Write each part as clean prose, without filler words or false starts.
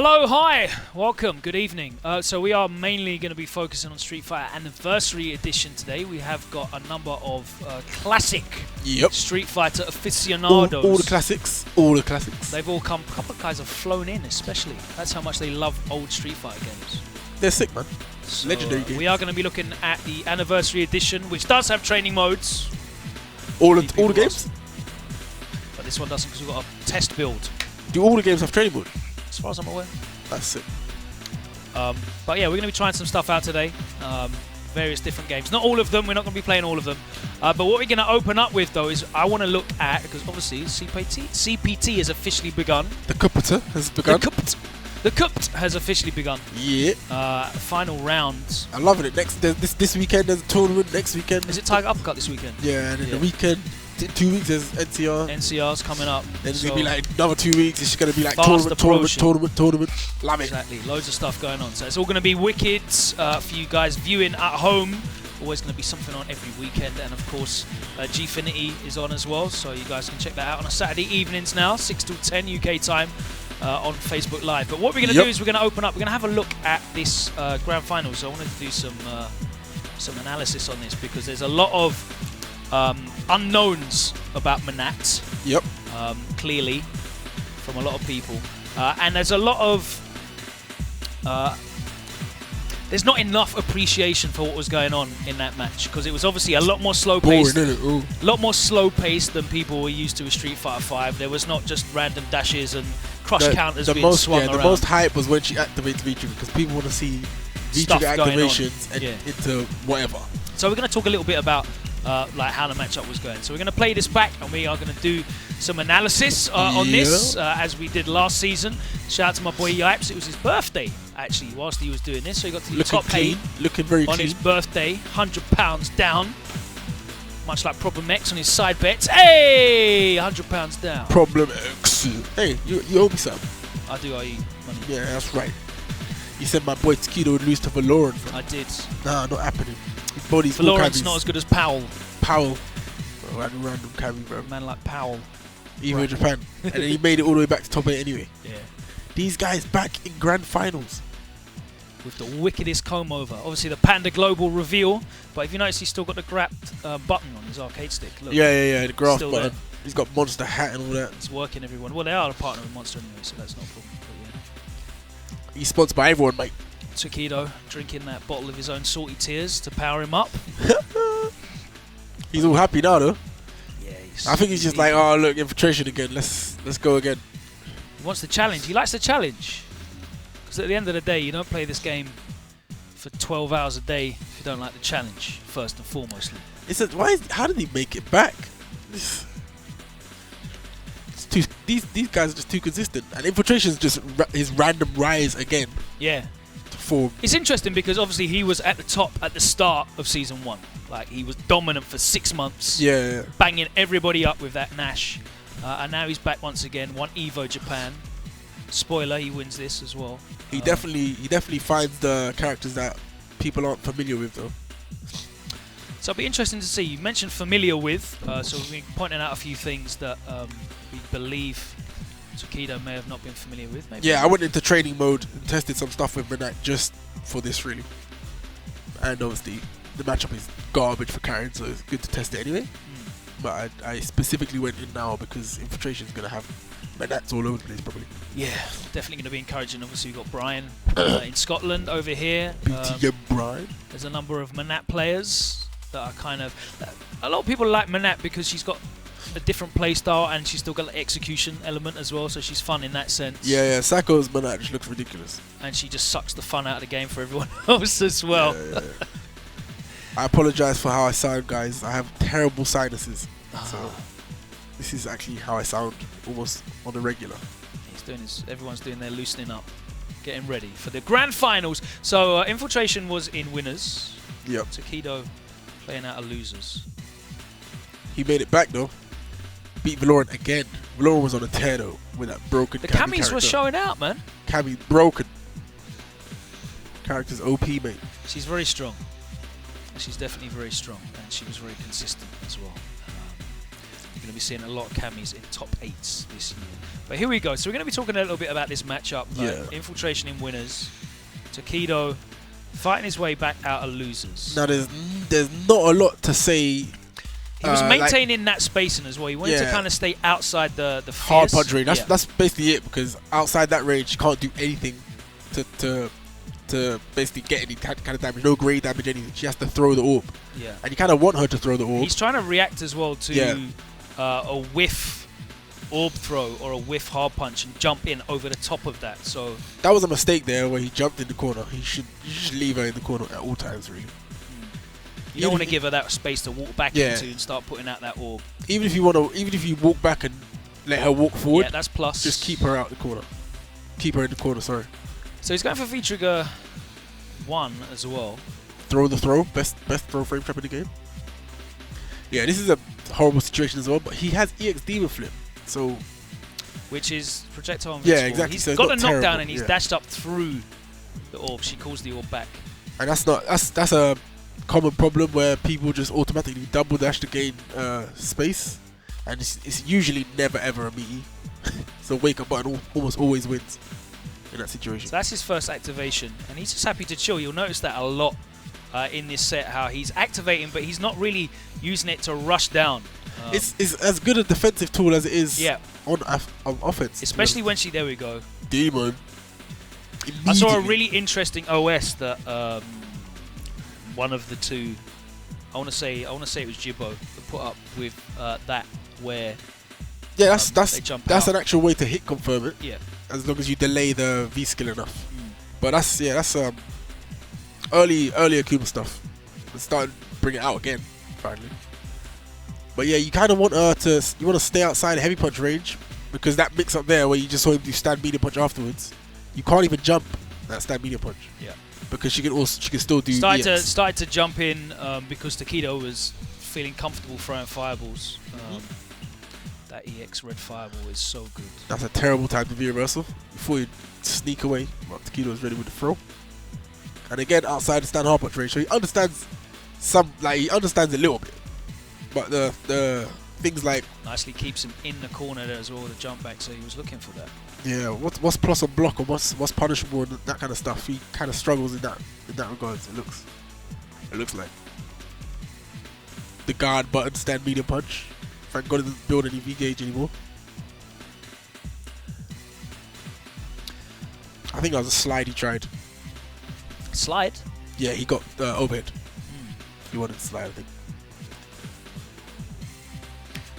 Hello, hi, welcome, good evening. So we are mainly going to be focusing on Street Fighter Anniversary Edition today. We have got a number of classic Street Fighter aficionados. All the classics, all the classics. They've all come, a couple of guys have flown in especially. That's how much they love old Street Fighter games. They're sick, man. So, legendary games. We are going to be looking at the Anniversary Edition, which does have training modes. All the games? But this one doesn't because we've got a test build. Do all the games have training mode? As far as I'm aware. That's sick. But yeah, we're going to be trying some stuff out today. Various different games. Not all of them. We're not going to be playing all of them. But what we're going to open up with, though, is I want to look at, because obviously CPT has officially begun. The Cupita has begun. The Cup has officially begun. Yeah. Final round. I love it. This weekend there's a tournament. Next weekend. Is it Tiger Uppercut this weekend? Yeah, and then the weekend. 2 weeks there's NCR. NCR's coming up. Then it's going to be like another 2 weeks. It's going to be like tournament. Love it. Exactly. Loads of stuff going on. So it's all going to be wicked for you guys viewing at home. Always going to be something on every weekend. And of course, Gfinity is on as well. So you guys can check that out on a Saturday evenings now, 6 till 10 UK time on Facebook Live. But what we're going to do is we're going to open up. We're going to have a look at this Grand Finals. So I wanted to do some analysis on this because there's a lot of unknowns about Manat. Yep. Clearly, from a lot of people, and there's a lot of there's not enough appreciation for what was going on in that match because it was obviously a lot more slow-paced, a lot more slow-paced than people were used to with Street Fighter 5. There was not just random dashes and crush counters being swung around. The most hype was when she activates V-Trigger because people want to see V-Trigger activations and into whatever. So we're going to talk a little bit about like how the matchup was going. So we're going to play this back and we are going to do some analysis on this as we did last season. Shout out to my boy Yipes. It was his birthday actually whilst he was doing this. So he got to the top 8 looking very on clean. His birthday. £100 down. Much like Problem X on his side bets. Hey! £100 down. Problem X. Hey, you owe me some. I do owe you money. Yeah, that's right. You said my boy Takedo would lose to Valorant. I did. Nah, not happening. His body's Valorant's not as good as Powell. Bro, random carry, bro. Man like Powell. Even in Japan. And then he made it all the way back to top 8 anyway. Yeah. These guys back in grand finals. With the wickedest comb over. Obviously the Panda Global reveal. But if you notice, he's still got the grabbed button on his arcade stick. Look, yeah, the graph button. There. He's got Monster hat and all that. It's working, everyone. Well, they are a partner with Monster anyway, so that's not a problem. But yeah. He's sponsored by everyone, mate. Takedo drinking that bottle of his own salty tears to power him up. He's all happy now, though. Yeah, I think he's just like, oh look, infiltration again. Let's go again. He wants the challenge. He likes the challenge. Because at the end of the day, you don't play this game for 12 hours a day if you don't like the challenge. First and foremost. How did he make it back? These guys are just too consistent, and infiltration is just his random rise again. Yeah. Form. It's interesting because obviously he was at the top at the start of season 1. Like he was dominant for 6 months. Yeah. Banging everybody up with that Nash. And now he's back once again. Won Evo Japan. Spoiler, he wins this as well. He definitely finds the characters that people aren't familiar with though. So it'll be interesting to see. You mentioned familiar with, so we've been pointing out a few things that we believe Takedo may have not been familiar with. Maybe. Yeah, I went into training mode and tested some stuff with Manat just for this, really. And obviously, the matchup is garbage for Karen, so it's good to test it anyway. But I specifically went in now because infiltration is going to have Manats all over the place, probably. Yeah, definitely going to be encouraging. Obviously, we've got Brian in Scotland over here. BTM Brian. There's a number of Manat players that are kind of... a lot of people like Manat because she's got a different play style and she's still got the execution element as well, so she's fun in that sense. Yeah, Sako's Manat just looks ridiculous. And she just sucks the fun out of the game for everyone else as well. Yeah. I apologize for how I sound, guys. I have terrible sinuses. So this is actually how I sound almost on a regular. Everyone's doing their loosening up, getting ready for the grand finals. So infiltration was in winners. Yep. Takedo playing out of losers. He made it back though. Beat Valorant again. Valorant was on a tear though with that broken. The Camis were showing out, man. Cami broken. Character's OP, mate. She's very strong. She's definitely very strong, and she was very consistent as well. going to be seeing a lot of camis in top 8s this year. But here we go. So we're going to be talking a little bit about this matchup. Infiltration in winners. Takedo fighting his way back out of losers. Now, there's not a lot to say. He was maintaining that spacing as well. He wanted to kind of stay outside the hard punch range. That's basically it, because outside that range, you can't do anything to basically get any kind of damage. No grade damage, anything. She has to throw the orb. Yeah. And you kind of want her to throw the orb. He's trying to react as well to a whiff orb throw or a whiff hard punch and jump in over the top of that. So that was a mistake there where he jumped in the corner. You should leave her in the corner at all times, really. You don't want to give her that space to walk back into and start putting out that orb. Even if you walk back and let her walk forward, that's plus. Just keep her out the corner. Keep her in the corner. Sorry. So he's going for V-Trigger 1 as well. Best throw frame trap in the game. Yeah, this is a horrible situation as well. But he has EX Demon Flip, so which is projectile invincible. Yeah, exactly. He's so got a knockdown and he's dashed up through the orb. She calls the orb back. And that's a common problem where people just automatically double dash to gain space, and it's usually never ever a meaty. So wake up button almost always wins in that situation. So that's his first activation, and he's just happy to chill. You'll notice that a lot in this set, how he's activating, but he's not really using it to rush down. It's as good a defensive tool as it is on offense. Especially when she, there we go. Demon. I saw a really interesting OS that one of the two, I want to say it was Jibbo, that put up with that where that's an actual way to hit confirm it. Yeah. As long as you delay the V skill enough. But that's early Akuma stuff. It's starting to bring it out again finally. But yeah, you kind of want her to stay outside heavy punch range, because that mix up there where you just saw him do stand medium punch afterwards, you can't even jump that stand medium punch. Yeah. Because she can still do started to jump in because Takedo was feeling comfortable throwing fireballs. That EX red fireball is so good. That's a terrible time to be reversal. Before you sneak away, Takedo is ready with the throw. And again, outside the stand hard punch range, so he understands he understands a little bit. But the things like nicely keeps him in the corner there as well, the jump back, so he was looking for that. Yeah, what's plus on block, or what's punishable and that kind of stuff. He kind of struggles in that regard. It looks like the guard button stand medium punch. Thank God it doesn't build any V gauge anymore. I think that was a slide he tried. Slide? Yeah, he got overhead. He wanted to slide, I think.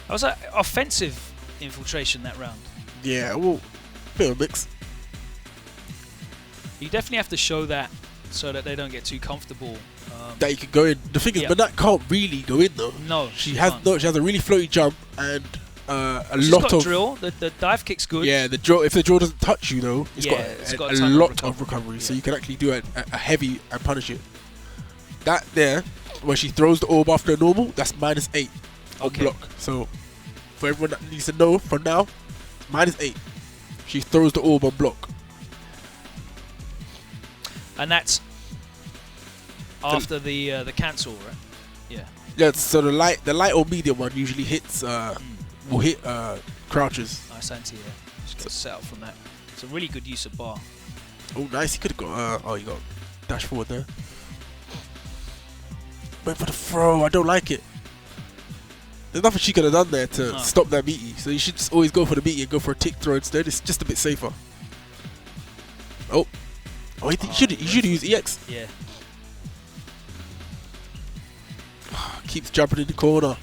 That was an offensive infiltration that round. Yeah, well, bit of a mix. You definitely have to show that so that they don't get too comfortable. That you can go in. The thing is, Manat can't really go in though. No, she has a really floaty jump and She's lot got of drill. The dive kick's good. Yeah, the drill. If the drill doesn't touch you though, it's got a lot of recovery. So you can actually do a heavy and punish it. That there, where she throws the orb after a normal, that's -8 on block. So for everyone that needs to know, from now, -8. She throws the orb on block. And that's after the cancel, right? Yeah. Yeah. So the light or medium one usually hits. Will hit crouches. Nice anti here. Just get set up from that. It's a really good use of bar. Oh, nice. He could have got. He got dash forward there. Went for the throw. I don't like it. There's nothing she could have done there to stop that meaty. So you should just always go for the meaty and go for a tick throw instead. It's just a bit safer. Oh, he should use EX. Yeah. Keeps jumping in the corner.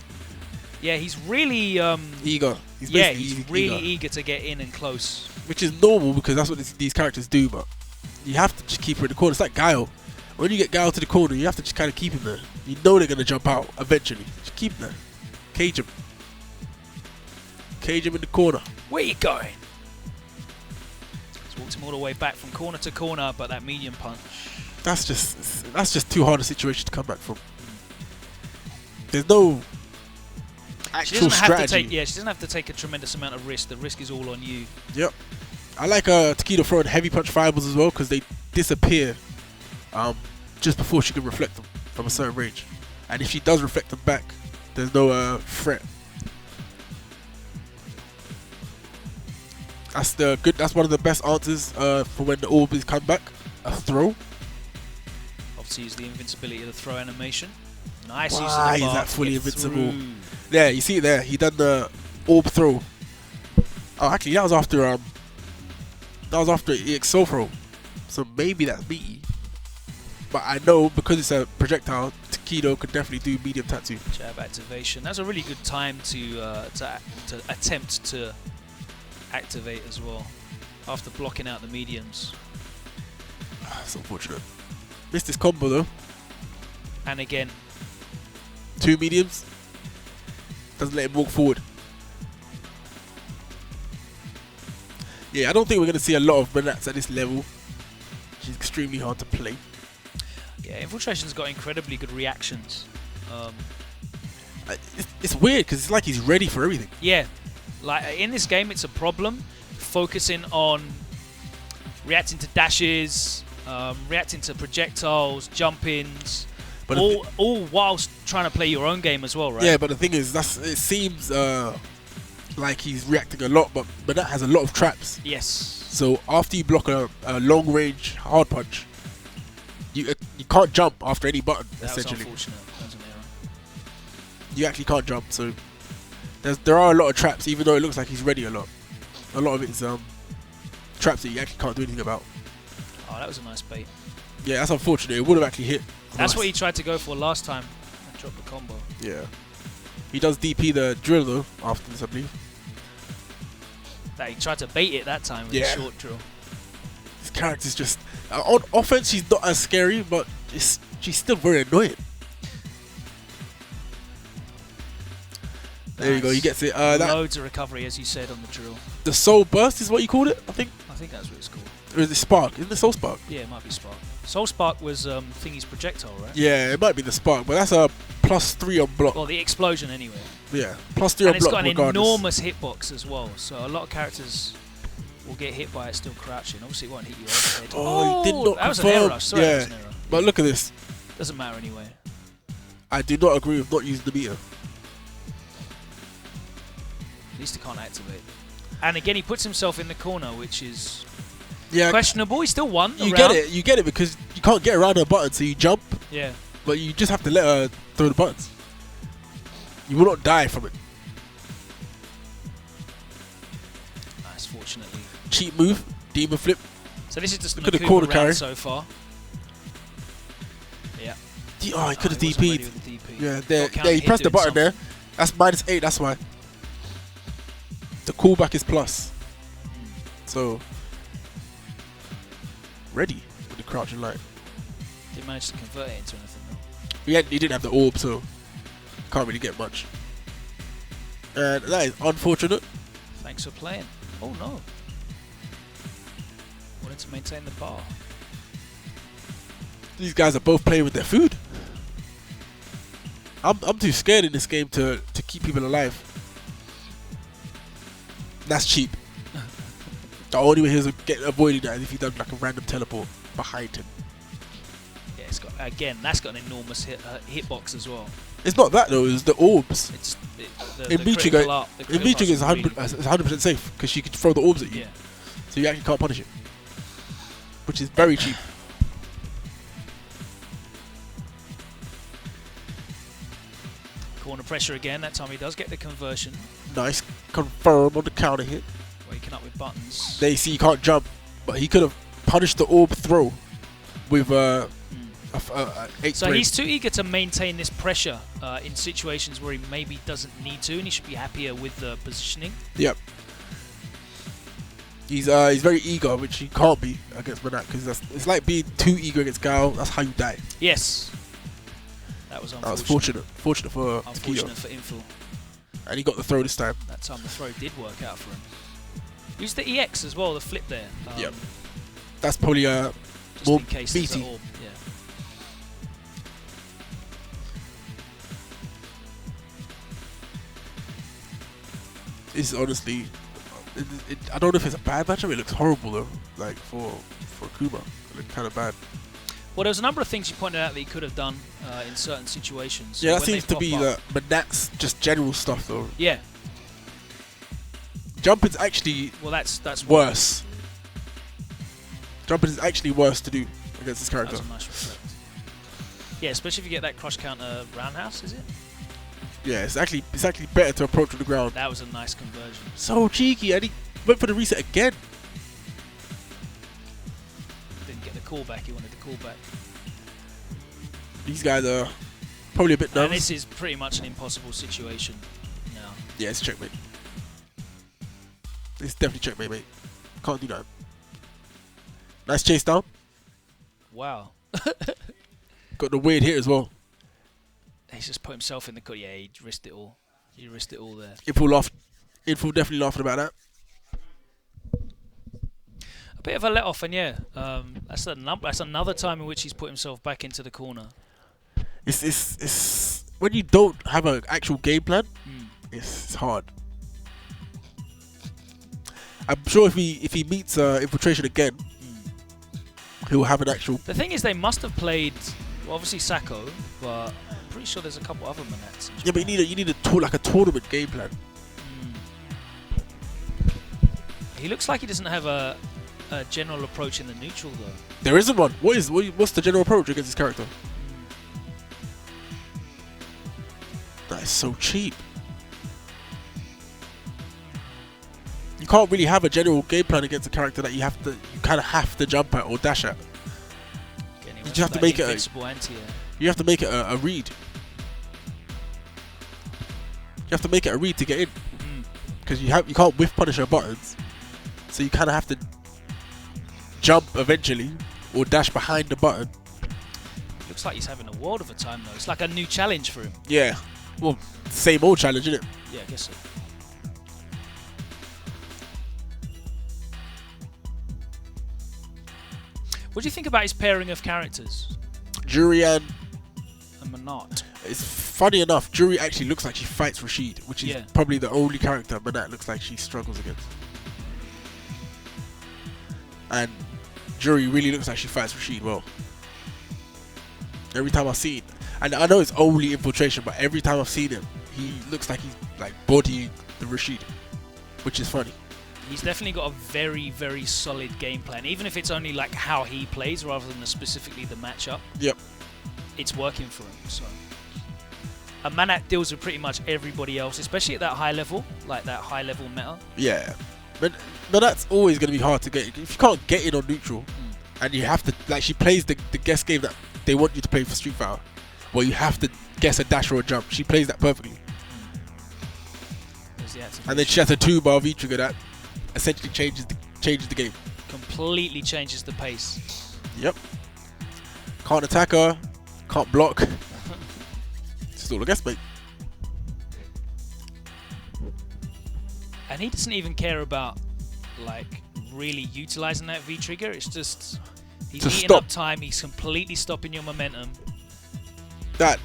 Yeah, he's really eager. He's really eager to get in and close. Which is normal because that's what these characters do, but you have to just keep her in the corner. It's like Guile. When you get Guile to the corner, you have to just kind of keep him there. You know they're going to jump out eventually. Just keep him there. Cage him. Cage him in the corner. Where you going? He's walked him all the way back from corner to corner, but that medium punch. That's just too hard a situation to come back from. There's no actual strategy. She doesn't have to take a tremendous amount of risk. The risk is all on you. Yep. I like Takedo throwing heavy punch fireballs as well because they disappear just before she can reflect them from a certain range. And if she does reflect them back, there's no threat. That's one of the best answers for when the orb is come back. A throw. Obviously, use the invincibility of the throw animation. Nice use of the Why is bar that to fully get invincible? through. There, you see it there. He done the orb throw. Oh, actually, that was after EXO throw. So maybe that's meaty. But I know because it's a projectile, Takido could definitely do medium tattoo. Jab activation. That's a really good time to attempt to activate as well after blocking out the mediums. That's unfortunate. Missed this combo though. And again, 2 mediums. Doesn't let him walk forward. Yeah, I don't think we're going to see a lot of Manats at this level. Which is extremely hard to play. yeah, Infiltration's got incredibly good reactions. It's weird because it's like he's ready for everything. Yeah, like in this game, it's a problem focusing on reacting to dashes, reacting to projectiles, jump-ins, But all whilst trying to play your own game as well, right? yeah, but the thing is, it seems like he's reacting a lot, but Manat has a lot of traps. Yes. So after you block a long-range hard punch, you can't jump after any button. That was essentially, unfortunate. That was an error. you actually can't jump. So there are a lot of traps, even though it looks like he's ready a lot. A lot of it is traps that you actually can't do anything about. Oh, that was a nice bait. Yeah, that's unfortunate. It would have actually hit. That's Nice. what he tried to go for last time and dropped the combo. Yeah. He does DP the drill though after this, I believe. That he tried to bait it that time with Yeah. the short drill. His character's just on offense. She's not as scary, but she's still very annoying. There you go. He gets it. Loads of recovery, as you said, on the drill. The soul burst is what you called it, I think. I think that's what it's called. Or is it spark? Isn't it soul spark? Yeah, it might be Spark. Soul Spark was Thingy's projectile, right? Yeah, it might be the spark, but that's a +3 on block. Well, the explosion anyway. Yeah, +3 on And it's block got an regardless. enormous hitbox as well, so a lot of characters will get hit by it still crouching. Obviously, it won't hit you overhead. Oh, he did not that was an confirm. error. Sorry, Yeah. that was an error. But look at this. Doesn't matter anyway. I do not agree with not using the meter. At least he can't activate. And again, he puts himself in the corner, which is Yeah, questionable. He still won. you get it. You get it because you can't get around her button, so you jump. Yeah. But you just have to let her throw the buttons. You will not die from it. Nice, fortunately. Cheap move, demon flip. So this is just Look at the Nakuba corner round carry. so far. Yeah. Oh, he could have he wasn't ready DP'd. with the DP. Yeah, Got there, counter he hit pressed the doing button there. That's -8, that's why. The callback is plus. So, ready with the crouching light. Didn't manage to convert it into anything though. He didn't have the orb, so can't really get much. And that is unfortunate. Thanks for playing. Oh no. Wanted to maintain the bar. These guys are both playing with their food. I'm too scared in this game to keep people alive. That's cheap. The only way he's avoiding that is if he does like a random teleport behind him. Yeah, it's got again. That's got an enormous hitbox as well. It's not that though. It's the orbs. It's In Michigan, is it's 100% safe because she could throw the orbs at you, Yeah. so you actually can't punish it, which is very cheap. Corner pressure again. That time he does get the conversion. Nice confirm on the counter hit. Waking up with buttons. They see you can't jump, but he could have punished the orb throw with 8. So he's too eager to maintain this pressure in situations where he maybe doesn't need to, and he should be happier with the positioning. Yep. He's very eager, which he can't be against Manat because it's like being too eager against Gal. That's how you die. Yes. That was unfortunate. That was fortunate. Fortunate for Takido. Unfortunate for Infil. And he got the throw this time. That time the throw did work out for him. Use the EX as well, the flip there. Yep. That's probably Just more in case there's meaty. an orb. Yeah. It's honestly, I don't know if it's a bad matchup. It looks horrible though. Like for Kuma, it looked kind of bad. Well, there's a number of things you pointed out that he could have done in certain situations. Yeah, that when they seems to pop be up. the Manat's just general stuff though. Yeah. jumping's actually worse. Jumping is actually worse to do against this character. That was a nice reflect. Yeah, especially if you get that cross counter roundhouse, is it? Yeah, it's actually better to approach on the ground. That was a nice conversion. So cheeky, and he went for the reset again. Didn't get the callback. He wanted the callback. These guys are probably a bit nervous. And this is pretty much an impossible situation now. Yeah, it's checkmate. It's definitely checkmate, mate. Can't do that. Nice chase down. Wow. Got the weird hit as well. He's just put himself in the cut. Yeah, he risked it all. He risked it all there. Info definitely laughing about that. A bit of a let off, and yeah, that's another time in which he's put himself back into the corner. It's when you don't have an actual game plan, it's hard. I'm sure if he meets Infiltration again, he'll have an actual. The thing is, they must have played obviously Sacco, but I'm pretty sure there's a couple other Manats. Yeah, but you need a tournament game plan. He looks like he doesn't have a general approach in the neutral though. There isn't one. What's the general approach against this character? That is so cheap. You can't really have a general game plan against a character that you kind of have to jump at or dash at. You just have to make it you have to make it a read. You have to make it a read to get in, because you can't whiff punish her buttons, so you kind of have to jump eventually or dash behind the button. Looks like he's having a world of a time though. It's like a new challenge for him. Yeah, well, same old challenge, isn't it? Yeah, I guess so. What do you think about his pairing of characters? Jury and Manat. It's funny enough, Jury actually looks like she fights Rashid, which is probably the only character Manat looks like she struggles against. And Jury really looks like she fights Rashid well. Every time I've seen, and I know it's only Infiltration, but every time I've seen him, he looks like he's like bodying the Rashid, which is funny. He's definitely got a very, very solid game plan, even if it's only like how he plays rather than specifically the matchup. Yep. It's working for him. So a Manat deals with pretty much everybody else, especially at that high level, like that high level meta. Yeah. But that's always going to be hard to get. If you can't get in on neutral, and you have to, like, she plays the guess game that they want you to play for Street Fighter, where you have to guess a dash or a jump. She plays that perfectly. And then she has a 2-bar V-trigger that essentially changes the game. Completely changes the pace. Yep. Can't attack her, can't block. It's all a guess, mate. And he doesn't even care about like really utilizing that V trigger. It's just he's eating up time. He's completely stopping your momentum. That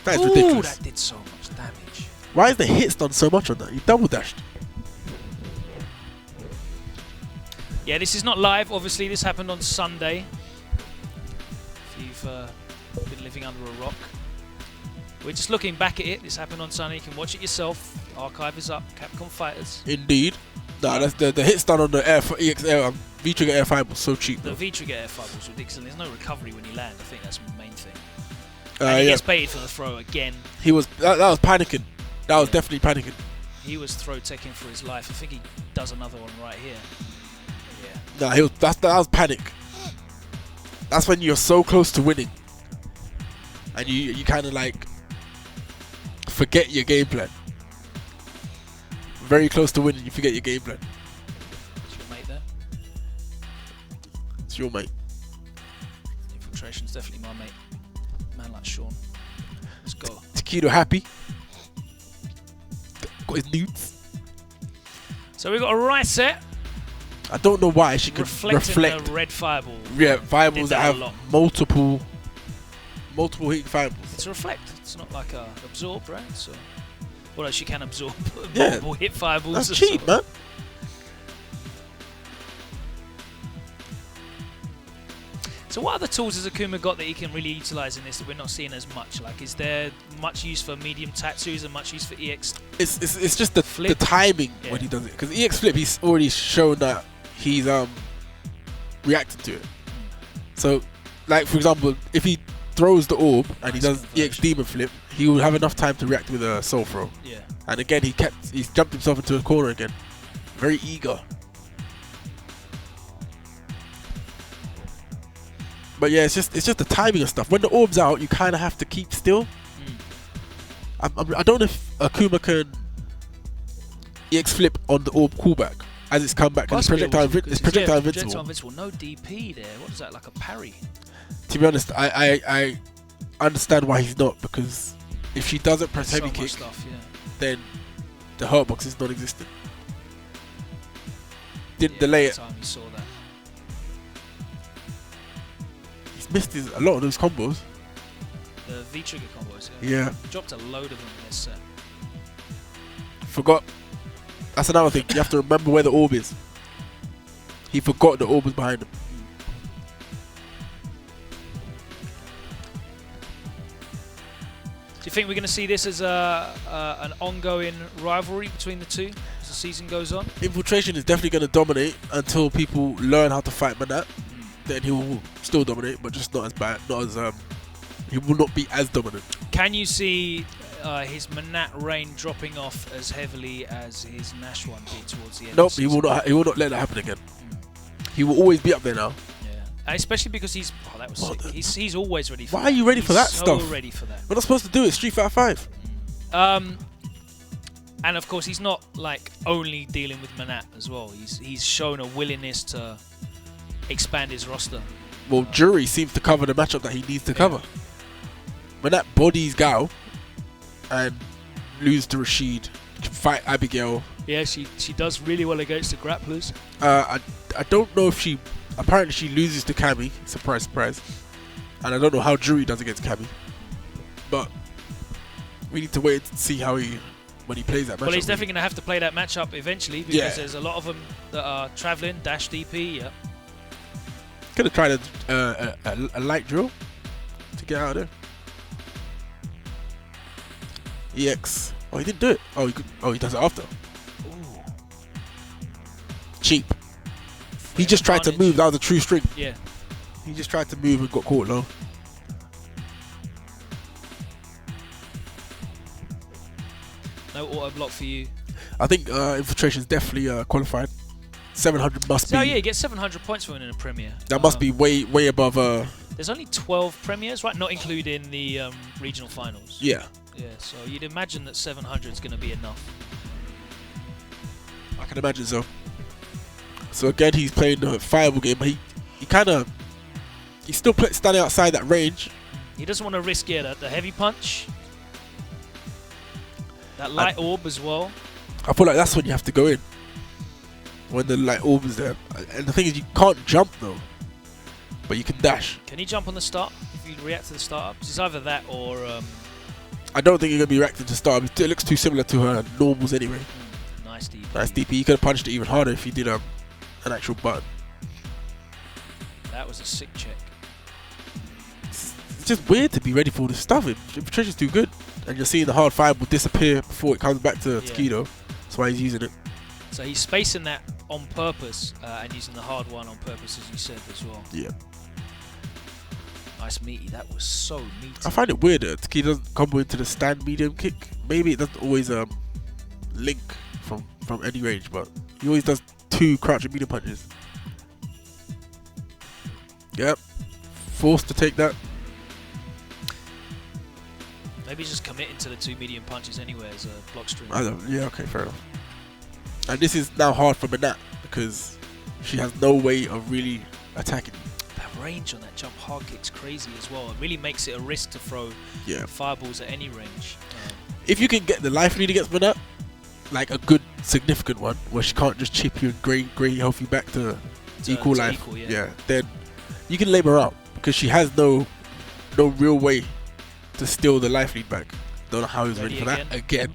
is ridiculous. That did so much damage. Why is the hits done so much on that? He double dashed. Yeah, this is not live. Obviously, this happened on Sunday. If you've been living under a rock, we're just looking back at it. This happened on Sunday. You can watch it yourself. Archive is up. Capcom Fighters. Indeed. Nah, that's the hits done on the V-trigger Air 5 was so cheap. The V-trigger Air 5 was ridiculous. There's no recovery when you land. I think that's the main thing. And he gets baited for the throw again. He was that was panicking. That was definitely panicking. He was throw taking for his life. I think he does another one right here. Nah, that was panic. That's when you're so close to winning, and you kind of like forget your game plan. Very close to winning, you forget your game plan. It's your mate there. It's your mate. Infiltration's definitely my mate. Man like Sean. Let's go. Takedo happy. Got his nudes. So we got a right set. I don't know why she could reflect the red fireball. Yeah, fireballs that have multiple hitting fireballs. It's a reflect. It's not like a absorb, right? So, well, she can absorb yeah, multiple hit fireballs. That's cheap, man. So what other tools has Akuma got that he can really utilise in this that we're not seeing as much? Like, is there much use for medium tattoos and much use for EX? It's just the Flip. timing when he does it. Because EX flip, he's already shown that he's reacted to it. So, like for example, if he throws the orb and he does EX demon flip, he will have enough time to react with a soul throw. Yeah. And again, he's jumped himself into a corner again. Very eager. But yeah, it's just the timing of stuff. When the orb's out, you kind of have to keep still. I don't know if Akuma can EX flip on the orb callback as it's come back. It's projectile invincible. No DP there. What is that, like a parry? To be honest, I understand why he's not, because if she doesn't press heavy kick, then the hurtbox is non-existent. Didn't delay it. Time he saw that. He's missed a lot of those combos. The V-trigger combos. Yeah. He dropped a load of them in this set. Forgot. That's another thing. You have to remember where the orb is. He forgot the orb was behind him. Do you think we're going to see this as an ongoing rivalry between the two as the season goes on? Infiltration is definitely going to dominate until people learn how to fight Manat. Then he will still dominate, but just not as bad. Not as he will not be as dominant. Can you see his Manat reign dropping off as heavily as his Nash one did towards the end? Nope, he will not. He will not let that happen again. He will always be up there now. And especially because he's that was sick. He's always ready for that. Why are you ready for that stuff? So ready for that. We're not supposed to do it. Street Fighter 5. And of course he's not like only dealing with Manat as well. He's shown a willingness to expand his roster. Well, Jury seems to cover the matchup that he needs to cover. Manat bodies Gao and loses to Rashid, can fight Abigail. Yeah, she does really well against the grapplers. I don't know if she. Apparently she loses to Cammy, surprise, surprise. And I don't know how Jury does against Cammy. But we need to wait to see how when he plays that matchup. Well, he's definitely going to have to play that matchup eventually, because there's a lot of them that are travelling, dash DP, Could have tried a light drill to get out of there. EX. Oh, he didn't do it. Oh, he does it after. Ooh. Cheap. He just tried to move. That was a true string. Yeah. He just tried to move and got caught low. No auto block for you. I think Infiltration's definitely qualified. 700 must be. Oh yeah, he gets 700 points for winning a Premier. That must be way above. There's only 12 Premiers, right? Not including the regional finals. Yeah. Yeah, so you'd imagine that 700 is going to be enough. I can imagine so. So again, he's playing the fireball game. He's still standing outside that range. He doesn't want to risk the heavy punch, that light orb as well. I feel like that's when you have to go in, when the light orb is there. And the thing is, you can't jump though, but you can dash. Can he jump on the start if you react to the startup? It's either that or. I don't think you're gonna be reacting to startup. It looks too similar to her normals anyway. Nice DP. Nice DP. You could have punched it even harder if you did an actual button. That was a sick check. It's just weird to be ready for all this stuff. Infiltration's too good, and you're seeing the hard fireball disappear before it comes back to Takedo. That's why he's using it. So he's spacing that on purpose and using the hard one on purpose, as you said as well. Yeah. Nice meaty. That was so meaty. I find it weird that Takedo doesn't combo into the stand medium kick. Maybe it doesn't always link from any range, but he always does 2 crouching medium punches. Yep. Forced to take that. Maybe he's just committing to the 2 medium punches anyway as a block string. Yeah, okay, fair enough. And this is now hard for Manat because she has no way of really attacking. That range on that jump hard kick's crazy as well. It really makes it a risk to throw fireballs at any range. If you can get the life lead against Manat, like a good significant one where she can't just chip you and grey health you back to equal life, then you can label her out because she has no real way to steal the life lead back. Don't know how he was ready for that again.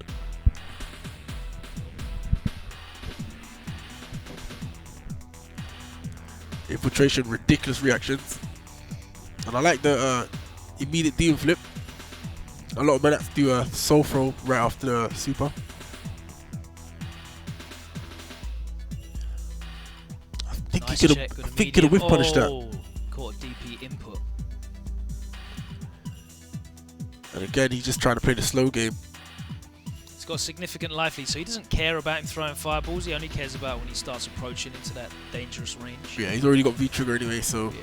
Infiltration, ridiculous reactions. And I like the immediate demon flip. A lot of men do a soul throw right after the super. I think Nice he could check have. with I a think he could have whiff medium. punished that. Oh, caught a DP input. And again, he's just trying to play the slow game. He's got a significant life lead, so he doesn't care about him throwing fireballs. He only cares about when he starts approaching into that dangerous range. Yeah, he's already got V trigger anyway, so Yeah.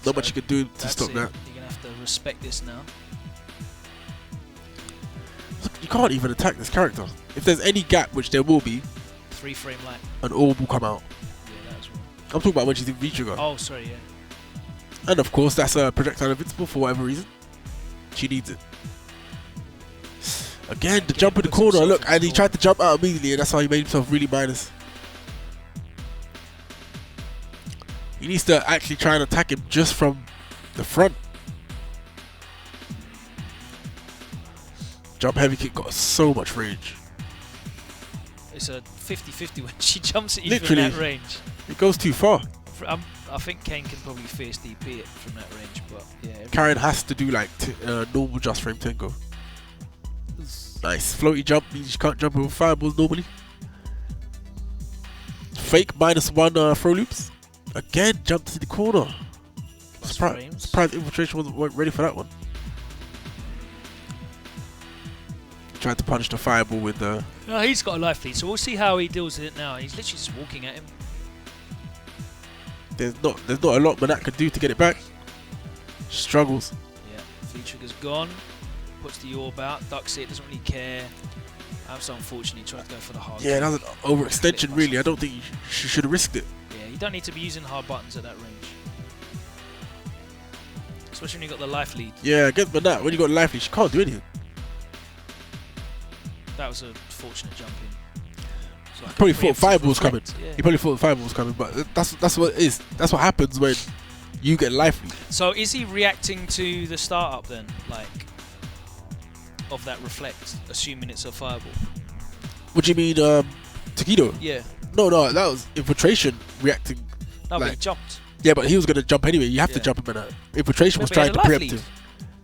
not much you could do to stop that. You're gonna have to respect this now. Look, you can't even attack this character. If there's any gap, which there will be, 3-frame light. an orb will come out. Yeah, that's wrong. I'm talking about when she's in V trigger. Oh, sorry, yeah. And of course, that's a projectile invincible for whatever reason. She needs it. Again, the jump in the corner. Look, and he tried to jump out immediately, and that's how he made himself really minus. He needs to actually try and attack him just from the front. Jump heavy kick got so much range. It's a 50-50 when she jumps at you Literally. from that range. It goes too far. I think Kane can probably fierce DP it from that range, but yeah. Karen has to do like normal just frame Tengo. Nice. Floaty jump means you can't jump over fireballs normally. Fake -1 throw loops. Again, jumped to the corner. Surprised infiltration wasn't ready for that one. Tried to punish the fireball with the. No, he's got a life lead, so we'll see how he deals with it now. He's literally just walking at him. There's not a lot Manat could do to get it back. Struggles. Yeah, feed trigger's gone. Puts the orb out, ducks it, doesn't really care. That's unfortunately tried to go for the hard. Yeah, that was an overextension really. I don't think you should have risked it. Yeah, you don't need to be using hard buttons at that range. Especially when you got the life lead. Yeah, against Manat, when you got life lead, she can't do anything. That was a fortunate jump in. So Probably thought fireball was coming. Yeah. He probably thought fireball was coming, but that's what it is. That's what happens when you get life lead. So is he reacting to the startup then, like of that reflect, assuming it's a fireball? What do you mean, Taquido? Yeah. No, that was infiltration reacting. No, but like, he jumped. Yeah, but he was gonna jump anyway. You have to Yeah. jump him in that. Infiltration was Remember, he trying to had a life preempt lead. him.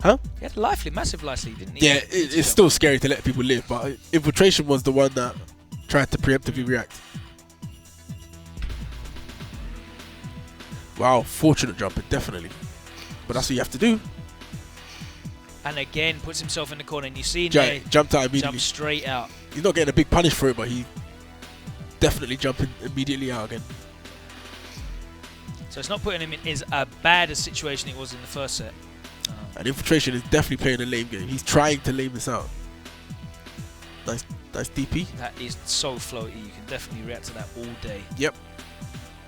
Huh? He had a life lead, massive life lead, didn't he? Yeah, it's still scary to let people live, but infiltration was the one that tried to preemptively react. Wow, fortunate jumping, definitely. But that's what you have to do. And again, puts himself in the corner, and you see now Jumped out immediately. jump straight out. He's not getting a big punish for it, but he definitely jumping immediately out again. So it's not putting him in as bad a situation it was in the first set. And infiltration is definitely playing a lame game. He's trying to lame this out. Nice DP. That is so floaty. You can definitely react to that all day. Yep.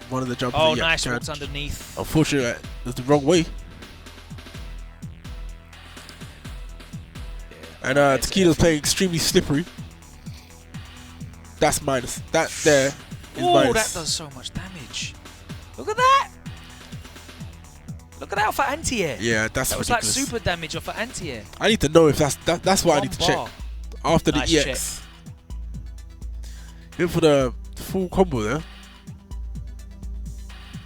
One of the jumpers. Oh, nice. Walks underneath. Unfortunately, it was the wrong way. Yeah. And Taquido's playing extremely slippery. That's minus. That there is minus. Oh, that does so much damage. Look at that. Look at that off of anti-air. Yeah, that's that was ridiculous. like super damage off of anti-air. I need to know if that's what I need to check. After Nice the EX. Going for the full combo there.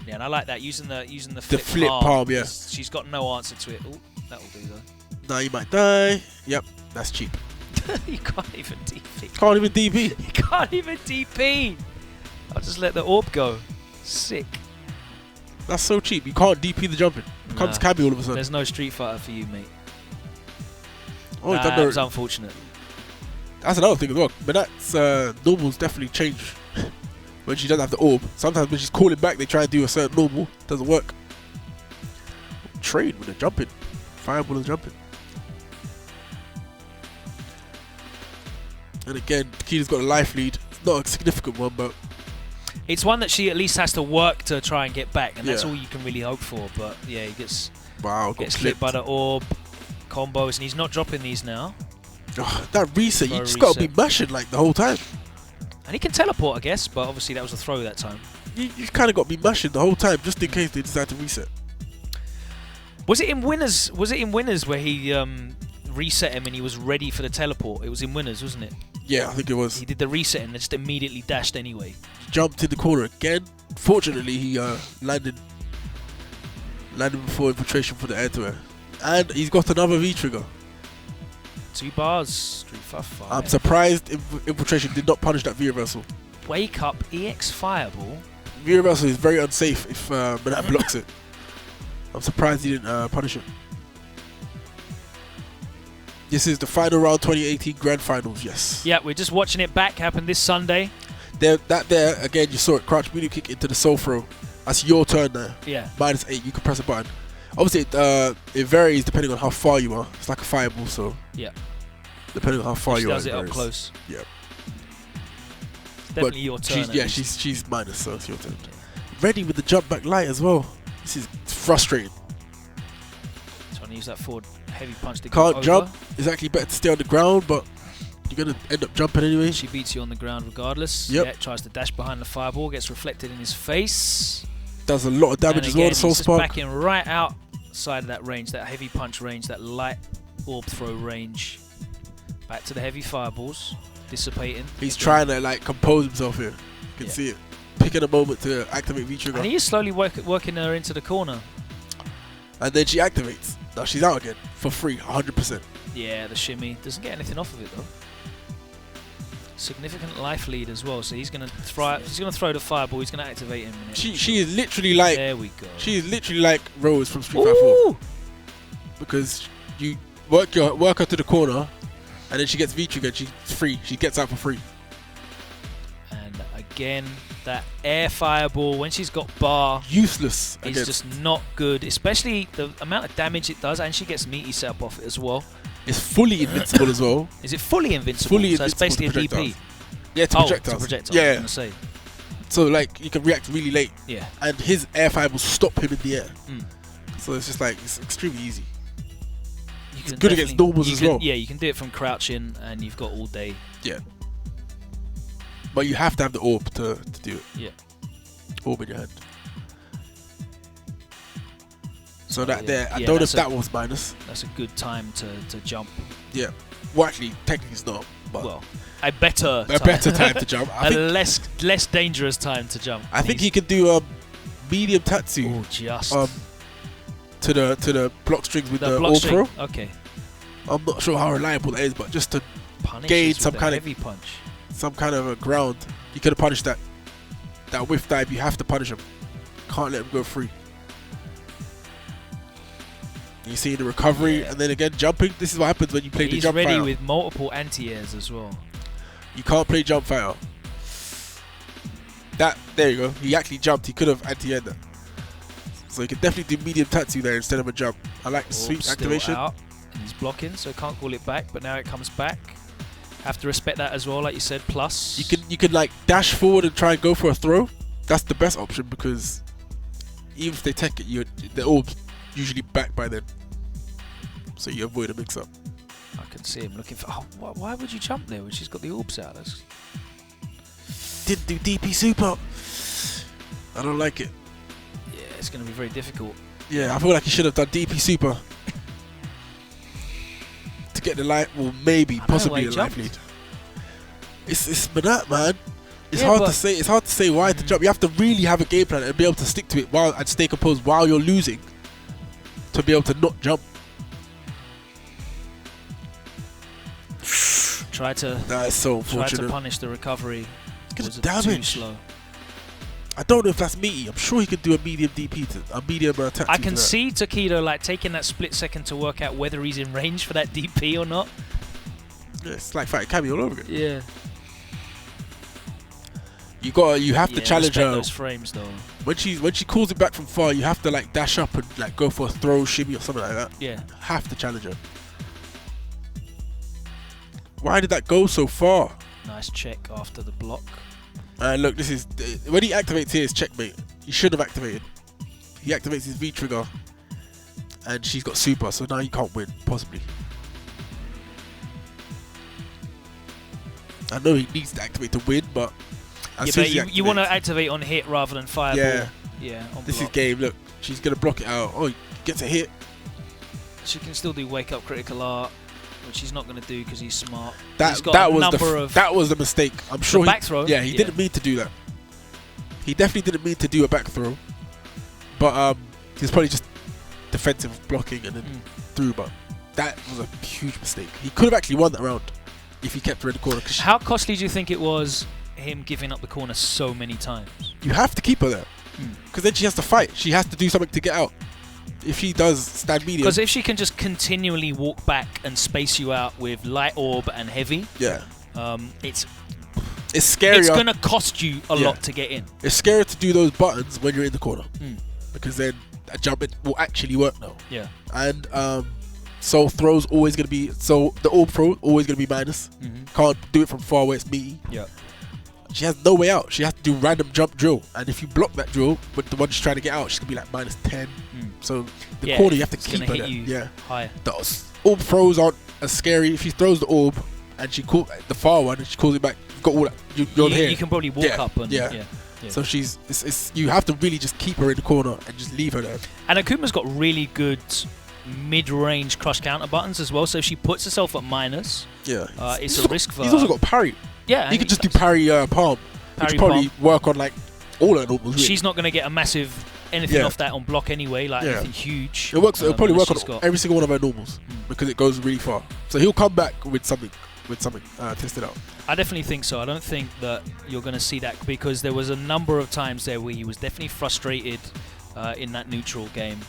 Yeah, and I like that, using the flip palm, yeah. She's got no answer to it. Oh, that will do though. Now you might die. Yep, that's cheap. You can't even DP. Can't even DP. You can't even DP. I'll just let the orb go. Sick. That's so cheap. You can't DP the jumping. Comes Cammy all of a sudden. There's no Street Fighter for you, mate. Oh, that was unfortunate. That's another thing as well. But that's normals definitely change when she doesn't have the orb. Sometimes when she's calling back, they try and do a certain normal. Doesn't work. Trade when they're jumping. Fireball is jumping. And again, Taquido's got a life lead. It's not a significant one, but it's one that she at least has to work to try and get back, and that's Yeah. all you can really hope for. But yeah, he gets got clipped by the orb combos, and he's not dropping these now. Oh, that reset, you Throw just got to be reset. mashing like the whole time. And he can teleport, I guess, but obviously that was a throw that time. You kind of got to be mashing the whole time just in case they decide to reset. Was it in Winners? Was it in Winners where he reset him and he was ready for the teleport? It was in Winners, wasn't it? Yeah, I think it was. He did the reset and just immediately dashed anyway. Jumped in the corner again. Fortunately, he landed Landing before infiltration for the air to air. And he's got another V trigger. 2 bars. 355. I'm surprised infiltration did not punish that V reversal. Wake up EX Fireball. V reversal is very unsafe if Manat blocks it. I'm surprised he didn't punish it. This is the final round 2018 Grand Finals, yes. Yeah, we're just watching it back. Happened this Sunday. There, again, you saw it. Crouch medium kick into the soul throw. That's your turn there. Yeah. -8, you can press a button. Obviously, it varies depending on how far you are. It's like a fireball, so. Yeah. Depending on how far you are. Does it up close. Yeah. It's definitely your turn. She's minus, so it's your turn. Ready with the jump back light as well. This is frustrating. Trying to use that forward heavy punch to Can't go jump. over. It's actually better to stay on the ground, but you're going to end up jumping anyway. She beats you on the ground regardless. Yep. Yeah, tries to dash behind the fireball, gets reflected in his face. Does a lot of damage and as well, again, the soul he's just spark. backing right outside of that range, that heavy punch range, that light orb throw range. Back to the heavy fireballs, dissipating. He's trying to like compose himself here. You can see it. Picking a moment to activate V-trigger. And he is slowly working her into the corner. And then she activates. Now she's out again for free, 100%. Yeah, the shimmy. Doesn't get anything off of it though. Significant life lead as well, so he's gonna throw the fireball, he's gonna activate him. She is literally like, there we go. She is literally like Rose from Street Fighter 4. Because you work her to the corner, and then she gets V-trigger, she's free. She gets out for free. And again, that air fireball, when she's got bar, useless. It's just not good, especially the amount of damage it does, and she gets meaty setup off it as well. It's fully invincible as well. Is it fully invincible? Fully so it's basically a DP. Yeah, to projectiles. To projectiles. Yeah. I was gonna say. So like you can react really late. Yeah. And his air fire will stop him in the air. So it's just like it's extremely easy. It's good against normals as well. Yeah, you can do it from crouching, and you've got all day. Yeah. But you have to have the orb to do it. Yeah. Orb in your hand. So that yeah. there, I don't know if that was minus. That's a good time to jump. Yeah. Well, actually, technically it's not. But well, a better time to jump. I think less dangerous time to jump. I think he can do medium tatsu. Oh, just to the block strings with the block orb string. throw. Okay. I'm not sure how reliable that is, but just to punish gain some kind heavy punch, some kind of a ground, you could have punished that whiff dive. You have to punish him. Can't let him go free. You see the recovery, and then again jumping. This is what happens when you play the jump fighter. He's ready with multiple anti-airs as well. You can't play jump fighter. There you go. He actually jumped. He could have anti-aired that. So you can definitely do medium tatsu there instead of a jump. I like the sweep activation. Out, and he's blocking, so can't call it back. But now it comes back. Have to respect that as well, like you said. Plus, you can like dash forward and try and go for a throw. That's the best option because even if they tech it, they're all usually back by then. So you avoid a mix-up. I can see him looking for. Oh, why would you jump there when she's got the orbs out? Didn't do DP super. I don't like it. Yeah, it's going to be very difficult. Yeah, I feel like he should have done DP super to get the light. Well, maybe possibly a life lead. It's Manat, man. It's hard to say. It's hard to say why to jump. You have to really have a game plan and be able to stick to it and stay composed while you're losing to be able to not jump. That is so unfortunate. Try to punish the recovery. It's damage. Too slow. I don't know if that's meaty. I'm sure he could do a medium DP a medium attack. I can see Takedo like taking that split second to work out whether he's in range for that DP or not. Yeah, it's like fighting Cammy all over again. Yeah. You have to challenge her. Those frames though. When she calls it back from far, you have to like dash up and like go for a throw, shimmy or something like that. Yeah. Have to challenge her. Why did that go so far? Nice check after the block. Look, this is when he activates here. It's checkmate. He should have activated. He activates his V trigger, and she's got super, so now he can't win possibly. I know he needs to activate to win, but you want to activate on hit rather than fireball. Yeah, yeah. On this block. is game. Look, she's gonna block it out. Oh, he gets a hit. She can still do wake up critical art, which he's not going to do because he's smart. That was the mistake. I'm sure. Back throw. Yeah, he didn't mean to do that. He definitely didn't mean to do a back throw, but he's probably just defensive blocking and then through, but that was a huge mistake. He could have actually won that round if he kept her in the corner. How costly do you think it was him giving up the corner so many times? You have to keep her there because then she has to fight. She has to do something to get out. If she does stand medium, because if she can just continually walk back and space you out with light orb and heavy, it's scary. It's gonna cost you a lot to get in. It's scary to do those buttons when you're in the corner because then a jump in will actually work now. Yeah. And so throws always gonna be the orb throw always gonna be minus. Can't do it from far away. It's meaty. Yeah. She has no way out. She has to do random jump drill, and if you block that drill with the one she's trying to get out, she's gonna be like -10. So the corner you have to keep her there. Higher. The orb throws aren't as scary. If she throws the orb and she calls the far one and she calls it back, you've got all that. You're here. You can probably walk up and So it's you have to really just keep her in the corner and just leave her there. And Akuma's got really good mid-range crush counter buttons as well. So if she puts herself at minus, it's a risk for her. He's also got parry. Yeah, he could just do parry palm, which probably work on like all her normals. Really. She's not going to get a massive anything off that on block anyway, like anything huge. It works. It'll probably work on every single one of her normals because it goes really far. So he'll come back with something tested out. I definitely think so. I don't think that you're going to see that because there was a number of times there where he was definitely frustrated in that neutral game.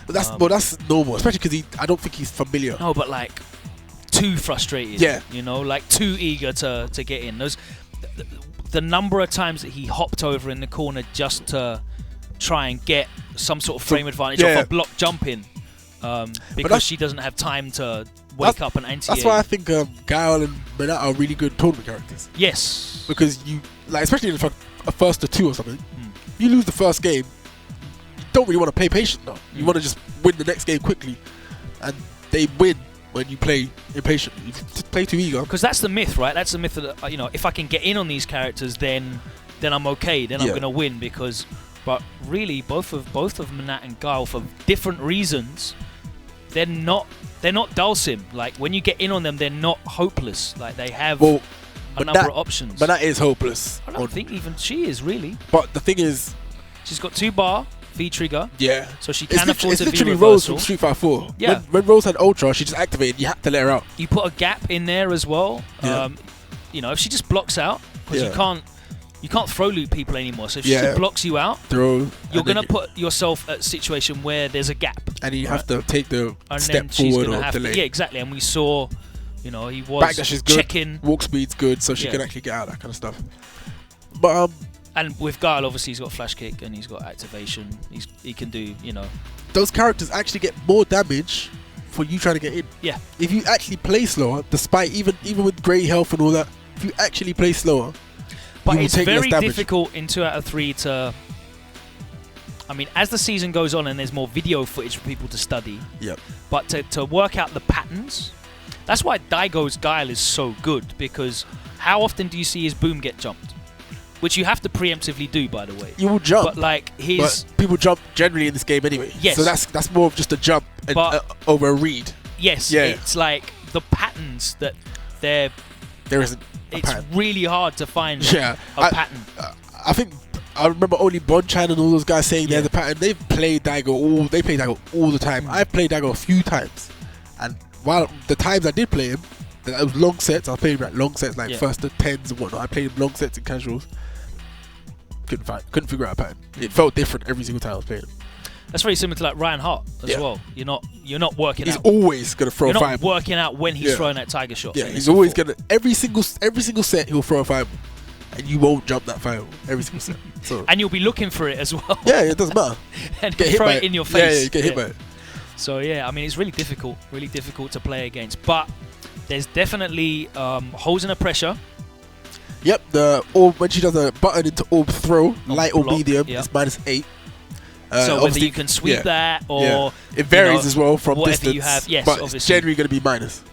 But that's normal, especially because I don't think he's familiar. No, but like too frustrated. Yeah. You know, like too eager to get in. The number of times that he hopped over in the corner just to try and get some sort of frame advantage off a block jump in because she doesn't have time to wake up and anti-aim. That's why I think Guile and Minata are really good tournament characters. Yes. Because you, like, especially in a first to two or something, you lose the first game, you don't really want to play patient now. You want to just win the next game quickly. And they win when you play impatient. You play too eager. Because that's the myth, right? That's the myth that, if I can get in on these characters, then I'm okay. Then I'm going to win But really, both of Minat and Guile, for different reasons, they're not Dulcim. Like when you get in on them, they're not hopeless. Like they have a number of options. But that is hopeless. I don't think even she is really. But the thing is, she's got 2-bar V trigger. Yeah. So she can afford to It's literally V Rose from Street Fighter 4. Yeah. When Rose had Ultra, she just activated. You had to let her out. You put a gap in there as well. Yeah. If she just blocks out, because you can't throw loop people anymore. So if she just blocks you out, you're going to put yourself at a situation where there's a gap. And you have to take the and step then she's forward gonna or delay. Yeah, exactly. And we saw, he was backdash is good, checking. Walk speed's good, so she can actually get out, that kind of stuff. But and with Guile, obviously, he's got flash kick and he's got activation. He can do, those characters actually get more damage for you trying to get in. Yeah. If you actually play slower, despite even with grey health and all that, if you actually play slower, but it's very difficult in 2 out of 3 to. I mean, as the season goes on and there's more video footage for people to study. Yep. But to work out the patterns, that's why Daigo's Guile is so good, because how often do you see his boom get jumped? Which you have to preemptively do, by the way. You will jump. But like but people jump generally in this game anyway. Yes. So that's more of just a jump and, over a read. Yes. Yeah. It's like the patterns that there isn't. It's really hard to find a pattern. I think I remember only Bonchan and all those guys saying there's a pattern. They play Daigo all the time. I've played Daigo a few times, and while the times I did play him, it was long sets. I was playing like long sets, like first to 10s and whatnot. I played him long sets and casuals. Couldn't figure out a pattern. It felt different every single time I was playing him. That's very similar to like Ryan Hart as well. You're not working out. He's always gonna throw a fireball. You're not working out when he's throwing that tiger shot. Yeah, he's always gonna every single set he'll throw a fireball, and you won't jump that fireball every single set. So and you'll be looking for it as well. Yeah, it doesn't matter. And get throw it in your face. Yeah, you get hit by it. So I mean, it's really difficult to play against. But there's definitely holes in the pressure. Yep, the orb, when she does a button into orb throw, light or medium, it's -8. So whether you can sweep that or it varies as well from whatever distance. you have, yes, but obviously. it's generally going to be minus.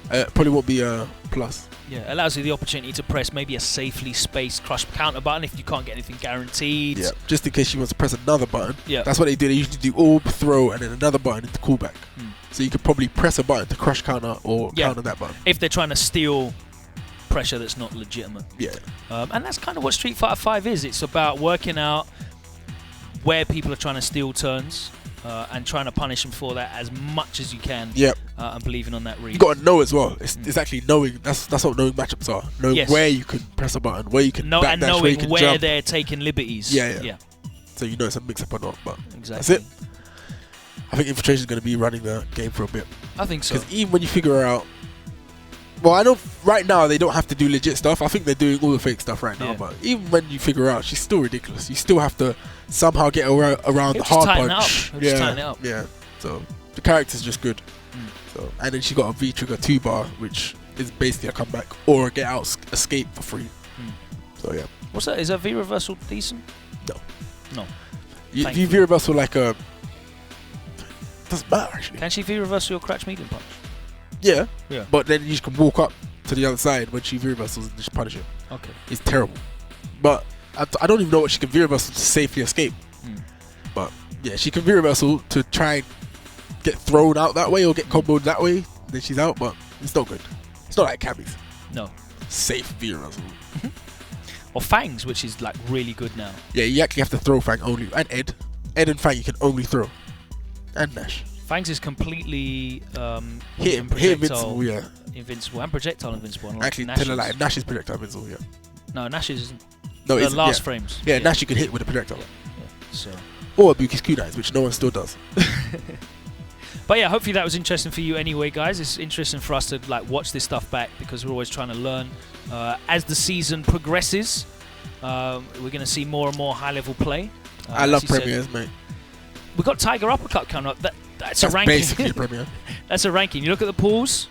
Probably won't be a plus. Yeah, it allows you the opportunity to press maybe a safely spaced crush counter button if you can't get anything guaranteed. Yeah, just in case she wants to press another button. Yeah, that's what they do. They usually do orb, throw, and then another button into callback. So you could probably press a button to crush counter or counter that button. If they're trying to steal pressure that's not legitimate. Yeah. And that's kind of what Street Fighter 5 is. It's about working out where people are trying to steal turns and trying to punish them for that as much as you can. Yep. And believing on that read. You got to know as well. It's actually knowing. That's what knowing matchups are. Knowing where you can press a button, where you can backdash, and knowing where you can where jump. they're taking liberties. Yeah. So you know it's a mix-up or not, but exactly. that's it. I think Infiltration is going to be running the game for a bit. I think so. Because even when you figure out... Well, I know right now they don't have to do legit stuff. I think they're doing all the fake stuff right now. But even when you figure out, she's still ridiculous. You still have to somehow get around the hard punch. Just tighten it up. Yeah. So the character's just good. So, and then she got a V-trigger 2-bar, which is basically a comeback or a get out escape for free. So yeah. What's that? Is that V-reversal decent? No. V-reversal like a... Doesn't matter actually. Can she V-reversal your crouch medium punch? Yeah. But then you just can walk up to the other side when she V-reversals and just punish it. Okay. It's terrible. But I don't even know what she can V-reversal to safely escape. But yeah, she can V-reversal to try and get thrown out that way or get comboed that way. Then she's out, but it's not good. It's not like Cammy's. No. Safe V-reversal. Or Fangs, which is like really good now. Yeah, you actually have to throw Fang only. And Ed and Fang you can only throw. And Nash. Fangs is completely hit invincible, yeah. Invincible and projectile invincible. Actually, tell a lie. Nash is projectile invincible, yeah. No, Nash is the last frames. Yeah, Nash you can hit with a projectile. So. Or Buki's kunais, which no one still does. But yeah, hopefully that was interesting for you anyway, guys. It's interesting for us to like watch this stuff back because we're always trying to learn. As the season progresses, we're going to see more and more high-level play. I love premieres, mate. We've got Tiger Uppercut coming up. That's a ranking. Basically a premiere. That's a ranking. You look at the pools,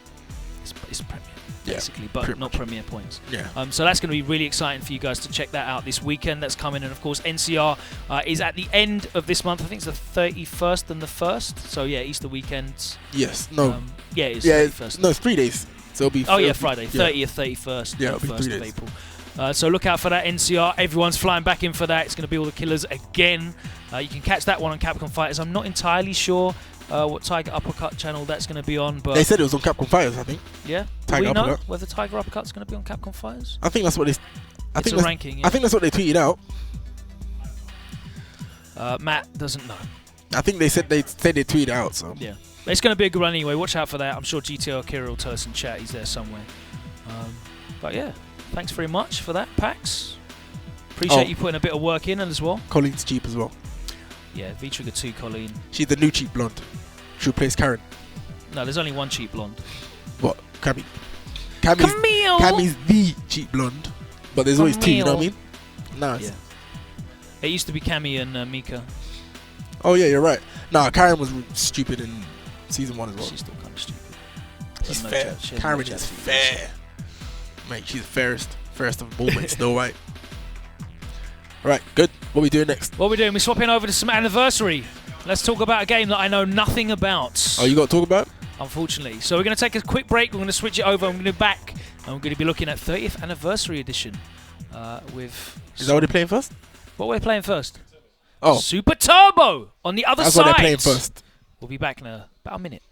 it's premiere, basically, but not much. premiere points. Yeah. So that's going to be really exciting for you guys to check that out this weekend. That's coming, and of course NCR is at the end of this month. I think it's the 31st and the 1st. So yeah, Easter weekend. Yes. No. Yeah, it's 31st. No, it's 3 days. So it'll be. Oh yeah, Friday, 30th, 31st, yeah, 1st of April. So look out for that NCR. Everyone's flying back in for that. It's going to be all the killers again. You can catch that one on Capcom Fighters. I'm not entirely sure what Tiger Uppercut channel that's going to be on, but they said it was on Capcom Fighters, I think. Yeah. Tiger Do we know Uppercut. whether Tiger Uppercut's going to be on Capcom Fighters? I think that's what they. It's a ranking. Yeah. I think that's what they tweeted out. Matt doesn't know. I think they said they tweeted out. So yeah, it's going to be a good run anyway. Watch out for that. I'm sure GTO Akira will tell us in chat. He's there somewhere. But yeah, thanks very much for that, Pax. Appreciate you putting a bit of work in as well. Colleen's cheap as well. Yeah, V-Trigger 2 Colleen. She's the new cheap blonde. She replaced Karen. No, there's only one cheap blonde. What? Cammy. Camille! Cammy's the cheap blonde. But there's always two, you know what I mean? Nice. Yeah. It used to be Cammy and Mika. Oh yeah, you're right. Nah, Karen was stupid in season 1 as well. She's still kind of stupid. She's fair. Karen is fair. Mate, she's the fairest of all, mate. Snow White. Alright, good. What are we doing next? What are we doing? We're swapping over to some Anniversary. Let's talk about a game that I know nothing about. Oh, you got to talk about it? Unfortunately. So we're going to take a quick break. We're going to switch it over. I'm going to be back. And we're going to be looking at 30th Anniversary Edition. Is that what they're playing first? What we're playing first? Oh. Super Turbo on the other side. That's what they're playing first. We'll be back in about a minute.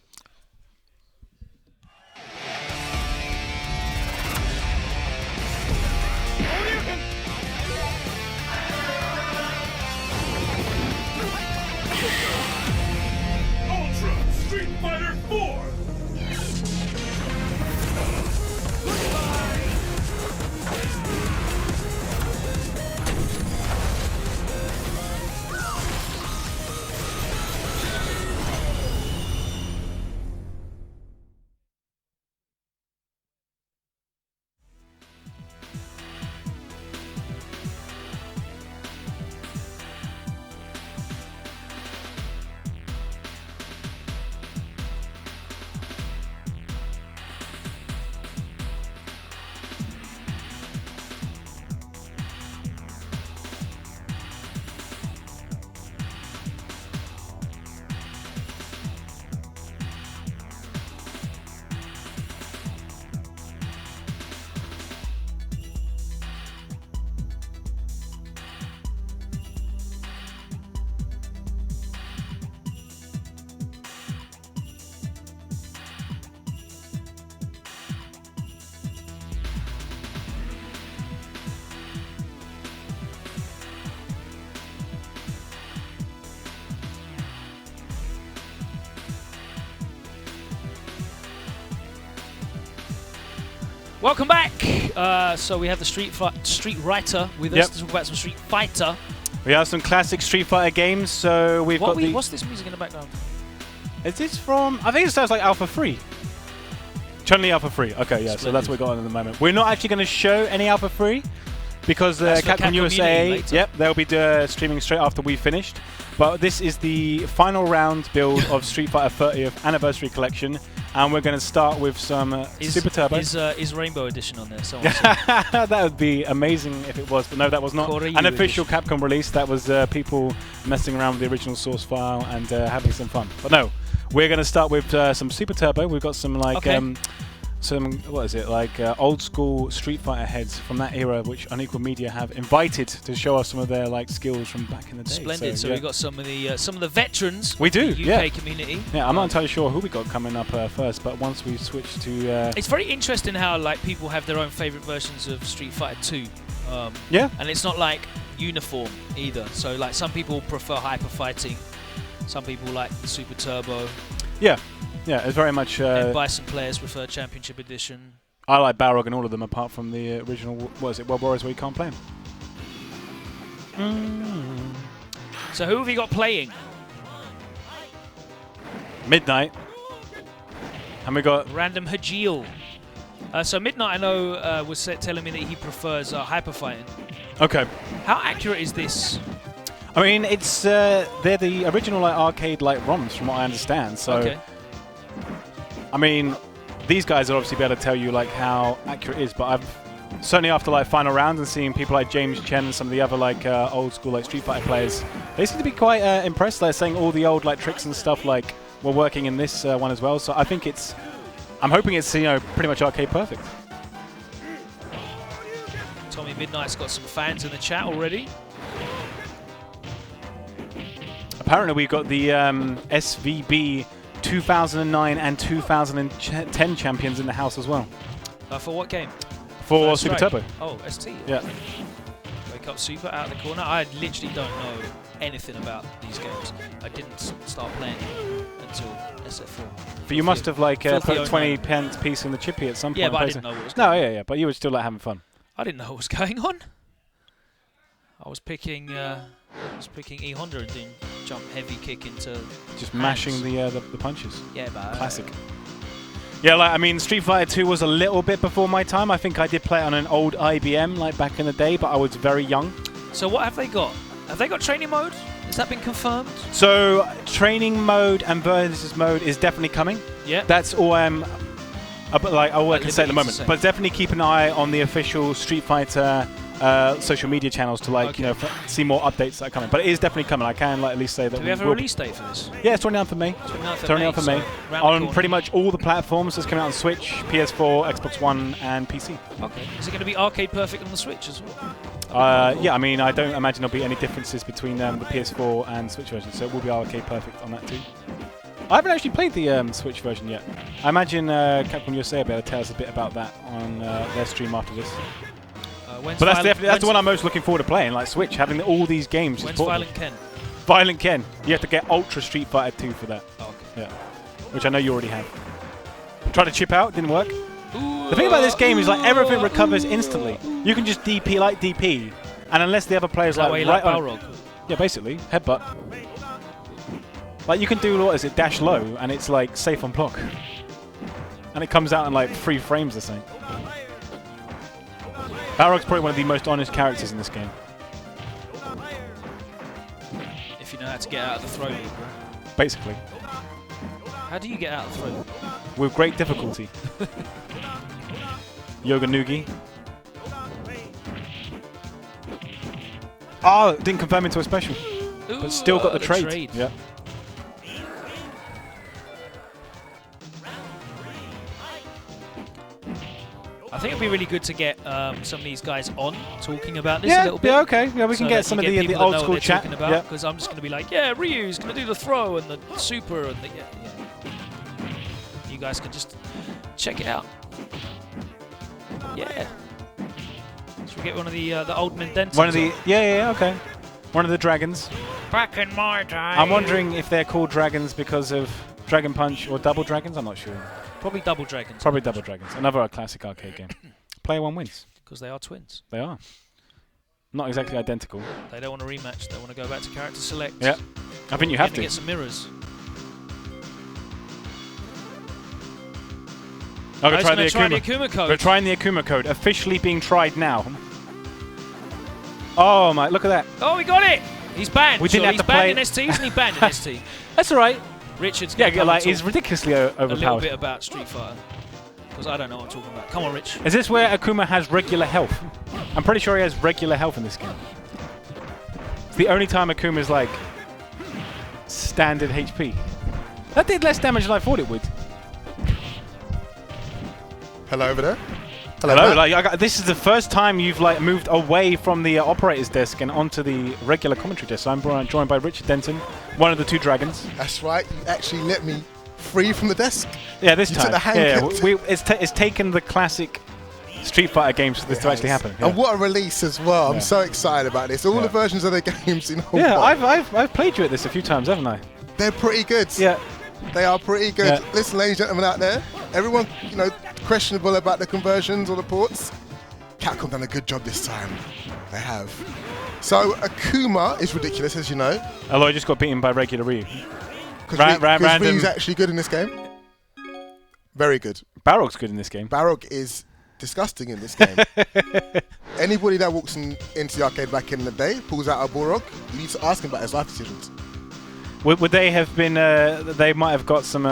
Welcome back. So we have the Street Writer with us to talk about some Street Fighter. We have some classic Street Fighter games. So we've got what's this music in the background? Is this from? I think it sounds like Alpha 3. Chun-Li Alpha 3. Okay, yeah. Splendid. So that's what we got on at the moment. We're not actually going to show any Alpha 3 because Capcom USA. Yep, they'll be streaming straight after we finished. But this is the final round build of Street Fighter 30th Anniversary Collection, and we're going to start with some Super Turbo. Is Rainbow Edition on there? That would be amazing if it was, but no, that was not an official Capcom release. That was people messing around with the original source file and having some fun. But no, we're going to start with some Super Turbo. We've got some like old school Street Fighter heads from that era, which Unequal Media have invited to show us some of their like skills from back in the day. Splendid. So we've got some of the veterans. We do, from the UK community. Yeah, I'm not entirely sure who we got coming up first, but once we switch to, it's very interesting how like people have their own favorite versions of Street Fighter 2. And it's not like uniform either. So like some people prefer hyper fighting, some people like the Super Turbo. Yeah, it's very much. And Bison players prefer Championship Edition. I like Balrog and all of them, apart from the original. What is it, World Warriors, where you can't play them. So who have you got playing? Midnight, and we got Random Hajil. So Midnight, I know, was telling me that he prefers hyper fighting. Okay. How accurate is this? I mean, it's they're the original like arcade like ROMs, from what I understand. So. Okay. I mean, these guys will obviously be able to tell you like how accurate it is, but I've certainly after like final rounds and seeing people like James Chen and some of the other like old school like Street Fighter players, they seem to be quite impressed. They're saying all the old like tricks and stuff like were working in this one as well. So I think I'm hoping it's pretty much arcade perfect. Tommy Midnight's got some fans in the chat already. Apparently we've got the SVB 2009 and 2010 champions in the house as well. For what game? For Super Turbo. Oh, ST. Yeah. Wake Up Super out of the corner. I literally don't know anything about these games. I didn't start playing until SF4. But you must have like put 20 pence piece in the chippy at some point. Yeah, but I didn't know what was going on. Yeah, but you were still like having fun. I didn't know what was going on. I was picking E Honda and doing jump heavy kick into just mashing the punches. Yeah, but classic. Yeah, like I mean, Street Fighter 2 was a little bit before my time. I think I did play it on an old IBM like back in the day, but I was very young. So what have they got? Have they got training mode? Has that been confirmed? So training mode and versus mode is definitely coming. Yeah. That's all I can say at the moment. But definitely keep an eye on the official Street Fighter social media channels to see more updates that are coming. But it is definitely coming. I can at least say that. Do we have a release date for this? Yeah, it's 29th of May. 29th of May. On pretty much all the platforms. It's coming out on Switch, PS4, Xbox One, and PC. Okay. Is it going to be arcade perfect on the Switch as well? Yeah, I mean, I don't imagine there'll be any differences between the PS4 and Switch version, so it will be arcade perfect on that too. I haven't actually played the Switch version yet. I imagine Capcom USA will be able to tell us a bit about that on their stream after this. But that's the one I'm most looking forward to playing, like Switch, having all these games. When's Violent Ken? Violent Ken. You have to get Ultra Street Fighter 2 for that. Oh, okay. Yeah. Which I know you already have. Tried to chip out, didn't work. The thing about this game is like everything recovers instantly. You can just DP like DP, and unless the other players like Balrog? Yeah, basically headbutt. Like you can do dash low, and it's like safe on block, and it comes out in like 3 frames or something. Balrog's probably one of the most honest characters in this game. If you know how to get out of the throw loop. Basically. How do you get out of the throw loop? With great difficulty. Yoga Noogie. Oh, didn't confirm into a special. Ooh, but still got the trade. Yeah. I think it'd be really good to get some of these guys on talking about this a little bit. Yeah, okay. Yeah, we can get some of the old school chat. Because I'm just going to be like, yeah, Ryu's going to do the throw and the super and the You guys can just check it out. Yeah. Should we get one of the old Mendentons? One of the okay. One of the dragons. Back in my time. I'm wondering if they're called dragons because of Dragon Punch or Double Dragons. I'm not sure. Probably Double Dragons. Probably Double Dragons. Another classic arcade game. player one wins. Because they are twins. They are. Not exactly identical. They don't want to rematch. They want to go back to character select. Yeah. I think you have to. Get some mirrors. Oh, we're trying the Akuma code. We're trying the Akuma code. Officially being tried now. Oh my! Look at that. Oh, we got it. He's banned. We didn't have he's to banned play. in ST. Isn't he banned in ST? That's all right. Richard's he's ridiculously overpowered. A little bit about Street Fighter. Because I don't know what I'm talking about. Come on, Rich. Is this where Akuma has regular health? I'm pretty sure he has regular health in this game. It's the only time Akuma's like standard HP. That did less damage than I thought it would. Hello over there. Hello. Like, this is the first time you've like moved away from the operator's desk and onto the regular commentary desk. So I'm joined by Richard Denton, one of the two dragons. That's right. You actually let me free from the desk. Yeah, this you time. Took the hand it's taken the classic Street Fighter games for this to actually happen. Yeah. And what a release as well. I'm so excited about this. All the versions of the games, Yeah, I've played you at this a few times, haven't I? They're pretty good. Yeah. They are pretty good. Yeah. Listen, ladies and gentlemen out there, everyone, questionable about the conversions or the ports. Capcom done a good job this time. They have. So Akuma is ridiculous, as you know. Although I just got beaten by regular Ryu. Because Ryu's actually good in this game. Very good. Barog's good in this game. Barog is disgusting in this game. Anybody that walks into the arcade back in the day, pulls out a Balrog, you need to ask him about his life decisions. Would they have been? They might have got some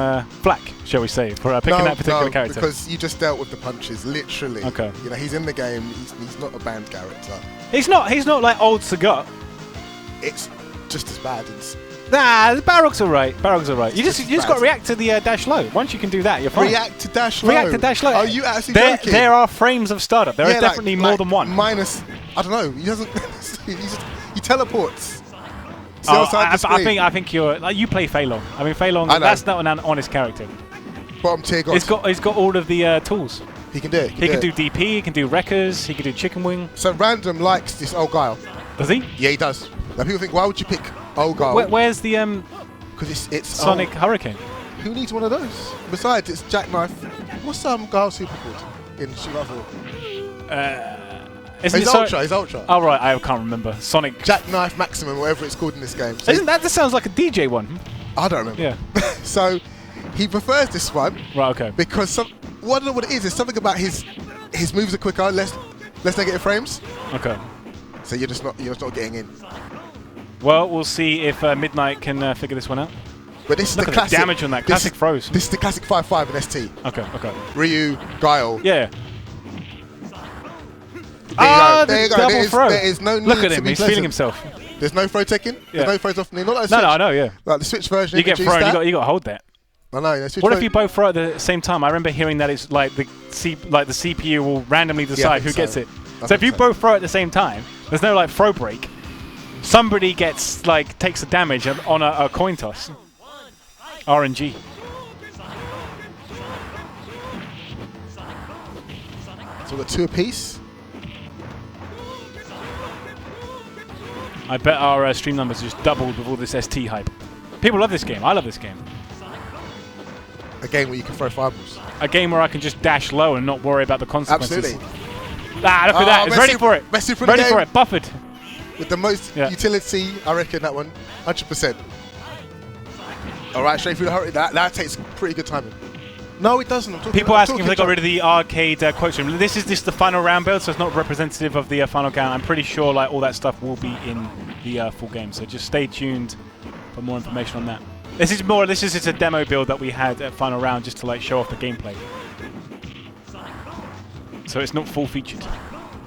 flack, shall we say, for picking that particular character. Because you just dealt with the punches, literally. Okay. He's in the game. He's not a banned character. He's not like old Sagat. It's just as bad. Nah, Barog's alright. You just got to react to the dash low. Once you can do that, you're fine. React to dash low. React to dash low. Are you actually joking? There are frames of startup. There are definitely more than one. Minus, I don't know. He doesn't. he teleports. I think you play Fei Long. I mean, Fei Long. That's not an honest character. Bottom tier god. He's got all of the tools. He can do it. He can do DP. He can do wreckers. He can do chicken wing. So Random likes this old guile. Does he? Yeah, he does. Now people think, why would you pick old guile? Where's the Because it's Sonic Hurricane. Who needs one of those? Besides, it's Jackknife. What's guile super called in Street Fighter 4? He's Ultra. Oh right, I can't remember. Sonic Jackknife Maximum, whatever it's called in this game. So that sounds like a DJ one? I don't remember. Yeah. So he prefers this one. Right. Okay. Because I don't know what it is. There's something about his moves are quicker, less negative frames. Okay. So you're just not getting in. Well, we'll see if Midnight can figure this one out. But this Look is the at the damage on that. Classic throws. This is the classic 5-5 in ST. Okay. Ryu, Guile. Yeah. There you go. Double throw. There is no need Look at to him. be He's pleasant. feeling himself. There's no throw taking. There's no throws off. Not like No, I know. Yeah. Like the Switch version. You get thrown. You got to hold that. I know. What if you both throw at the same time? I remember hearing that it's like the CPU will randomly decide who gets it. So if you both throw at the same time, there's no like throw break. Somebody gets takes the damage on a coin toss. RNG. So we've got 2 apiece. I bet our stream numbers just doubled with all this ST hype. People love this game. I love this game. A game where you can throw fireballs. A game where I can just dash low and not worry about the consequences. Absolutely. Look at that. It's ready for it. Ready for it. Buffered. With the most utility, I reckon that one, 100%. All right, straight through the hurry. That takes pretty good timing. No, it doesn't. People asking if they got rid of the arcade quote stream. This is just the final round build, so it's not representative of the final count. I'm pretty sure all that stuff will be in the full game. So just stay tuned for more information on that. This is just a demo build that we had at final round just to show off the gameplay. So it's not full featured.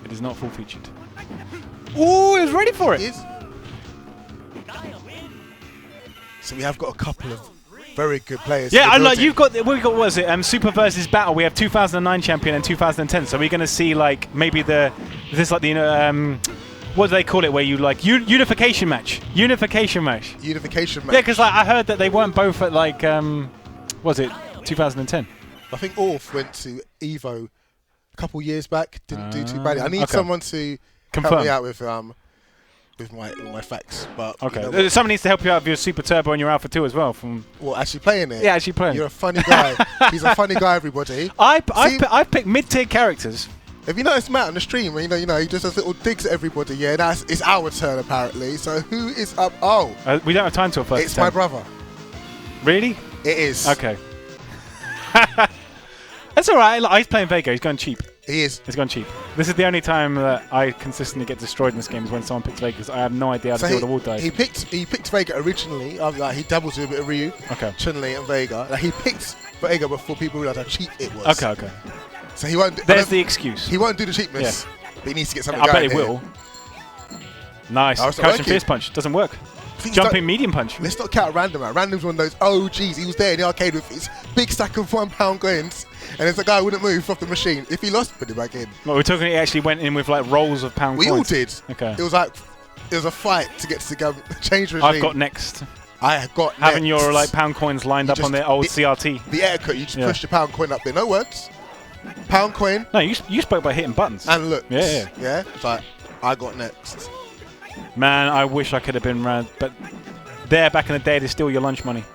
It is not full featured. Ooh, it was ready for it. It is. So we have got a couple of very good players. Yeah, I like we've got what was it? Super versus Battle. We have 2009 champion and 2010. So we're gonna see maybe what do they call it? Where you unification match? Unification match. Yeah, because I heard that they weren't both at was it 2010? I think Orf went to Evo a couple years back. Didn't do too badly. I need someone to help me out with my facts. But okay, someone needs to help you out with your Super Turbo and your Alpha 2 as well. Actually playing it? Yeah, actually playing. You're a funny guy. He's a funny guy, everybody. I've picked mid-tier characters Have you noticed Matt on the stream? You know, he just does little digs at everybody. Yeah, it's our turn apparently. So who is up? Oh, We don't have time till first. it's my brother. Really? It is. Okay. That's all right. He's playing Vega. He's going cheap. He is. He's gone cheap. This is the only time that I consistently get destroyed in this game is when someone picks Vega because I have no idea how to deal with the wall dive. He picked Vega originally. Like he doubles with a bit of Ryu, Chun-Li, and Vega. Like he picked Vega before people realised how cheap it was. Okay. So he won't. There's the excuse. He won't do the cheapness. But he needs to get something I going bet he here. will. Nice. Oh, it's not Crouching working. fierce punch. Doesn't work. Jumping medium punch. Let's not count Random out. Random's one of those OGs. He was there in the arcade with his big stack of £1 coins, and there's a guy who wouldn't move off the machine. If he lost, put it back in. Well, we're talking he actually went in with like rolls of pound We coins. all did. Okay. It was a fight to get to the change regime. I've got next. I have got Having next. your like pound coins lined up on the old CRT. The etiquette, you just push the pound coin up there. No words. Pound coin. No, you spoke by hitting buttons. And look. Yeah. It's like, I got next. Man, I wish I could have been around, but there back in the day, they steal your lunch money.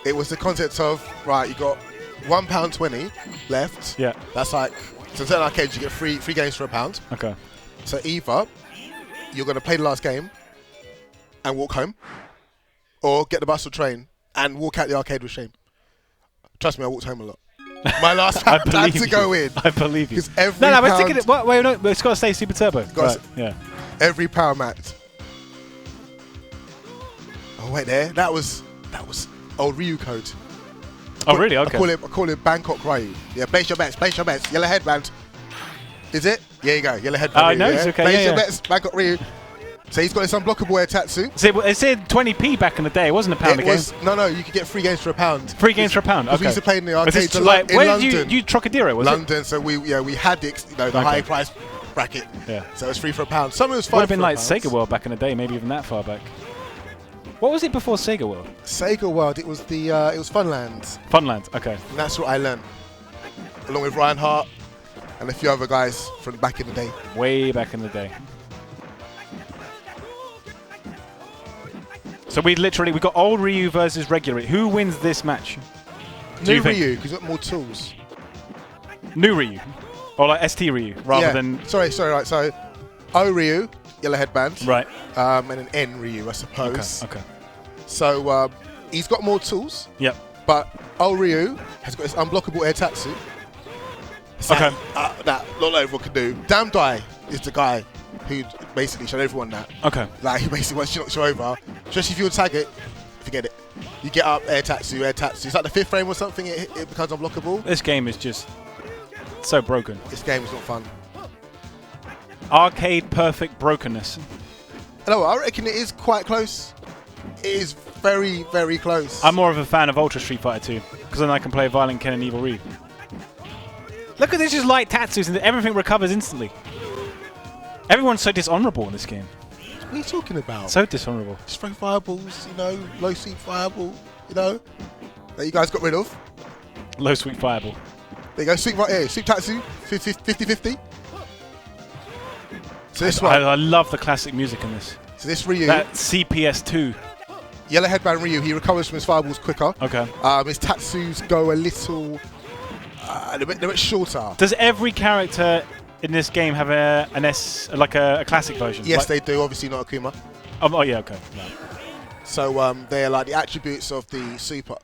It was the concept of, right, you got £1.20 left. Yeah. That's like, so in certain arcades you get free games for £1. Okay. So either you're going to play the last game and walk home, or get the bus or train and walk out the arcade with shame. Trust me, I walked home a lot. My last pound had to go in. I believe you. Because every No, pound, we're sticking it. Wait, no, it's got to stay Super Turbo. Right. Yeah. every pound match. Oh wait, that was old Ryu code. Oh really? Okay. I call it Bangkok Ryu. Yeah, place your bets. Yellow headband. Is it? Yeah, you go. Yellow headband. I know, it's okay. Place your yeah. bets. Bangkok Ryu. So he's got this unblockable air tatsu. So it said 20p back in the day. It wasn't a pound a game. No, you could get free games for £1. Free games for a pound. Okay. We used to play in the arcades in where London. did you Trocadero? Was London, so we had the high price bracket. Yeah. So it was free for £1. Some of it was it £5. would have been like Sega World back in the day, maybe even that far back. What was it before Sega World? Sega World. It was it was Funland. Funland. Okay. And that's what I learned, along with Ryan Hart and a few other guys from back in the day. Way back in the day. So we got old Ryu versus regular. Who wins this match? New Ryu, because he's got more tools. New Ryu, or like ST Ryu, rather than. Sorry. Right. So, O Ryu, yellow headband. Right. And an N Ryu, I suppose. Okay. So he's got more tools. Yep. But O Ryu has got this unblockable air tatsu. Okay. That not everyone can do. Damn Dai is the guy who basically showed everyone that. Okay. Like he basically wants you to knock you over. Just if you tag it, forget it. You get up, air tatsu. It's like the 5th frame or something, it becomes unblockable. This game is just so broken. This game is not fun. Arcade perfect brokenness. No, I reckon it is quite close. It is very, very close. I'm more of a fan of Ultra Street Fighter 2, because then I can play Violent Ken and Evil Ryu. Look at this, just light tattoos and everything recovers instantly. Everyone's so dishonorable in this game. What are you talking about? So dishonorable. Just throw fireballs, low sweep fireball, that you guys got rid of. Low sweet fireball. There you go, sweep right here, sweep tatsu, 50-50. So this one. I love the classic music in this. So this Ryu. That CPS2. Yellow headband Ryu, he recovers from his fireballs quicker. Okay. His tatsus go a little, they're a bit shorter. Does every character in this game have a classic version? Yes, they do. Obviously not Akuma. Oh yeah, okay. No. So they're like the attributes of the Super.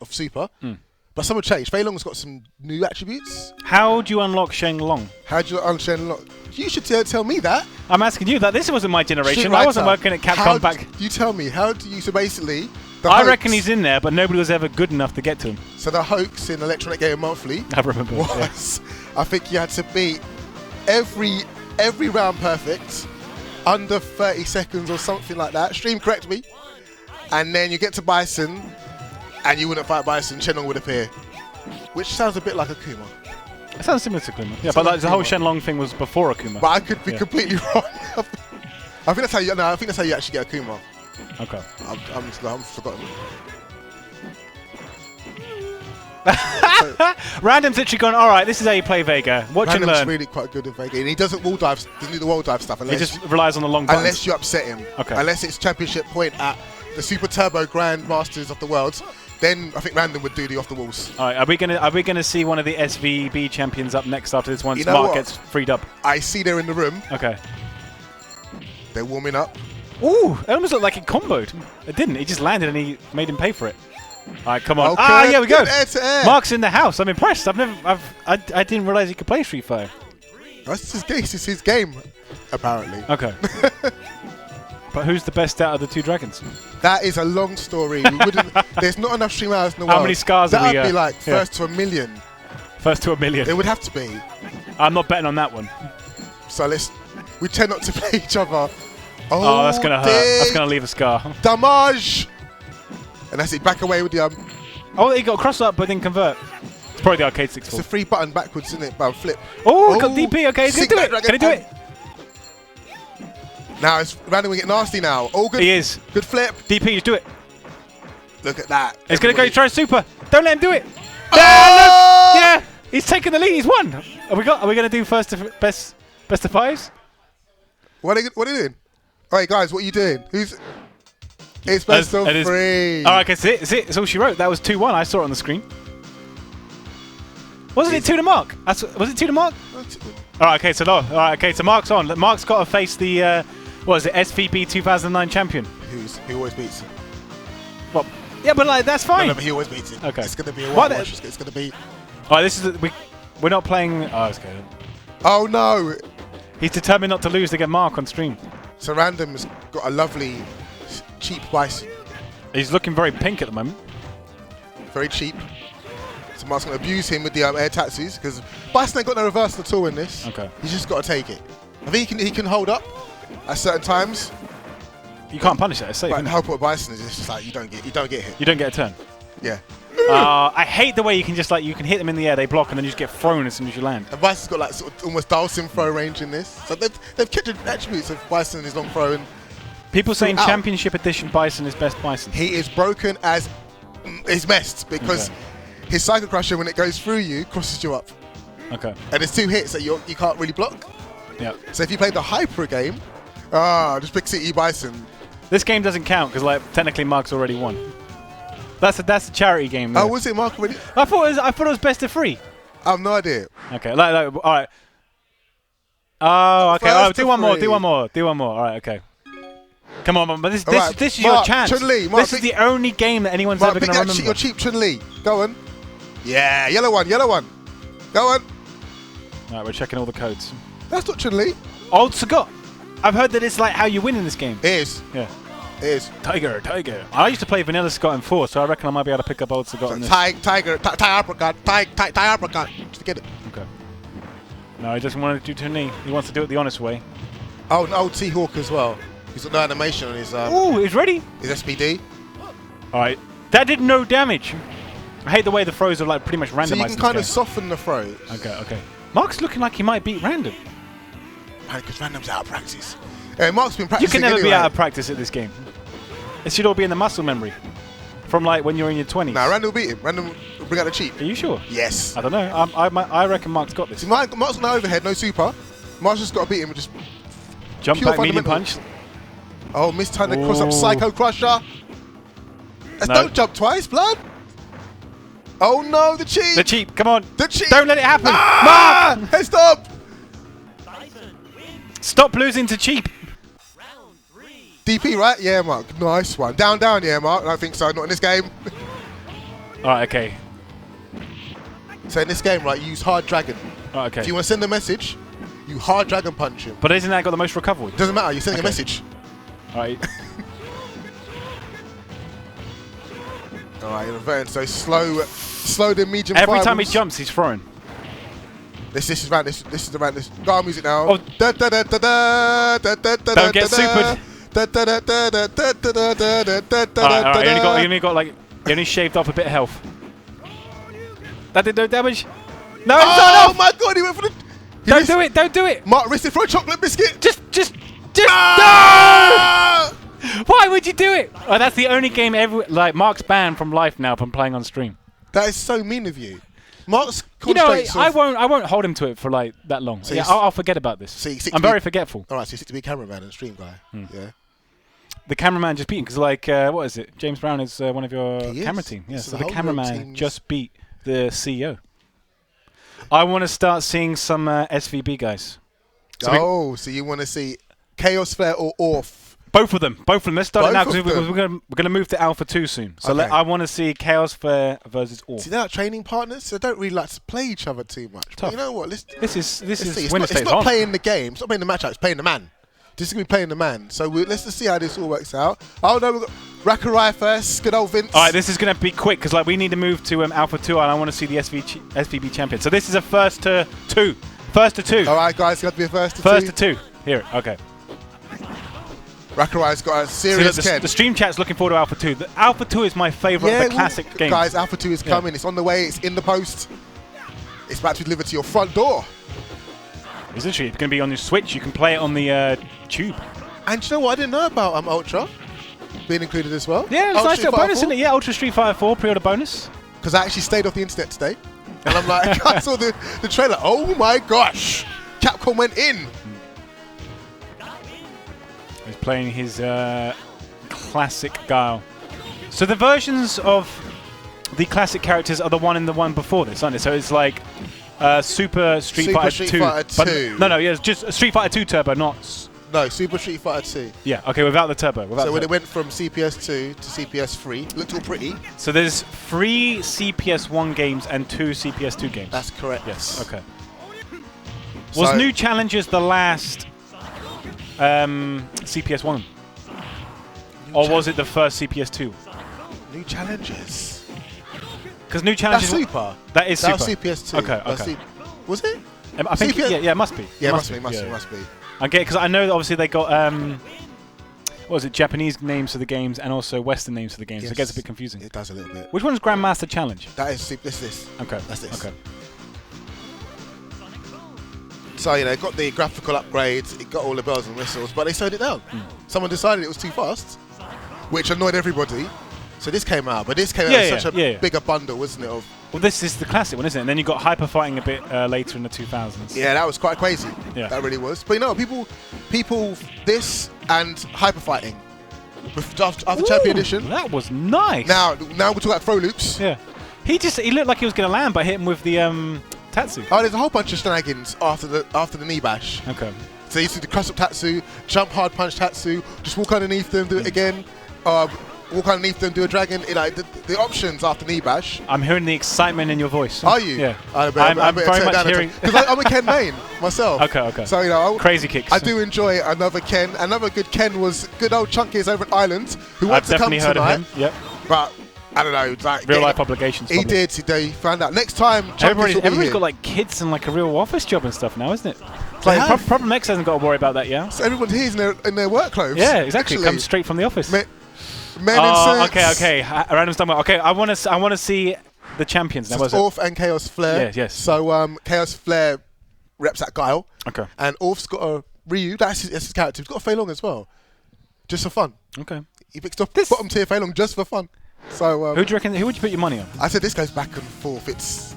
But some have changed. Fei Long's got some new attributes. How do you unlock Sheng Long? How do you unlock? You should tell me that. I'm asking you that. This wasn't my generation. I wasn't working at Capcom back. You tell me. How do you? So basically, I reckon he's in there, but nobody was ever good enough to get to him. So the hoax in Electronic Game Monthly. I remember. Was I think you had to beat every round perfect, under 30 seconds or something like that. Stream correct me. And then you get to Bison, and you wouldn't fight Bison. Shenlong would appear, which sounds a bit like Akuma. It sounds similar to Akuma. Yeah, but like, the whole Shenlong thing was before Akuma. But I could be completely wrong. I think that's how you. No, I think that's how you actually get Akuma. Okay. I'm forgotten. Random's literally gone, all right, this is how you play Vega. Watch and Random's learn. really quite good at Vega, and he doesn't wall dive. Doesn't do the wall dive stuff. He just relies on the long buttons. Unless you upset him. Okay. Unless it's championship point at the Super Turbo Grand Masters of the world. then I think Random would do the off the walls. All right, are we gonna see one of the SVB champions up next after this once You know Mark what? gets freed up? I see they're in the room. Okay. They're warming up. Ooh, it almost looked like it comboed. It didn't. It just landed and he made him pay for it. All right, come on. Okay, Yeah, we go. good air to air. Mark's in the house. I'm impressed. I didn't realize he could play Street Fighter. That's his game. This is his game, apparently. Okay. But who's the best out of the two dragons? That is a long story. We wouldn't. There's not enough stream hours in the world. How many scars that have we would be got? like first to a million. First to a million. It would have to be. I'm not betting on that one. So we tend not to play each other. Oh, that's gonna hurt. That's gonna leave a scar. Damage. And that's it. Back away with the Oh, he got a cross up but didn't convert. It's probably the arcade 6 It's a free button backwards, isn't it? Flip. Oh, he got DP. Okay, he's gonna do it. Can he do it? Now it's Random will get nasty now. Oh, good. He is. Good flip. DP, just do it. Look at that. He's gonna go try super. Don't let him do it. Oh! Yeah, he's taking the lead. He's won. Are we gonna do best of fives? What are you doing? All right, guys, what are you doing? It's best of three. Oh, okay, it's all she wrote. That was 2-1. I saw it on the screen. Wasn't it 2 to Mark? Was it 2 to Mark? All right, okay, so no. All right, okay, so Mark's on. Mark's got to face the what is it? SVP 2009 champion. Who always beats him? Well, yeah, but like that's fine. No, but he always beats him. Okay. It's gonna be a whitewash. It's gonna be. All right, this is we're not playing. Oh, okay. Oh no! He's determined not to lose to get Mark on stream. So Random's got a lovely, cheap bison. He's looking very pink at the moment. Very cheap. So Mark's going to abuse him with the air tattoos because Bison ain't got no reversal at all in this. Okay. He's just got to take it. I think he can hold up at certain times. You can't punish that. It's safe. But the help with Bison is just like you don't get hit. You don't get a turn. Yeah. I hate the way you can just you can hit them in the air, they block, and then you just get thrown as soon as you land. And Bison's got like sort of almost Dalsim throw range in this. So they've kept the attributes of Bison and his long throw. And people saying out. Championship Edition Bison is best Bison. He is broken as he's messed because his Psycho Crusher, when it goes through you, crosses you up. Okay. And there's 2 hits that you can't really block. Yeah. So if you play the Hyper game, just Big City Bison. This game doesn't count because technically Mark's already won. That's a charity game. Though. Oh, was it Mark already? I thought it was best of 3. I have no idea. Okay. All right. Oh, okay. First Do to one more. three. Do one more. Do one more. All right. Okay. Come on, but this Right, is Mark, your chance. Chun-Li, This is the only game that anyone's Mark, ever pick going to that remember. your cheap Chun-Li. Go on. Yeah, yellow one. Go on. All right, we're checking all the codes. That's not Chun-Li. Old Sagat. I've heard that it's like how you win in this game. It is. Yeah. It is. Tiger. I used to play Vanilla Scott in 4, so I reckon I might be able to pick up Old Sagat in this. Tiger, uppercut, Thai uppercut. Just forget it. Okay. No, he doesn't want to do Chun-Li. He wants to do it the honest way. Oh, an old T-Hawk as well. He's got no animation on his Ooh, he's ready. SPD. All right. That did no damage. I hate the way the throws are pretty much randomized. So you can kind of soften the throws. Okay. Mark's looking like he might beat Random. Because Random's out of practice. Mark's been You practicing can never anyway. be out of practice at this game. It should all be in the muscle memory. From when you're in your 20s. Nah, Random will beat him. Random will bring out the cheap. Are you sure? Yes. I don't know. I reckon Mark's got this. See, Mark's got no overhead, no super. Mark's just got to beat him with just Jump pure back, medium fundamental. punch. Oh, missed time to cross up Ooh. Psycho Crusher. No. Don't jump twice, blood. Oh no, the cheat. The cheap. Come on. The cheat. Don't let it happen. Ah! Mark! Hey, stop. Stop losing to cheap. DP, right? Yeah, Mark. Nice one. Down, yeah, Mark. I don't think so. Not in this game. All right, okay. So in this game, right, you use hard dragon. All right, okay. If you want to send a message, you hard dragon punch him. But isn't that got the most recovery? Doesn't matter. You're sending Okay. a message. All right. All right, you're reverting. So slow the medium. Every time he fireballs. jumps, he's throwing. This is around this is around this. Go on, music now. Oh. Don't Don't get supered. All right. He only shaved off a bit of health. That did no damage. No, it's not Oh off. my god, he went for the. Don't do it. Mark risked it for a chocolate biscuit. Just Ah! no! Why would you do it? Oh, that's the only game Mark's banned from life now from playing on stream. That is so mean of you. Mark's You know, constraints. I won't hold him to it for that long. So yeah, you I'll forget about this. So you stick I'm to very be- forgetful. All right, so you stick to be a cameraman and stream guy. Yeah. the cameraman just beat him because, like, what is it? James Brown is one of your He camera is. team. Yeah, So so the the whole cameraman team's- just beat the CEO. I want to start seeing some SVB guys. So So you want to see Chaos Flair or Orf? both of them. Let's start it now Both because of we're them. going to move to Alpha 2 soon. So Okay. I want to see Chaos Fair versus Orf. See, they're not training partners, so they don't really like to play each other too much. But Tough. you know what? This is Let's see. It's winner not, stays it's not on. playing the game. It's not playing the matchup. It's playing the man. This is going to be playing the man. So let's just see how this all works out. Oh, no, we've got Rakurai first. Good old Vince. All right, this is going to be quick because like we need to move to Alpha 2 and I want to see the SVB champion. So this is a first to two. First to two. All right, guys, got to be a first to First two. to two. Here, okay. Rakurai's got a See, serious look, Ken. the stream chat's looking forward to Alpha 2. The Alpha 2 is my favourite of the classic games. Guys, Alpha 2 is coming. It's on the way. It's in the post. It's about to be delivered to your front door. It's literally going to be on your Switch. You can play it on the tube. And you know what? I didn't know about Ultra being included as well. Yeah, it's a nice little bonus, isn't it? Yeah, Ultra Street Fighter 4 pre-order bonus. Because I actually stayed off the internet today. And I'm like, I saw the trailer. Oh my gosh. Capcom went in. He's playing his classic Guile. So the versions of the classic characters are the one in the one before this, aren't they? So it's like Super Street Fighter 2. But no, yeah, it's just Street Fighter 2 Turbo, not... No, Super Street Fighter 2. Yeah, okay, without the Turbo. So when it went from CPS 2 to CPS 3, looked all pretty. So there's 3 CPS 1 games and 2 CPS 2 games. That's correct. Yes, okay. Was So- New Challengers the last CPS 1? Or was it the first CPS 2? New challenges. Because New That's Challengers... Super. That is That Super. was CPS 2. Okay, That's okay. Was it? I think, CPS yeah, it must be. Yeah, must be. Okay, because I know that obviously they got what was it? Japanese names for the games and also Western names for the games. So it gets a bit confusing. It does a little bit. Which one's Grandmaster Challenge? That is this. Okay, That's this. Okay. So, you know, it got the graphical upgrades, it got all the bells and whistles, but they slowed it down. Someone decided it was too fast, which annoyed everybody. So this came out, but this came out as such a bigger bundle, wasn't it? Of Well, this is the classic one, isn't it? And then you got Hyper Fighting a bit later in the 2000s. yeah, that was quite crazy. Yeah. That really was. But you know, people, this and Hyper Fighting after Champion Edition. That was nice. Now we're talking about throw loops. Yeah. He looked like he was going to land by hitting with the Tatsu. Oh, there's a whole bunch of shenanigans after the knee bash. Okay. So you see the cross up Tatsu, jump hard punch Tatsu, just walk underneath them, do it again. Walk underneath them, do a dragon. You know, the options after knee bash. I'm hearing the excitement in your voice. Are you? Yeah. I'm very much hearing... Because I'm a Ken main myself. Okay. So, you know, Crazy kicks. I do enjoy another Ken. Another good Ken was good old Chunkies over at Island, who I've wants to come definitely heard tonight. of him. Yep. But, I don't know. Like, Real life obligations. He probably. did. He found out. Next time, Chunkies will be Everybody's here. got like kids and like a real office job and stuff now, isn't it? It's They like have. Problem X hasn't got to worry about that, yeah? So everyone's here in their work clothes. Yeah, exactly. Literally. Comes straight from the office. Men in suits. Okay. Random's done well. Okay, I want to see the champions. Now, So it's Orf and Chaos Flair. Yes. So Chaos Flair reps that Guile. Okay. And Orf's got a Ryu. That's his character. He's got a Fei Long as well. Just for fun. Okay. He picked up bottom tier Fei Long just for fun. So Who would you put your money on? I said this goes back and forth. It's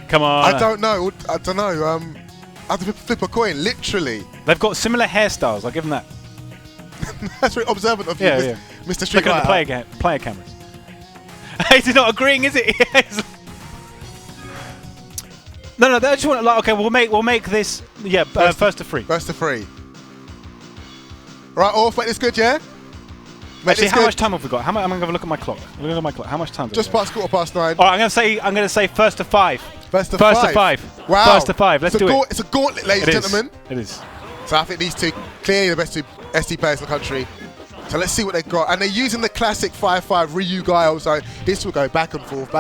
Come on. I don't know. I have to flip a coin, literally. They've got similar hairstyles. I'll give them that. That's very observant of you, Yeah. Mr. Street Look at Fighter. the player cameras. He's not agreeing, is it? No. I just want okay. We'll make this first to free. First to free. Right, Orf, make this good, yeah? Actually, how much time have we got? I'm going to look at my clock. Look at my clock. How much time? Just past 9:15. All right, I'm going to say first to 5. First to First to 5. 5. Wow. First to 5. Let's do it. It's a gauntlet, ladies and gentlemen. It is. So I think these two clearly the best two SD players in the country. So let's see what they've got. And they're using the classic 5-5 Ryu Guile, so this will go back and forth.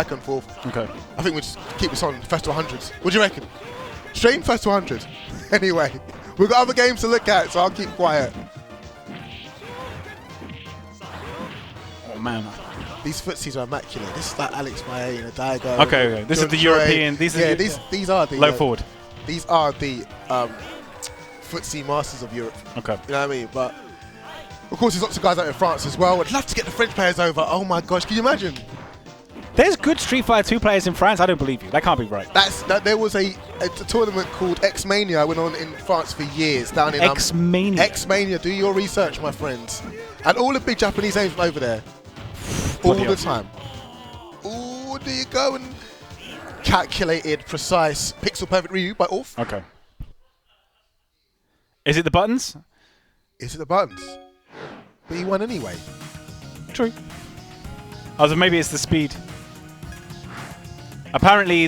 Okay. I think we'll just keep this on first to 100s. What do you reckon? Stream first to 100. Anyway, we've got other games to look at, so I'll keep quiet. Oh man. These footsies are immaculate. This is like Alex Maye and Daigo. Okay. This is the European. These are the low forward. These are the footsie masters of Europe. Okay. You know what I mean? But of course, there's lots of guys out in France as well. I'd love to get the French players over. Oh my gosh, can you imagine? There's good Street Fighter 2 players in France. I don't believe you. That can't be right. There was a tournament called X-Mania went on in France for years down in X-Mania. X-Mania. Do your research, my friends. And all the big Japanese names from over there. All Bloody the hell. time. Ooh, there you go. And calculated, precise, pixel perfect Ryu by Orf. Okay. Is it the buttons? Is it the buttons? But he won anyway. True. So maybe it's the speed. Apparently,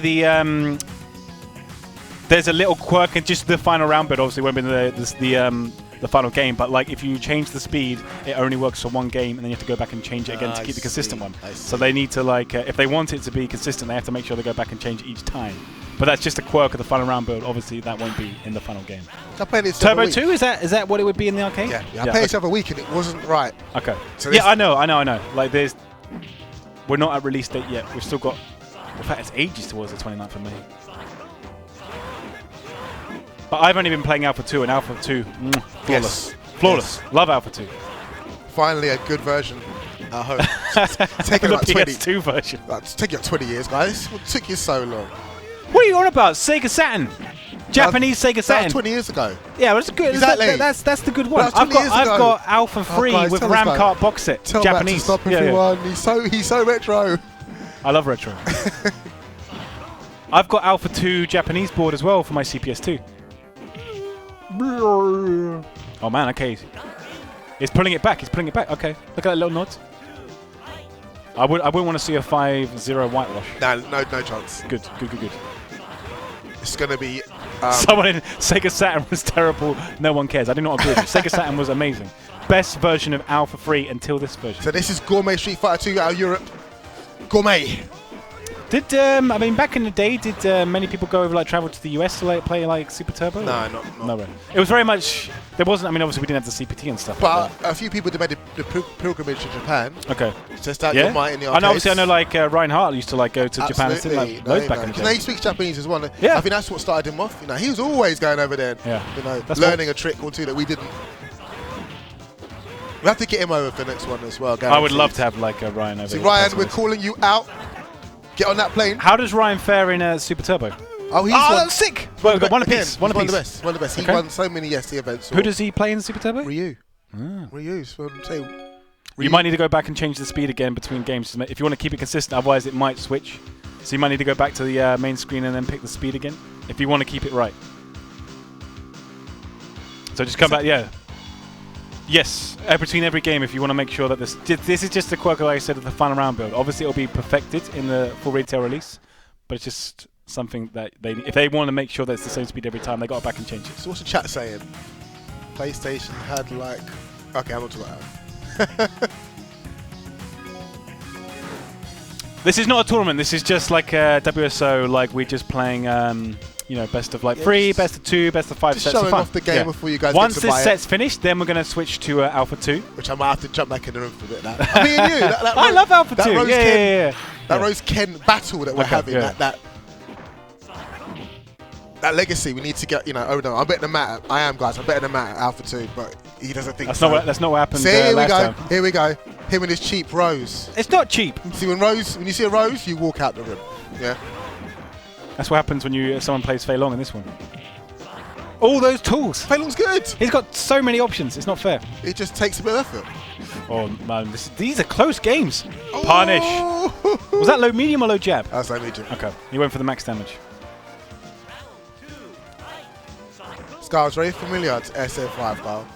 there's a little quirk in just the final round, but obviously won't be the final game. But like, if you change the speed, it only works for one game, and then you have to go back and change it again to keep the consistent one. So they need to like, if they want it to be consistent, they have to make sure they go back and change it each time. But that's just a quirk of the final round build. Obviously, that won't be in the final game. I played this Turbo 2, is that what it would be in the arcade? Yeah, I played this the other week and it wasn't right. Okay. So Yeah, I know. Like, we're not at release date yet. We've still got. In fact, it's ages towards the 29th of May. But I've only been playing Alpha 2, and Alpha 2, flawless. Yes. Flawless. Yes. Love Alpha 2. Finally, a good version at home. Taking The about 20. PS2 version. It's taking up 20 years, guys. What took you so long? What are you on about? Sega Saturn. Japanese Sega That Saturn. was 20 years ago. Yeah, that's good. Exactly. That's the good one. That was 20 years I've ago. got Alpha 3 guys, with tell this Ram guy. Kart box set. Tell Japanese. Matt to stop Yeah, yeah. everyone. He's so retro. I love retro. I've got Alpha 2 Japanese board as well for my CPS2. Oh man, okay. He's pulling it back. He's pulling it back. Okay, look at that little nod. I wouldn't want to see a 5-0 whitewash. No chance. Good. It's going to be... Someone in Sega Saturn was terrible. No one cares. I do not agree with you. Sega Saturn was amazing. Best version of Alpha 3 until this version. So this is Gourmet Street Fighter 2 out of Europe. Gourmet. Did back in the day, did many people go over, like, travel to the US to like play like Super Turbo? No, not. No way. It was very much. There wasn't. I mean, obviously we didn't have the CPT and stuff. But like that. a few people made the pilgrimage to Japan. Okay. Test out Yeah. your might in the And arcades. obviously I know like Ryan Hart used to like go to Japan and sit like loads back in the Because he day. speaks Japanese as well. Yeah. I think that's what started him off. You know, he was always going over there. Yeah. You know, That's learning a trick or two that we didn't. We have to get him over for the next one as well. I would love to have like a Ryan over See, here. Ryan, we're calling you out. Get on that plane. How does Ryan fare in Super Turbo? Oh, he's that's sick. Well, got one apiece. One One of the apiece. best. One of the best. He Okay. won so many SC events. Who does he play in Super Turbo? Ryu. Ah. Ryu's from say. You might need to go back and change the speed again between games if you want to keep it consistent. Otherwise, it might switch. So you might need to go back to the main screen and then pick the speed again if you want to keep it right. So just come back, yeah. Yes, between every game, if you want to make sure that this is just a quirk, like I said, of the final round build. Obviously, it'll be perfected in the full retail release, but it's just something that if they want to make sure that it's the same speed every time, they got to back and change it. So what's the chat saying? PlayStation had like. Okay, I'm not talking about that. This is not a tournament. This is just like a WSO. Like we're just playing, best of like 3, best of 2, best of 5 Just sets. showing of fun. off the game before you guys Once get to this buy set's finished, then we're going to switch to Alpha 2. Which I might have to jump back in the room for a bit now. I mean, you. I love Alpha 2. Rose Yeah, Ken, yeah, yeah. That Rose Ken battle that we're having. yeah. That legacy we need to get. Oh no, I'm betting the Matt. I am, guys. I'm betting the Matt at Alpha 2, but he doesn't think That's so. not what happened See, here we last go. time. Here we go. Him and his cheap Rose. It's not cheap. See, when you see a Rose, you walk out the room. Yeah. That's what happens when someone plays Fei Long in this one. All those tools. Fei Long's good. He's got so many options. It's not fair. It just takes a bit of effort. Oh man, these are close games. Punish. Oh. Was that low medium or low jab? That's low medium. Okay, he went for the max damage. Scar, was very familiar to SF5, Carl.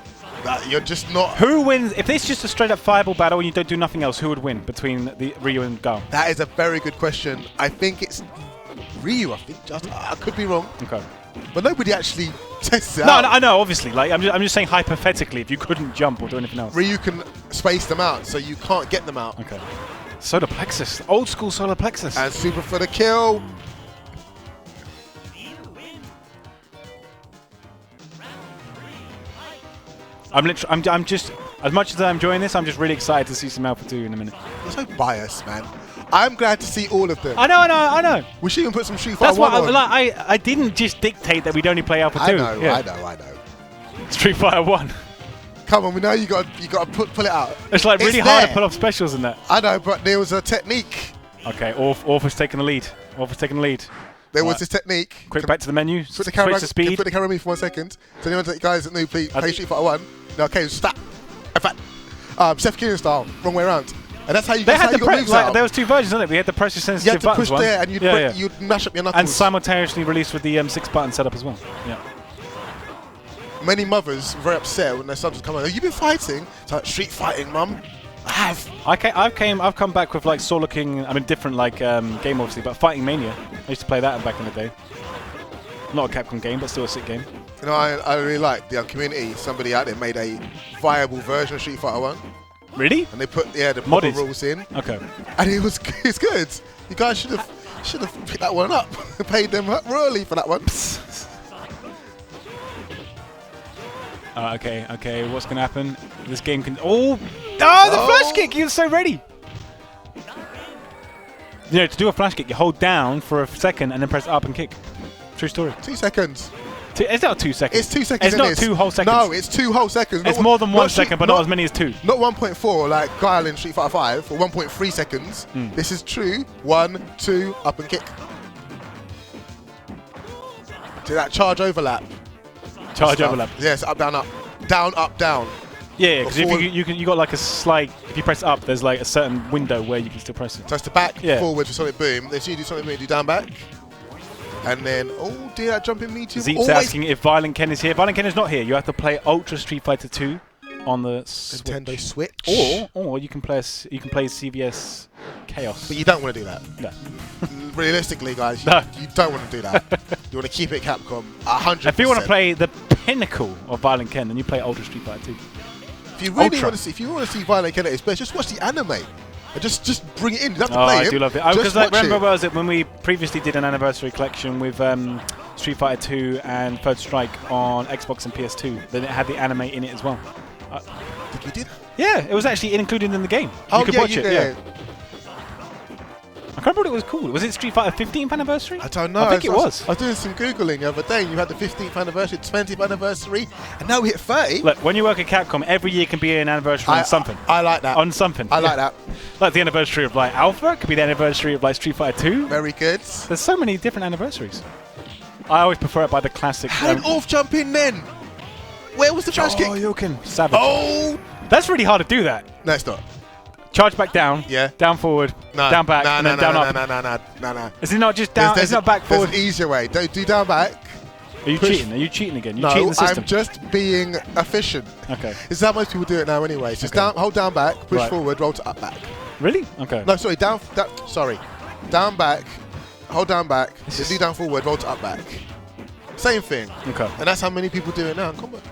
That you're just not. Who wins? If it's just a straight up fireball battle and you don't do nothing else, who would win between the Ryu and Gao? That is a very good question. I think it's Ryu. I think. I could be wrong. Okay. But nobody actually tests it No, out. I know, obviously. Like I'm just saying hypothetically, if you couldn't jump or do anything else. Ryu can space them out, so you can't get them out. Okay. Solar plexus, old school solar plexus. And super for the kill. I'm just as much as I'm enjoying this, I'm just really excited to see some Alpha 2 in a minute. There's no bias, man. I'm glad to see all of them. I know. We should even put some Street That's Fighter why 1 on. I didn't just dictate that we'd only play Alpha 2. I know. Yeah. Street Fighter 1. Come on, we know you got to pull it out. It's like really It's hard there. to pull off specials in that. I know, but there was a technique. Okay, Orf has taken the lead. There was Right. this technique. Quick back to the menu. Put the Switch camera. to speed. Put the camera on me for 1 second. So anyone that guys that know play Street Fighter 1. No, okay, stop. In fact, Seth Keenan style, wrong way around. And that's how you, They that's had how the you got moves out. there was 2 versions, wasn't it? We had the pressure You sensitive had to buttons push one. there and you'd mash up your knuckles. And simultaneously released with the 6-button setup as well. Yeah. Many mothers were very upset when their sons would come on. Have you been fighting? It's like, street fighting, mum. I have. I've come back with like Looking, I mean different like game obviously, but Fighting Mania. I used to play that back in the day. Not a Capcom game, but still a sick game. You know, I really like the community. Somebody out there made a viable version of Street Fighter 1. Really? And they put the proper rules in. Okay. And it's good. You guys should have picked that one up. Paid them royally for that one. Okay. What's gonna happen? This game can. The flash kick! You're so ready. You know, to do a flash kick, you hold down for a second and then press up and kick. True story. 2 seconds. It's not 2 seconds. It's 2 seconds. It's not 2 whole seconds. No, it's 2 whole seconds. It's more than 1 second, but not as many as 2. Not 1.4 like Guile in Street Fighter 5 or 1.3 seconds. This is true. 1, 2, up and kick. Do that charge overlap. Charge overlap. Yes, up, down, up. Down, up, down. Yeah, because if you got like a slide, if you press up, there's like a certain window where you can still press it. So it's the back, forward for Sonic Boom. Then you do Sonic Boom, do down, back. And then, oh dear, that jumping medium. Zeep's asking if Violent Ken is here. Violent Ken is not here. You have to play Ultra Street Fighter 2 on the Nintendo Switch. Or you can play CVS Chaos. But you don't want to do that. No. Realistically, guys, No. you don't want to do that. You want to keep it Capcom 100%. If you want to play the pinnacle of Violent Ken, then you play Ultra Street Fighter 2. If you really want to see, Violent Ken at its best, just watch the anime. And just bring it in. You don't have to play I it. do love it. Because remember, was it when we previously did an anniversary collection with Street Fighter 2 and Third Strike on Xbox and PS2? Then it had the anime in it as well. Did we do that? Yeah, it was actually included in the game. Oh, you could watch it. Yeah. I can't remember what it was called. Was it Street Fighter 15th anniversary? I don't know. I think it was. I was doing some Googling the other day, and you had the 15th anniversary, 20th anniversary, and now we hit 30. Look, when you work at Capcom, every year can be an anniversary on something. I like that. On something. I like that. Like the anniversary of like Alpha, it could be the anniversary of like Street Fighter 2. Very good. There's so many different anniversaries. I always prefer it by the classic. How did Orf jump in then? Where was the flash kick? Savage. Oh! That's really hard to do that. No, it's not. Charge back down. Yeah. Down forward. Down back. And then down up. No. Is it not just down? It's not back forward. There's an easier way. Don't do down back. Are you cheating? Are you cheating again? You're no, cheating the system. I'm just being efficient. Okay. This is how most people do it now anyway. So just hold down back, push forward, roll to up back. Really? Okay. No, sorry, down back, hold down back, then do down forward, roll to up back. Same thing. Okay. And that's how many people do it now in combat.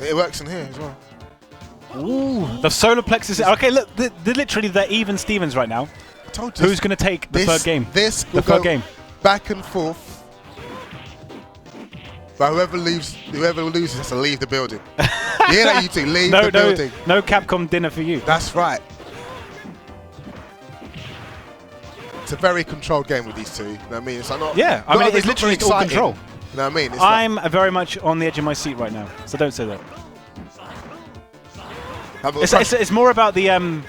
It works in here as well. Ooh, the solar plexus. Okay, look, literally they're even Stevens right now. I told you. Who's going to take the third game? The third game. Back and forth. But whoever loses has to leave the building. You hear that, you two? Leave the building. No Capcom dinner for you. That's right. It's a very controlled game with these two. You know what I mean? It's like not. Yeah, I mean, it's literally all control. You know what I mean? It's I'm very much on the edge of my seat right now, so don't say that. It's more about the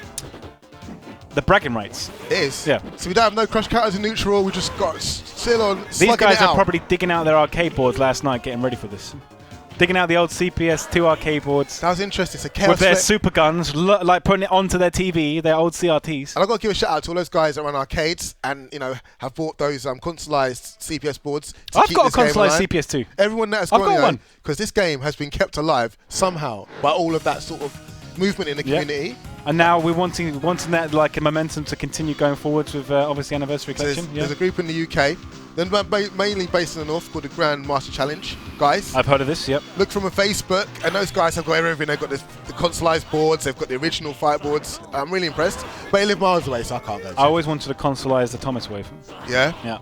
bragging rights. It is. Yeah. So we don't have no crush counters in neutral. We just got still on. These guys are probably digging out their arcade boards last night, getting ready for this. Digging out the old CPS2 arcade boards. That was interesting. So Chaos with their super guns, like putting it onto their TV, their old CRTs. And I've got to give a shout out to all those guys that run arcades and have bought those consoleized CPS boards. I've got a consoleized CPS2. Everyone that has got one, because this game has been kept alive somehow by all of that sort of movement in the community. And now we're wanting that like a momentum to continue going forwards with obviously anniversary collection. There's a group in the UK, then mainly based in the north, called the Grand Master Challenge guys. I've heard of this. Yep. Look from a Facebook, and those guys have got everything. They've got the consoleized boards, they've got the original fight boards. I'm really impressed, but they live miles away, so I can't go. I always wanted to consolize the Thomas wave. Yeah. Yeah.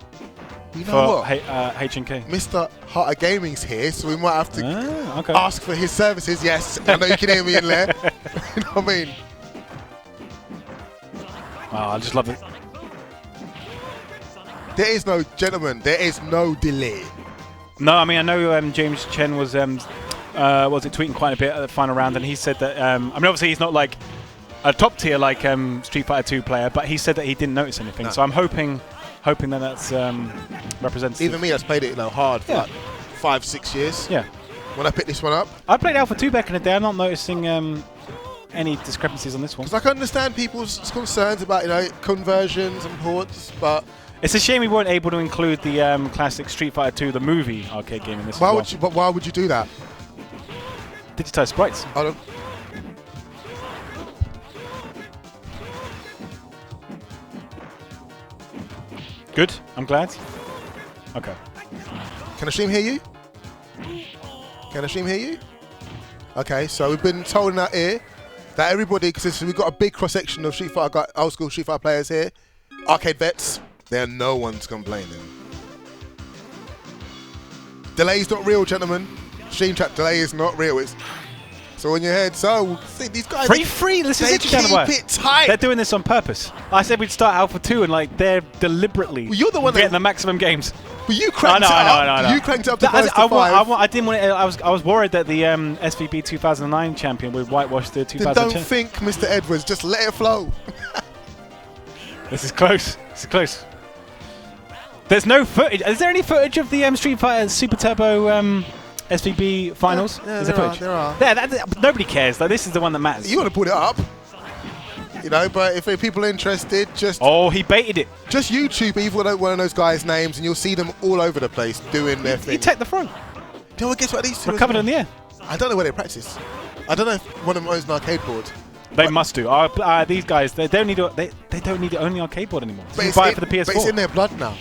You know what? H&K. Mr. Heart of Gaming's here, so we might have to ask for his services. Yes, I know you can hear me in there. You know what I mean? Oh, I just love it. There is no, gentlemen, there is no delay. No, I mean, I know James Chen was tweeting quite a bit at the final round, and he said that, I mean, obviously he's not like a top tier like Street Fighter 2 player, but he said that he didn't notice anything. No. So I'm hoping that that's representative. Even me, that's played it hard for like 5-6 years. Yeah. When I picked this one up. I played Alpha 2 back in the day. I'm not noticing any discrepancies on this one. Because I can understand people's concerns about conversions and ports, but It's a shame we weren't able to include the classic Street Fighter 2, the movie arcade game in this. why would you do that? Digitized sprites. I don't. Good. I'm glad. Okay. Can the stream hear you? Can the stream hear you? Okay, so we've been told in our ear that everybody, because we've got a big cross section of old school Street Fighter players here, arcade vets. There, no one's complaining. Delay's not real, gentlemen. Stream chat delay is not real. It's all in your head. So see, these guys, Free. Listen, they keep it tight. They're doing this on purpose. I said we'd start Alpha 2, and like they're deliberately Well, you're the one getting that- the maximum games. But you cranked it up. No. You cranked it up to I five. didn't want. I was worried that the SVP 2009 champion would whitewash the Then 2010. don't think, Mr. Edwards. Just let it flow. This is close. This is close. There's no footage. Is there any footage of the Street Fighter Super Turbo SVP finals? Yeah, Is there footage? are. Nobody cares. Like, this is the one that matters. You want to put it up, but if people are interested, just He baited it. just YouTube either one of those guys' names, and you'll see them all over the place doing their He thing. take the front. Guess what these two We're covered in the air. I don't know where they practice. I don't know if one of them owns an arcade board. They must do. These guys, they don't need to own the arcade board anymore. You can buy it for the PS4. But it's in their blood now.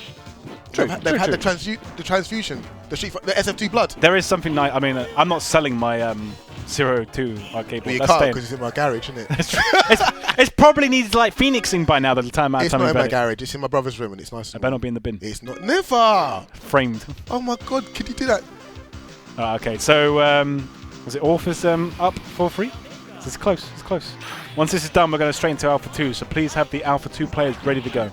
True, They've had true. the transfusion, the SF2 blood. There is something nice. I mean, I'm not selling my 02 arcade board. But you That's can't staying. because it's in my garage, isn't it? It's probably needs like phoenixing by now. It's It's not in my about it. garage. It's in my brother's room, and it's nice. I better not be in the bin. It's not. Never. Framed. Oh my God! Could you do that? Okay, so was it Orpheus up for free? It's close. It's close. Once this is done, we're going to straight into Alpha 2. So please have the Alpha 2 players ready to go.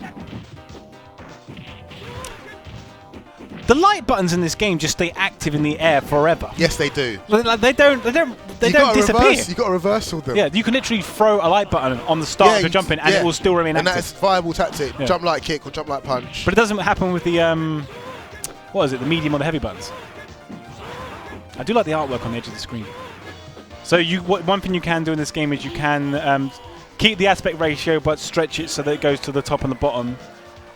The light buttons in this game just stay active in the air forever. Yes, they do. Like, they don't disappear. You got to reversal them. Yeah, you can literally throw a light button on the start of a jump in, and it will still remain and active. that's a viable tactic. Yeah. Jump light kick or jump light punch. But it doesn't happen with the what is it? The medium or the heavy buttons. I do like the artwork on the edge of the screen. So one thing you can do in this game is you can keep the aspect ratio but stretch it so that it goes to the top and the bottom,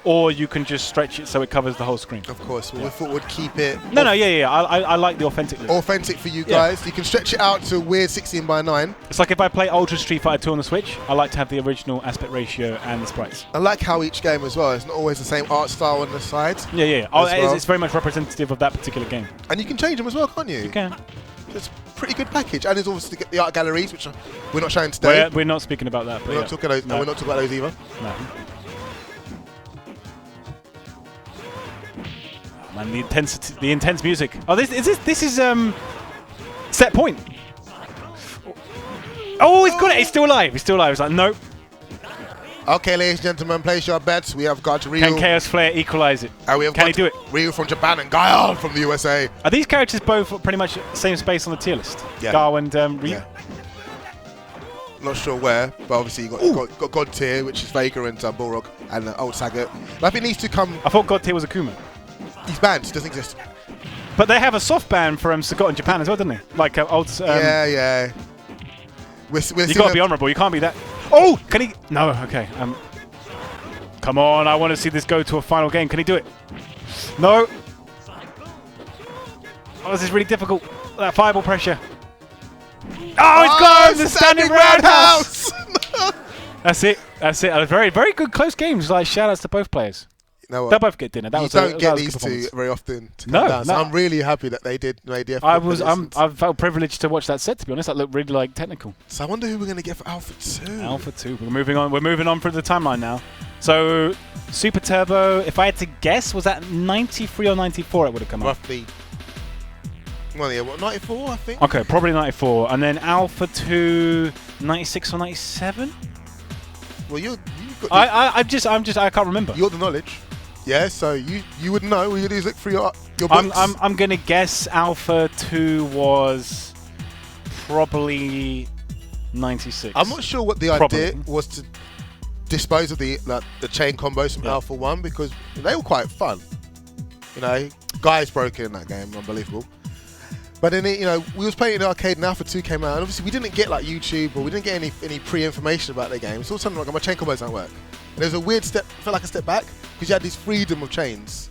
or you can just stretch it so it covers the whole screen. Of course, we thought we'd keep it. Yeah. I like the authentic look. Authentic for you guys. You can stretch it out to a weird 16:9. It's like if I play Ultra Street Fighter 2 on the Switch, I like to have the original aspect ratio and the sprites. I like how each game as well. It's not always the same art style on the sides. Yeah. It's very much representative of that particular game. And you can change them as well, can't you? You can. It's a pretty good package. And there's obviously the art galleries, which we're not showing today. We're not speaking about that. But We're not talking those. No, we're not talking about those either. No. Man, the intense music. Oh, this is set point. Oh, he's got it. He's still alive. He's still alive. It's like, nope. Okay, ladies and gentlemen, place your bets. We have got Ryu. Can Chaos Flare equalize it? And we have Can got he do it? Ryu from Japan and Guile from the USA. Are these characters both pretty much same space on the tier list? Yeah. Gao and Ryu? Yeah. Not sure where, but obviously you got God Tier, which is Vega and Balrog and Old Sagat. But I think these two come. I thought God Tier was Akuma. He's banned. He doesn't exist. But they have a soft ban for Sagat in Japan as well, don't they? Like old. Yeah. We're You got to be honourable. You can't be that. Oh, can he? No. Okay. Come on. I want to see this go to a final game. Can he do it? No. Oh, this is really difficult. That fireball pressure. Oh, it's gone! The standing roundhouse! That's it. Very, very good close games. Like, shout outs to both players. You know what? They'll both get dinner. You don't get these two very often to come down. So I'm really happy that they made the effort. I felt privileged to watch that set, to be honest. That looked really like technical. So I wonder who we're going to get for Alpha 2. Alpha 2. We're moving on through the timeline now. So Super Turbo, if I had to guess, was that 93 or 94 it would have come up? Roughly. Well, yeah, what, 94, I think? Okay, probably 94. And then Alpha 2, 96 or 97? Well, you've got I can't remember. You're the knowledge. Yeah, so you would know. You just look through your books. I'm going to guess Alpha 2 was probably 96. I'm not sure what the idea was to dispose of the chain combos from Alpha 1 because they were quite fun. You know, guys broken in that game, unbelievable. But then, we was playing in the arcade and Alpha 2 came out, and obviously we didn't get like YouTube or we didn't get any pre-information about the game. So all of a sudden, like, my chain combos don't work. And there was a weird step, felt like a step back, because you had this freedom of chains.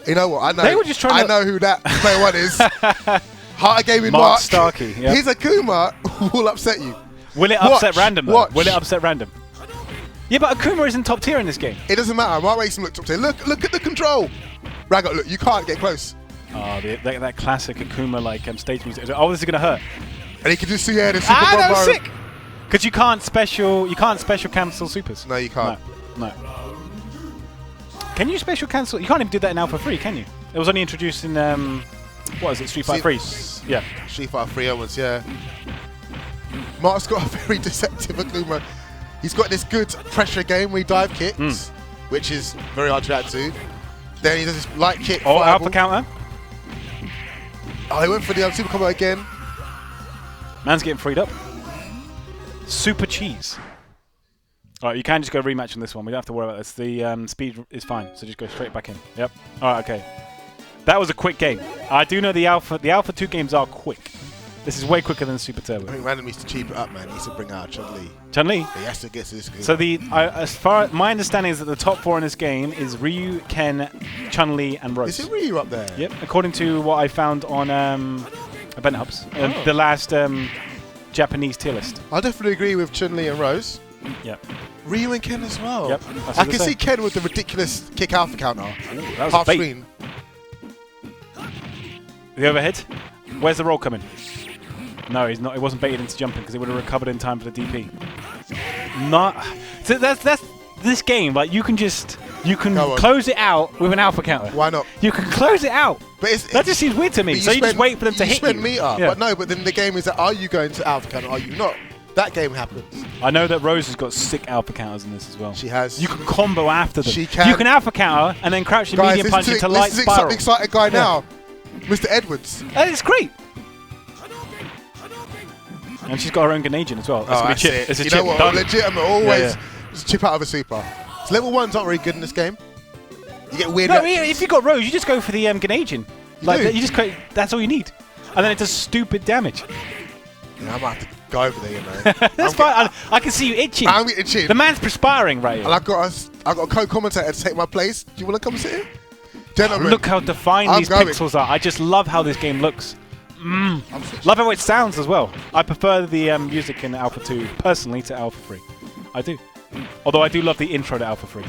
You know what? I know. They were just trying I know who that player one is. Heart of Gaming Mark. Starkey. Yep. His Akuma will upset you. Will it upset random? Though? Watch. Will it upset random? Yeah, but Akuma isn't top tier in this game. It doesn't matter. Mark Racing looked up to him. Look at the control. Rago, look, you can't get close. Oh, that classic Akuma stage music. Oh, this is gonna hurt. And he can just see the super combo. Sick. Because you can't special cancel supers. No, you can't. No. Can you special cancel? You can't even do that in Alpha 3, can you? It was only introduced in what is it, Street Fighter 3? Yeah. Street Fighter 3 onwards, yeah. Mark's got a very deceptive Akuma. He's got this good pressure game where he dive kicks, which is very hard to react to. Then he does this light kick. Oh, alpha counter. Oh, he went for the super combo again. Man's getting freed up. Super cheese. All right, you can just go rematch on this one. We don't have to worry about this. The speed is fine, so just go straight back in. Yep. All right, okay. That was a quick game. I do know the Alpha 2 games are quick. This is way quicker than Super Turbo. I think Random needs to cheap it up, man. He needs to bring out Chun-Li. Chun-Li? He has to get to this game. So as far my understanding is that the top 4 in this game is Ryu, Ken, Chun-Li, and Rose. Is it Ryu up there? Yep. According to what I found on Event Hubs, the last Japanese tier list. I definitely agree with Chun-Li and Rose. Yep. Ryu and Ken as well. Yep. I can see Ken with the ridiculous kick alpha counter. Ooh, that was half bait. screen. The overhead. Where's the roll coming? No, he's not. He wasn't baited into jumping because he would have recovered in time for the DP. Not. So that's this game. Like you can close it out with an alpha counter. Why not? You can close it out. But that just seems weird to me. So you just wait for them to hit you. You spend meter. Yeah. But then the game is that are you going to alpha counter? Are you not? That game happens. I know that Rose has got sick alpha counters in this as well. She has. You can combo after them. She can. You can alpha counter and then crouch your medium punch into light spiral. This is exciting guy now, Mr. Edwards. It's great. And she's got her own Grenadian as well. That's gonna be chip. It's a chip. You know what? Done. Legit, I'm always just chip out of a super. So level 1's not very good in this game. You get weird. No, if you got Rose, you just go for the Grenadian. You just that's all you need, and then it does stupid damage. Yeah, I might have to go over there, you know. That's fine. I can see you itching. I'm itching. The man's perspiring right here. And I've got a co-commentator to take my place. Do you want to come sit here? Gentlemen. Look how defined these pixels are. I just love how this game looks. Love how it sounds as well. I prefer the music in Alpha 2 personally to Alpha 3. I do. Although I do love the intro to Alpha 3.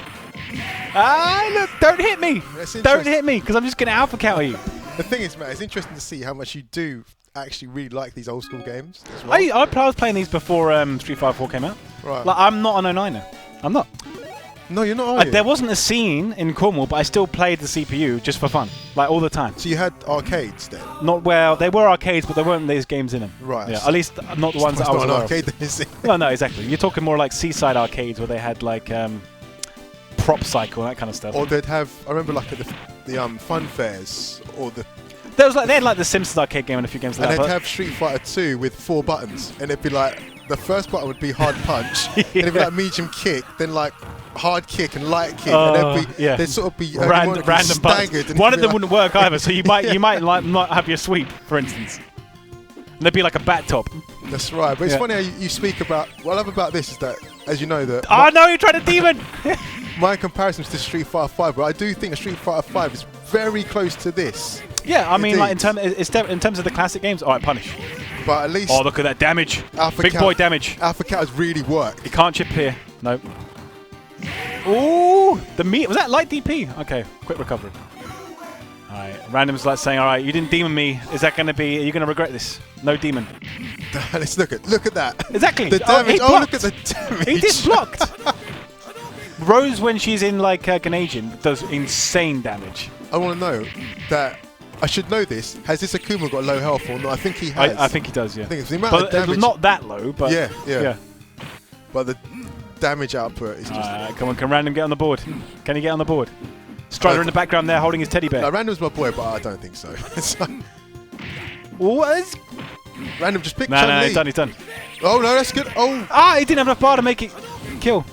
Look, don't hit me. Don't hit me because I'm just going to alpha counter you. The thing is, man, it's interesting to see how much you do actually really like these old school games as well. I was playing these before Street Fighter 4 came out. Right. Like, I'm not an 09er. I'm not. No, you're not, are you? There wasn't a scene in Cornwall, but I still played the CPU just for fun, like all the time. So you had arcades then? Not well. They were arcades, but there weren't these games in them. Right. Yeah. At least not the ones that I was aware of. Arcade then, is it? No, exactly. You're talking more like seaside arcades where they had like prop cycle and that kind of stuff. Or they'd have. I remember like at the fun fairs or the. There was they had like the Simpsons arcade game and a few games like that. And they'd have Street Fighter 2 with 4 buttons, and it'd be like the first button would be hard punch, and it'd be like medium kick, then like hard kick and light kick, and they'd sort of be random buttons. One of them wouldn't work either, so you might not have your sweep, for instance. And there'd be like a bat top. That's right, but it's funny how you speak about. What I love about this is that, as you know, that. Oh no, you're trying to demon. My comparisons to Street Fighter 5, but I do think Street Fighter 5 is very close to this. Yeah, I mean, like in terms of the classic games, all right, punish. But at least. Oh, look at that damage! Alpha Big boy damage. Alpha counters really work. He can't chip here. Nope. Ooh, the meat was that light DP? Okay, quick recovery. All right, random's like saying, all right, you didn't demon me. Is that going to be? Are you going to regret this? No demon. Let's look at that. Exactly. The damage. Oh, look at the damage. He just blocked. Rose, when she's in like Grenadian, does insane damage. I want to know that. I should know this. Has this Akuma got low health or not? I think he has. I think he does, yeah. I think it's the amount of damage. Not that low, but yeah. But the damage output is just. Come on, can Random get on the board? Can he get on the board? Strider in the background there, holding his teddy bear. No, Random's my boy, but I don't think so. What? Random just picked No, he's done. Oh no, that's good. Oh. He didn't have enough bar to make it kill.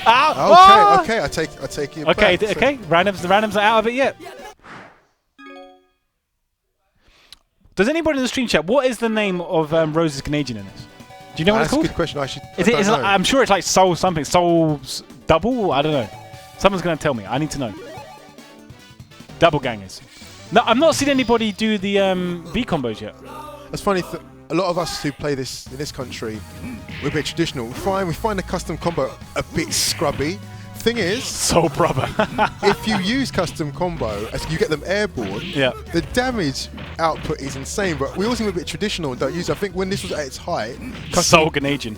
Okay, I take you. Okay. Random's not out of it yet. Does anybody in the stream chat? What is the name of Rose's Canadian in this? Do you know what it's That's a called? good question. I should. I'm sure it's like Soul something. Soul's Double? I don't know. Someone's going to tell me. I need to know. Double gangers. No, I've not seen anybody do the V combos yet. It's funny. A lot of us who play this in this country, we're a bit traditional. We find the custom combo a bit scrubby. Thing is, Soul brother. if you use custom combo, as you get them airborne, Yeah. the damage output is insane. But we all seem a bit traditional and don't use it. I think when this was at its height, Soul Canadian.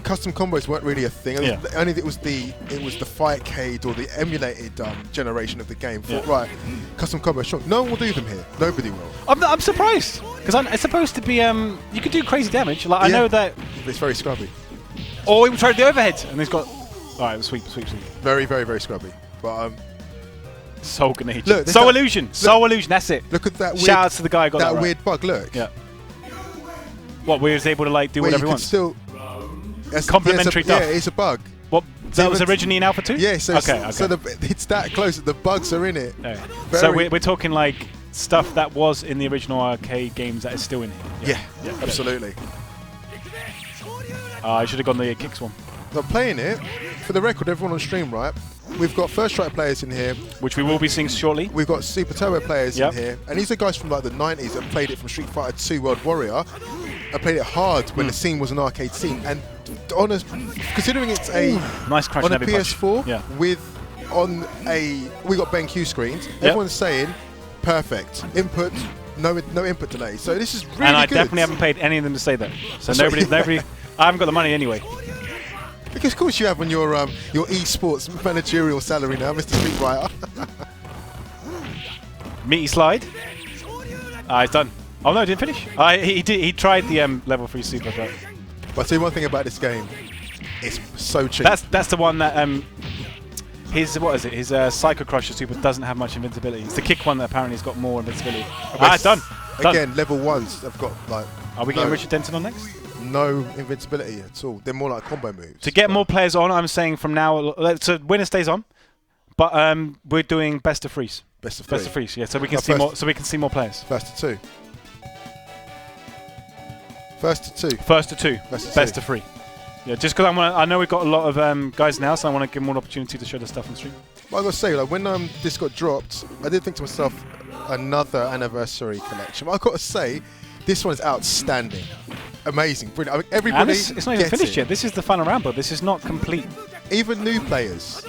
custom combos weren't really a thing. Yeah. Only it was the Fightcade or the emulated generation of the game. Thought, Yeah. right, custom combos strong. No one will do them here. Nobody will. I'm surprised because it's supposed to be you could do crazy damage. Like I know that. But it's very scrubby. Or we tried the overhead and he's got. All right, sweep. Very, very, very scrubby. But Soul Canadian. Look, Soul Illusion. Soul Illusion. That's it. look at that. Weird, Shout out to the guy who got that right. weird bug. Look. Yeah. What, we was able to like do Where whatever you he could wants? still. Complimentary yeah, stuff. it's a bug. What? That was originally in Alpha 2? Yeah, so okay. so it's that close that the bugs are in it. Yeah. So we're talking like stuff that was in the original arcade games that is still in here. Yeah, absolutely. I should have gone the kicks one. So I'm playing it. For the record, everyone on stream, right? We've got First Strike players in here. Which we will be seeing shortly. We've got Super Turbo players in here. And these are guys from like the 90s that played it from Street Fighter 2 World Warrior. I played it hard when the scene was an arcade scene. And honest, considering it's a nice crash on a and heavy punch. PS4 we got BenQ screens. Everyone's saying perfect input, no input delay. So this is really good. And I definitely haven't paid any of them to say that. So nobody. I haven't got the money anyway. Because of course you have on your esports managerial salary now, Mr. Street Fighter. Meaty slide. It's done. Oh no, didn't finish. He tried the level 3 super shot. But I'll tell you one thing about this game, it's so cheap. That's the one that his Psycho Crusher super doesn't have much invincibility. It's the kick one that apparently has got more invincibility. Done. Again, level 1s have got like. Are we getting Richard Denton on next? No invincibility at all. They're more like combo moves. To get more players on, I'm saying from now, so winner stays on, but we're doing best of threes. Best of threes, yeah. So we can see more. So we can see more players. First to two. First to two. First to two. Best of three. Yeah, just because I know we've got a lot of guys now, so I want to give them an opportunity to show the stuff on the stream. Well, I got to say, like when this got dropped, I did think to myself, another anniversary collection. But I got to say, this one is outstanding, amazing, brilliant. I mean, everybody. It's not even finished yet. This is the final round, but this is not complete. Even new players.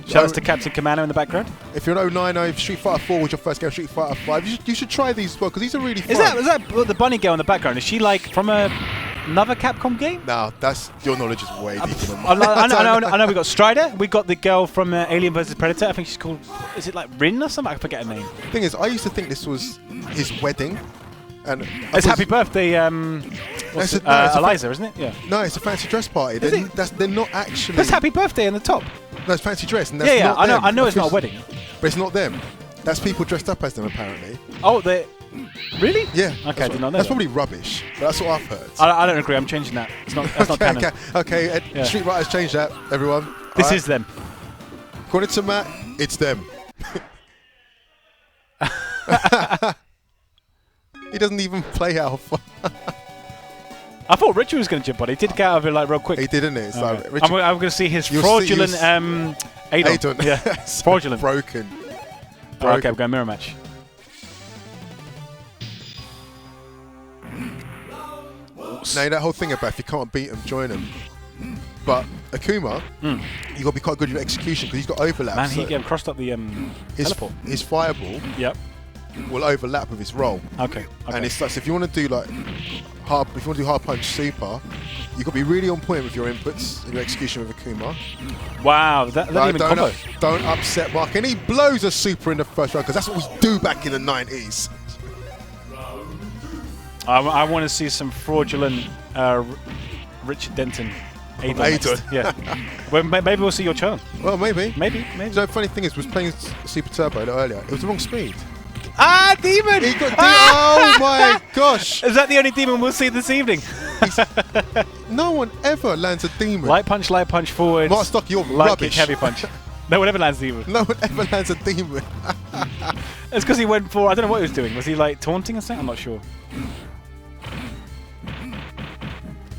Shout out to Captain Commando in the background. If you're an 09, if Street Fighter 4 was your first game, Street Fighter 5, you should try these as well because these are really fun. Is that the bunny girl in the background? Is she like from another Capcom game? No, that's your knowledge is way deeper than I mine. know. We got Strider. We got the girl from Alien vs Predator. I think she's called. Is it like Rin or something? I forget her name. Thing is, I used to think this was his wedding. And it's happy birthday, Eliza, isn't it? Yeah. No, it's a fancy dress party. They're not actually. That's happy birthday in the top. No, it's fancy dress. And that's not them. I know it's not a wedding. But it's not them. That's people dressed up as them, apparently. Oh, they. Really? Yeah. Okay, I did not know. That's probably rubbish. But that's what I've heard. I don't agree. I'm changing that. It's not. That's not canon. Okay. Street Fighter's changed that. Everyone. This is them. According to Matt, it's them. He doesn't even play Alpha. I thought Richard was going to jump on. He did get out of it like real quick. He did, didn't he? So okay. I'm going to see his fraudulent Adon. Yeah, fraudulent. Broken. Okay, we're going mirror match. Now, that whole thing about if you can't beat him, join him. But Akuma, you got to be quite good at your execution because he's got overlap. Man, he crossed up the teleport. His fireball will overlap with his roll. Okay. And it's like, so if you want to do like hard punch super, you got to be really on point with your inputs and your execution with Akuma. Wow, that even combo. Don't upset Mark. And he blows a super in the first round because that's what we do back in the 90s. I want to see some fraudulent Richard Denton. Adon. Yeah. Well, maybe we'll see your turn. Well, maybe. Maybe. The funny thing is, was playing Super Turbo a little earlier. It was the wrong speed. Demon! He got oh my gosh! Is that the only demon we'll see this evening? No one ever lands a demon. Light punch forward. Mark Stock, you're light rubbish. Kick, heavy punch. No one ever lands a demon. No one ever lands a demon. It's because he went for, I don't know what he was doing. Was he like taunting or something? I'm not sure.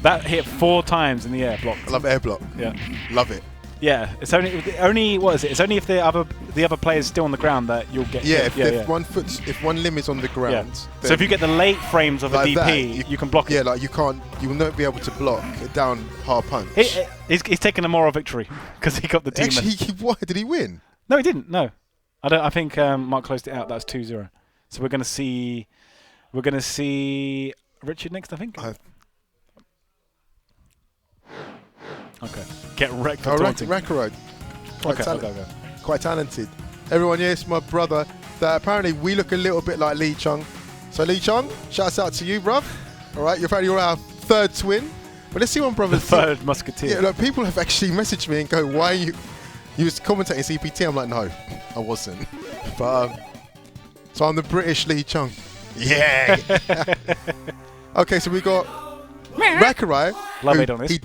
That hit 4 times in the air, blocked. I love air block. Yeah. Love it. Yeah, it's only what is it? It's only if the other player's still on the ground that you'll get Yeah, hit. if one limb is on the ground. So if you get the late frames of like a DP, that, you can block it. Yeah, like you will not be able to block a down hard punch. He's taken a moral victory because he got the demon. Actually, what did he win? No, he didn't. No, I think Mark closed it out. That's 2-0. So we're gonna see Richard next. I think. Okay. Get wrecked for taunting. Rakarod. Okay. Quite talented. Everyone, yes, my brother. That apparently we look a little bit like Lee Chung. So Lee Chung, shouts out to you, bruv. All right, you're our 3rd twin. But let's see one brother. The 3rd musketeer. Yeah, like people have actually messaged me and go, "Why are you was commentating CPT?" I'm like, no, I wasn't. But so I'm the British Lee Chung. Yeah. Okay, so we got Rakurai. Love it on this. He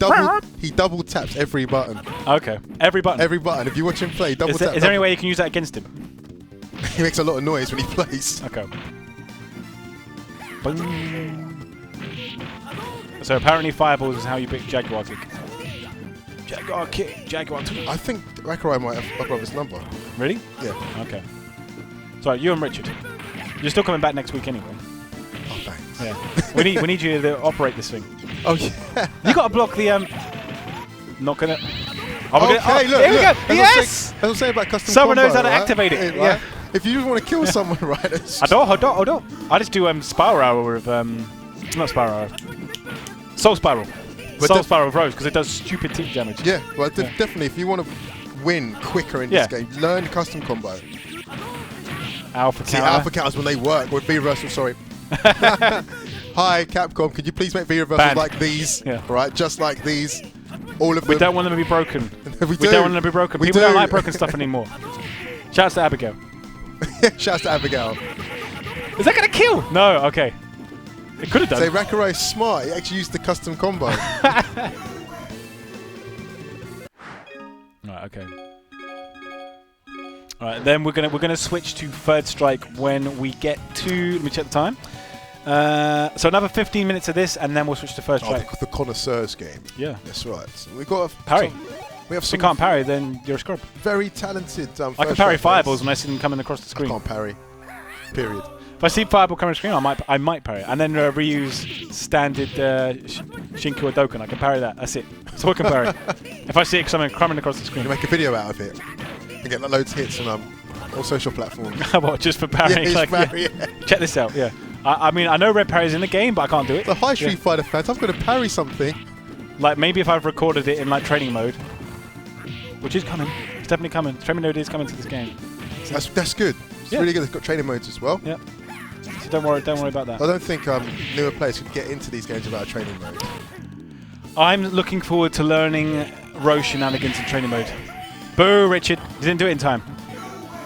double taps every button. Okay. Every button. Every button. If you watch him play, double tap. Is there any way you can use that against him? He makes a lot of noise when he plays. Okay. Boom. So apparently fireballs is how you pick Jaguar kick. Jaguar kick. Jaguar kick. I think Rakurai might have my brother's number. Really? Yeah. Okay. So you and Richard. You're still coming back next week anyway. Oh, thanks. Yeah. we need you to operate this thing. Oh yeah. You got to block the Not gonna. Okay, look. Here we go. That's Yes. what I'm saying about custom. Someone combo, knows how to right? activate it. Right? Yeah. If you just want to kill someone, right? I don't. I just do Spiral Arrow with not Spiral Arrow. Soul Spiral. Soul Spiral with Rose because it does stupid team damage. Yeah. Well, definitely. If you want to win quicker in this game, learn custom combo. Alpha See, counter. alpha counters when they work, or V-reversal, sorry. Hi, Capcom, could you please make V-reversals like these? Yeah. Right, just like these. All of them. We don't want them to be broken. We don't want them to be broken. We People do. don't like broken stuff anymore. Shouts to Abigail. Shouts to Abigail. Is that going to kill? No, okay. It could have done. Say Rakurai is smart. He actually used the custom combo. Right, okay. Alright, then we're gonna switch to third strike when we get to. Let me check the time. So another 15 minutes of this, and then we'll switch to third strike. The connoisseurs game. Yeah, that's right. So we got parry. We have if some you can't parry, then you're a scrub. Very talented. I can parry fireballs when I see them coming across the screen. I can't parry. Period. If I see fireball coming across the screen, I might parry, and then reuse standard Shinku or Dokkan. I can parry that. That's it. So I can parry. If I see it coming across the screen, you make a video out of it and get loads of hits on all social platforms. What, just for parrying? Yeah, parry, yeah. Check this out. Yeah. I mean, I know red parry's in the game, but I can't do it. The High Street Fighter fans, I've got to parry something. Like maybe if I've recorded it in like training mode, which is coming. It's definitely coming. Training mode is coming to this game. So that's good. It's really good. It's got training modes as well. Yeah. So don't worry about that. I don't think newer players could get into these games without a training mode. I'm looking forward to learning Rose shenanigans in training mode. Boo, Richard. You didn't do it in time.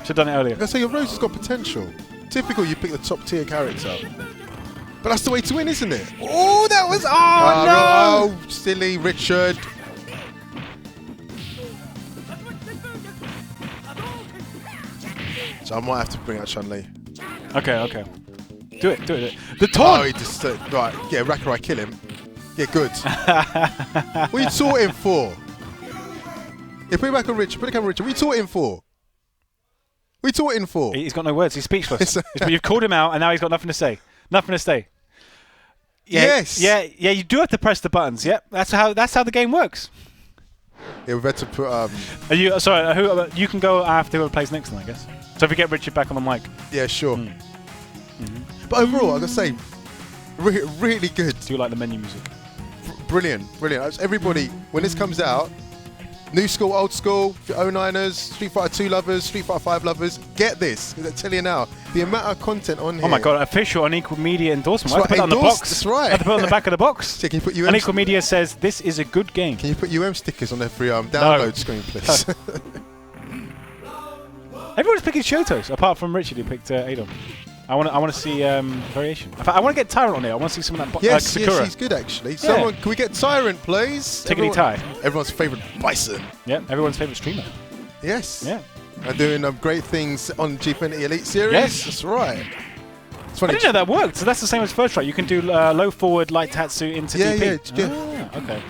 Should have done it earlier. I say your Rose has got potential. Typical, you pick the top tier character. But that's the way to win, isn't it? Oh, that was... Oh, no! Silly Richard. So I might have to bring out Chun-Li. Okay. Do it. The taunt! Oh, he just... right, yeah, Rakurai, kill him. Yeah, good. What are you taunting for? Yeah, put it back on Richard. Put it back on Richard. What are you taunting for? What are you taunting for? He's got no words. He's speechless. You've called him out, and now he's got nothing to say. Nothing to say. Yeah, yes. Yeah. You do have to press the buttons. Yep. That's how the game works. Yeah, we've had to put. Are you sorry? You can go after whoever plays next, then I guess. So if we get Richard back on the mic. Yeah, sure. But overall, I gotta say, really good. Do you like the menu music? Brilliant. Everybody, when this comes out, new school, old school, 09ers, Street Fighter 2 lovers, Street Fighter 5 lovers, get this. I tell you now, the amount of content on here. Oh my god, official Unequal Media endorsement. I have to put it on the box. That's right. I have to put it on the back of the box. So can you put Unequal Media says this is a good game. Can you put stickers on every download screen, please? Everyone's picking Shotos, apart from Richard who picked Adon. I want to see variation. In fact, I want to get Tyrant on there. I want to see some of that. Yes, Sakura. yes, he's good actually. Someone, can we get Tyrant, please? Tickety Tie. Everyone's favourite Bison. Yeah, everyone's favourite streamer. Yes. Yeah. and doing great things on Gfinity Elite Series. Yes. That's right. It's I funny. didn't know that worked. So that's the same as first try. You can do low forward, light tatsu into DP. Yeah. Ah, okay.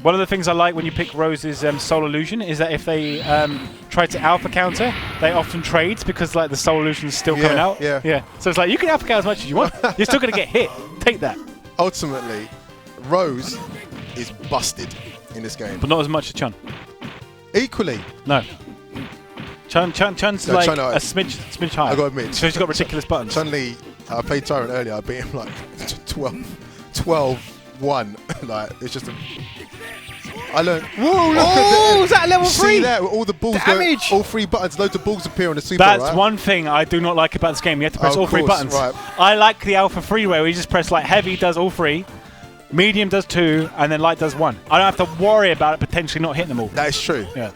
One of the things I like when you pick Rose's Soul Illusion is that if they try to alpha counter, they often trade because like the Soul Illusion's still coming out. Yeah. So it's like you can alpha counter as much as you want. You're still going to get hit. Take that. Ultimately, Rose is busted in this game. But not as much as Chun. Equally, No. Chun's No, like Chun, a smidge higher. I got to admit, So she's got ridiculous buttons. Chun-Li, I played Tyrant earlier, I beat him like 12-1. Like, it's just I learned. Whoa, look at is that level 3? See that? With all the balls Damage! all 3 buttons, loads of balls appear on the super, That's right? one thing I do not like about this game. You have to press Oh, all 3 course, buttons. right. I like the Alpha 3 where you just press like heavy does all 3, medium does 2, and then light does 1. I don't have to worry about it potentially not hitting them all. That is true. Yeah.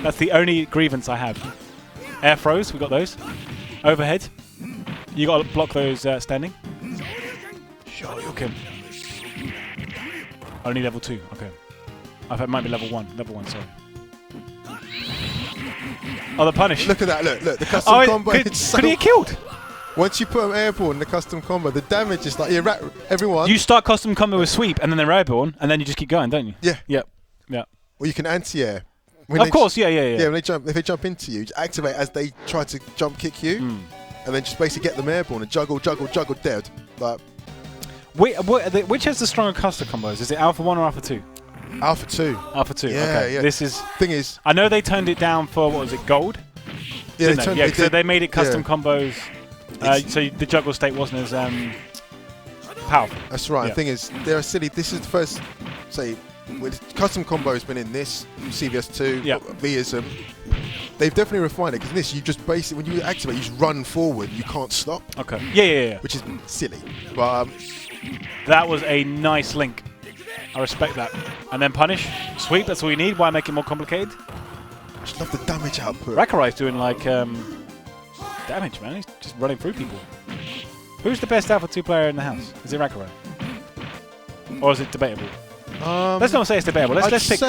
That's the only grievance I have. Air throws, we got those. Overhead. You got to block those standing. Sure, you can. Only level 2, okay. I thought it might be level 1. Level 1, sorry. Oh, the punish. Look at that, look, the custom combo. Could It's he get killed? Once you put him airborne in the custom combo, the damage is like, everyone. You start custom combo with sweep, and then they're airborne, and then you just keep going, don't you? Yeah. Yep. Yeah. Or you can anti-air. Of course, yeah. Yeah, when if they jump into you, just activate as they try to jump kick you, and then just basically get them airborne and juggle, dead. Like, Which has the stronger custom combos? Is it Alpha 1 or Alpha 2? Alpha 2. Alpha 2, Yeah, okay. yeah. This is... Thing is, I know they toned it down for, what was it, gold? yeah, Didn't they? So they made it custom yeah. combos, so the juggle state wasn't as powerful. That's right. Yeah. The thing is, they're silly. This is the first, say, with custom combo has been in this CVS2, Yeah. Vism. They've definitely refined it because this, you just basically when you activate, you just run forward. You can't stop, Okay. Yeah. which is silly. But That was a nice link. I respect that. And then punish, sweep. That's all you need. Why make it more complicated? I just love the damage output. Rakarai's doing like damage, man. He's just running through people. Who's the best Alpha 2 player in the house? Is it Rakarai? Or is it debatable? Let's not say it's debatable. Let's pick.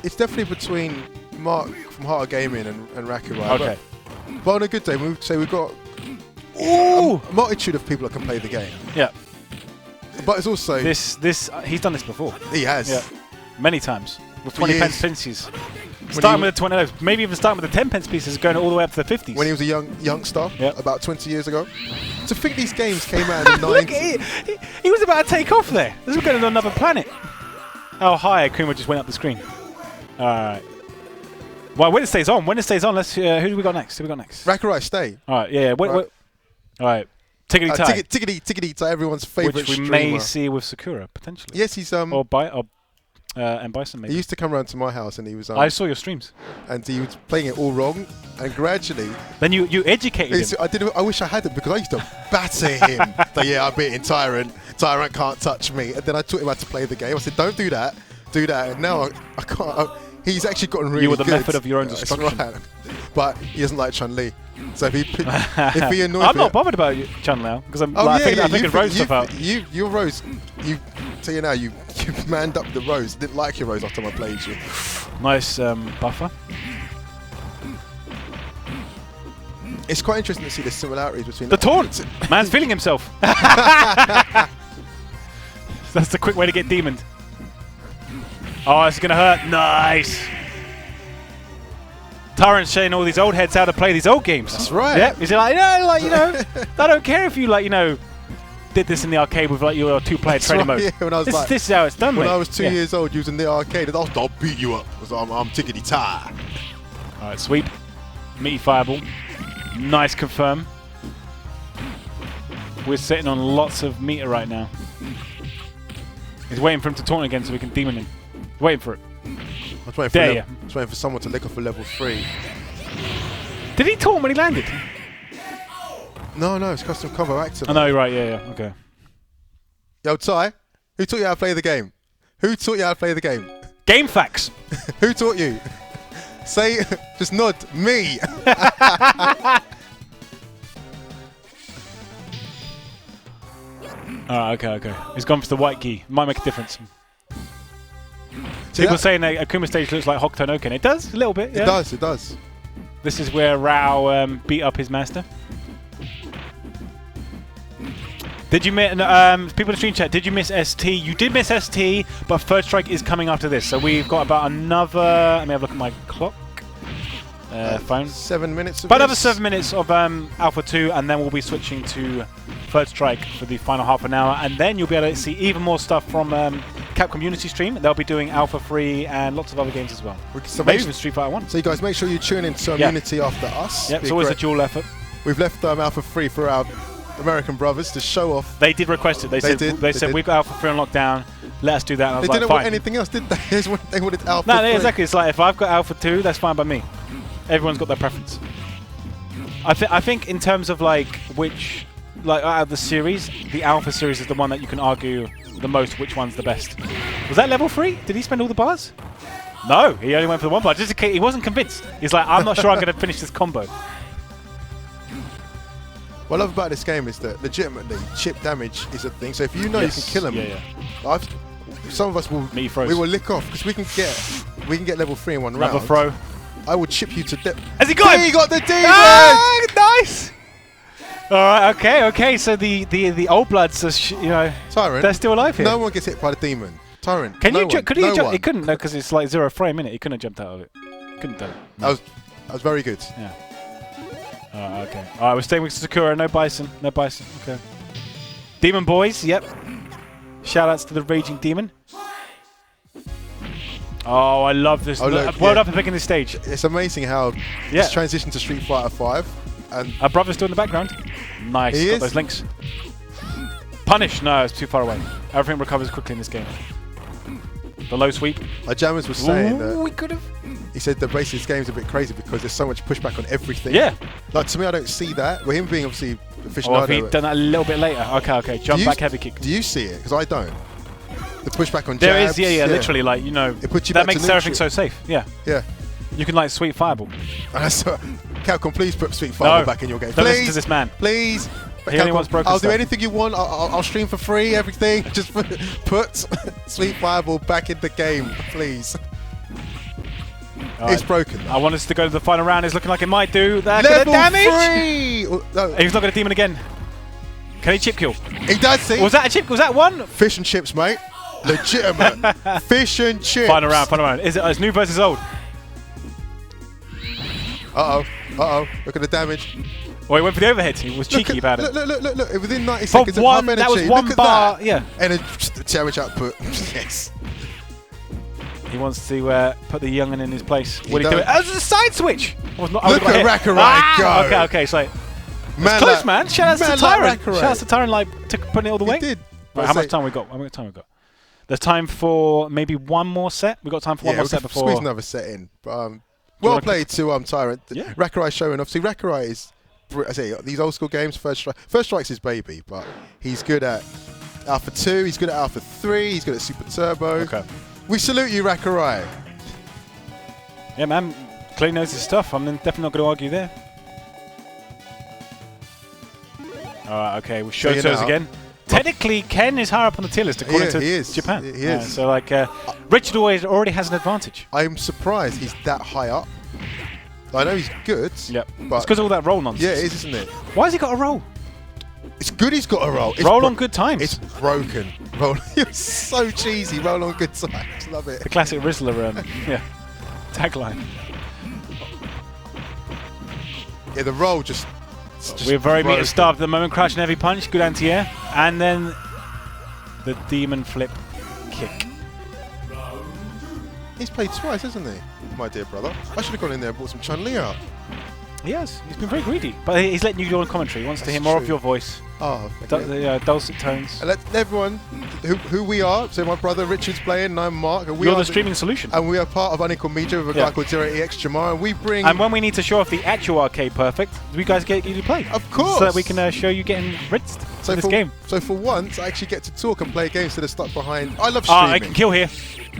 It's definitely between Mark from Heart of Gaming and Rakurai. Okay. But on a good day, we would say we've got Ooh! a multitude of people that can play the game. Yeah. But it's also This he's done this before. he has. Yeah. Many times. With For 20 years. pence pieces. Starting he- with the 20, no, maybe even starting with the 10 pence pieces, going all the way up to the 50s. When he was a youngster, Yep. about 20 years ago. To think these games came out in the Look, 90s. he was about to take off there. This was going to another planet. Oh, hi. Akuma just went up the screen. All right. Well, WinnerStaysOn. WinnerStaysOn. Let's. Who do we got next? Rakurai, stay. All right. Yeah. Wait. Right. All right. Tickety tie. Tickety to everyone's favourite Which we streamer. may see with Sakura potentially. Yes, he's and Bison maybe. he used to come around to my house and he was I saw your streams. and he was playing it all wrong, and gradually Then you educated him. I wish I hadn't because I used to batter him. Like, yeah, I'm beating Tyrant. Tyrant can't touch me. And then I taught him how to play the game. I said, don't do that. Do that. And now I can't. He's actually gotten really good. You were the method of your own That's destruction. right. But he doesn't like Chun-Li. So if he annoys I'm me, not bothered about you, Chun now because I'm. Oh, like, yeah, I think it's Rose stuff out. Your Rose, tell you now, you manned up the Rose. Didn't like your Rose after I played you. Nice buffer. It's quite interesting to see the similarities between The taunt! Man's feeling himself. That's the quick way to get demoned. Oh, it's going to hurt. Nice. Tyrant's showing all these old heads how to play these old games. That's right. Yep. He's like, I don't care if you, did this in the arcade with, your two-player training mode. Yeah, when I was This is how it's done, when mate. I was 2 years old using the arcade, I'll beat you up. I'm tickety tie. All right, sweep. Meaty fireball. Nice confirm. We're sitting on lots of meter right now. He's waiting for him to taunt again so we can demon him. Waiting for it. I was waiting for someone to lick off a level 3. Did he taunt when he landed? No, it's custom combo active. Oh, no, right, yeah, okay. Yo, Ty, who taught you how to play the game? Game facts. Who taught you? Say, just nod. Me. Okay. He's gone for the white key. Might make a difference. People saying that Akuma stage looks like Hokuto no Ken. It does a little bit. Yeah. It does. This is where Rao beat up his master. Did you miss, people in the stream chat, did you miss ST? You did miss ST, but Third Strike is coming after this. So we've got about another, let me have a look at my clock. Phone. 7 minutes of About another 7 minutes of Alpha 2, and then we'll be switching to Third Strike for the final half an hour. And then you'll be able to see even more stuff from Capcom Unity stream. They'll be doing Alpha 3 and lots of other games as well. So maybe even Street Fighter 1. So you guys make sure you tune into Unity after us. Yep, it's always a dual effort. We've left Alpha 3 for our American brothers to show off. They did request it. They said we've got Alpha 3 on lockdown. Let us do that. And I was they didn't like, want anything else, did they? They wanted Alpha 3. No, exactly. It's like if I've got Alpha 2, that's fine by me. Everyone's got their preference. I think in terms of like which, like out of the series, the Alpha series is the one that you can argue the most which one's the best. Was that level 3? Did he spend all the bars? No, he only went for the 1 bar. Just in case, he wasn't convinced. He's like, I'm not sure I'm going to finish this combo. What I love about this game is that legitimately chip damage is a thing. So if you know you can kill him, some of us will we will lick off because we can get level 3 in one round. Another throw. I will chip you to death. Has he got him? He got the demon! Ah, nice! Alright, okay. So the old bloods are, Tyrant, they're still alive here. No one gets hit by the demon. Tyrant, could he jump? He couldn't, no, because it's like 0 frame, innit? He couldn't have jumped out of it. Couldn't have done it. That was very good. Yeah. Okay. Alright, we're staying with Sakura. No Bison. Okay. Demon Boys, yep. Shoutouts to the Raging Demon. Oh, I love this. Well done for picking this stage. It's amazing how it's transitioned to Street Fighter 5. And our brother's still in the background. Nice. Got those links. Punish. No, it's too far away. Everything recovers quickly in this game. The low sweep. Jammers was saying that we could have. He said that basically this game's a bit crazy because there's so much pushback on everything. Yeah. Like to me, I don't see that. With him being obviously aficionado. Oh, if he'd done that a little bit later. Okay. Jump back heavy kick. Do you see it? Because I don't. The pushback on there jabs. There is, literally, like, it puts you that makes everything so safe. Yeah. You can, like, sweet fireball. Capcom, please put sweet fireball back in your game. Don't listen to this man. Please. He only wants broken I'll stuff. do anything you want. I'll stream for free, everything. Just put sweet fireball back in the game, please. It's broken, though. I want us to go to the final round. It's looking like it might do that. Level damage. 3! No. He's not going to demon again. Can he chip kill? He does, see. Was that a chip? Was that one? Fish and chips, mate. Legitimate. Fish and chips. Final round. Is it new versus old? Uh-oh. Look at the damage. Well, he went for the overhead. He was cheeky about it. Look. Within 90 seconds of half energy. That was one bar. Yeah. And a damage output. Yes. He wants to put the young'un in his place. What do you do? As a side switch. Look at Rakurai go. Okay. So it's close, man. Shout out to Tyrant. Shout out to Tyrant, like putting it all the way. He did. Right, how much time we got? There's time for maybe one more set. We got time for one more set before. Squeeze another set in. Well played to Tyrant. Yeah. Rakurai showing off. See, Rakurai is, I say, these old school games. First Strike's his baby, but he's good at Alpha 2. He's good at Alpha 3. He's good at Super Turbo. Okay. We salute you, Rakurai. Yeah, man. Clearly knows his stuff. I'm definitely not going to argue there. Alright, okay. We'll show those again. Technically, Ken is higher up on the tier list according to Japan. He is. So, like, Richard already has an advantage. I'm surprised he's that high up. I know he's good. Yep. But it's because of all that roll nonsense. Yeah, it is, isn't it? Why has he got a roll? It's good he's got a roll. Roll on good times. It's broken. Roll. It's so cheesy. Roll on good times. Love it. The classic Rizzler tagline. Yeah, the roll just we're very meter starved at the moment. Crouching heavy punch, good anti-air, and then the demon flip kick. He's played twice, hasn't he, my dear brother? I should have gone in there and bought some Chun-Li out. He has. He's been very greedy, but he's letting you do on commentary. He wants to hear more of your voice. Oh, the dulcet tones. And let everyone who we are. So my brother Richard's playing, and I'm Mark. And You're the streaming solution. And we are part of Unequal Media with a guy called 0EX Jamar, and we bring. And when we need to show off the actual arcade perfect, we guys get you to play. Of course. So that we can show you getting rinsed in this game. So for once, I actually get to talk and play games instead of stuck behind. I love streaming. I can kill here.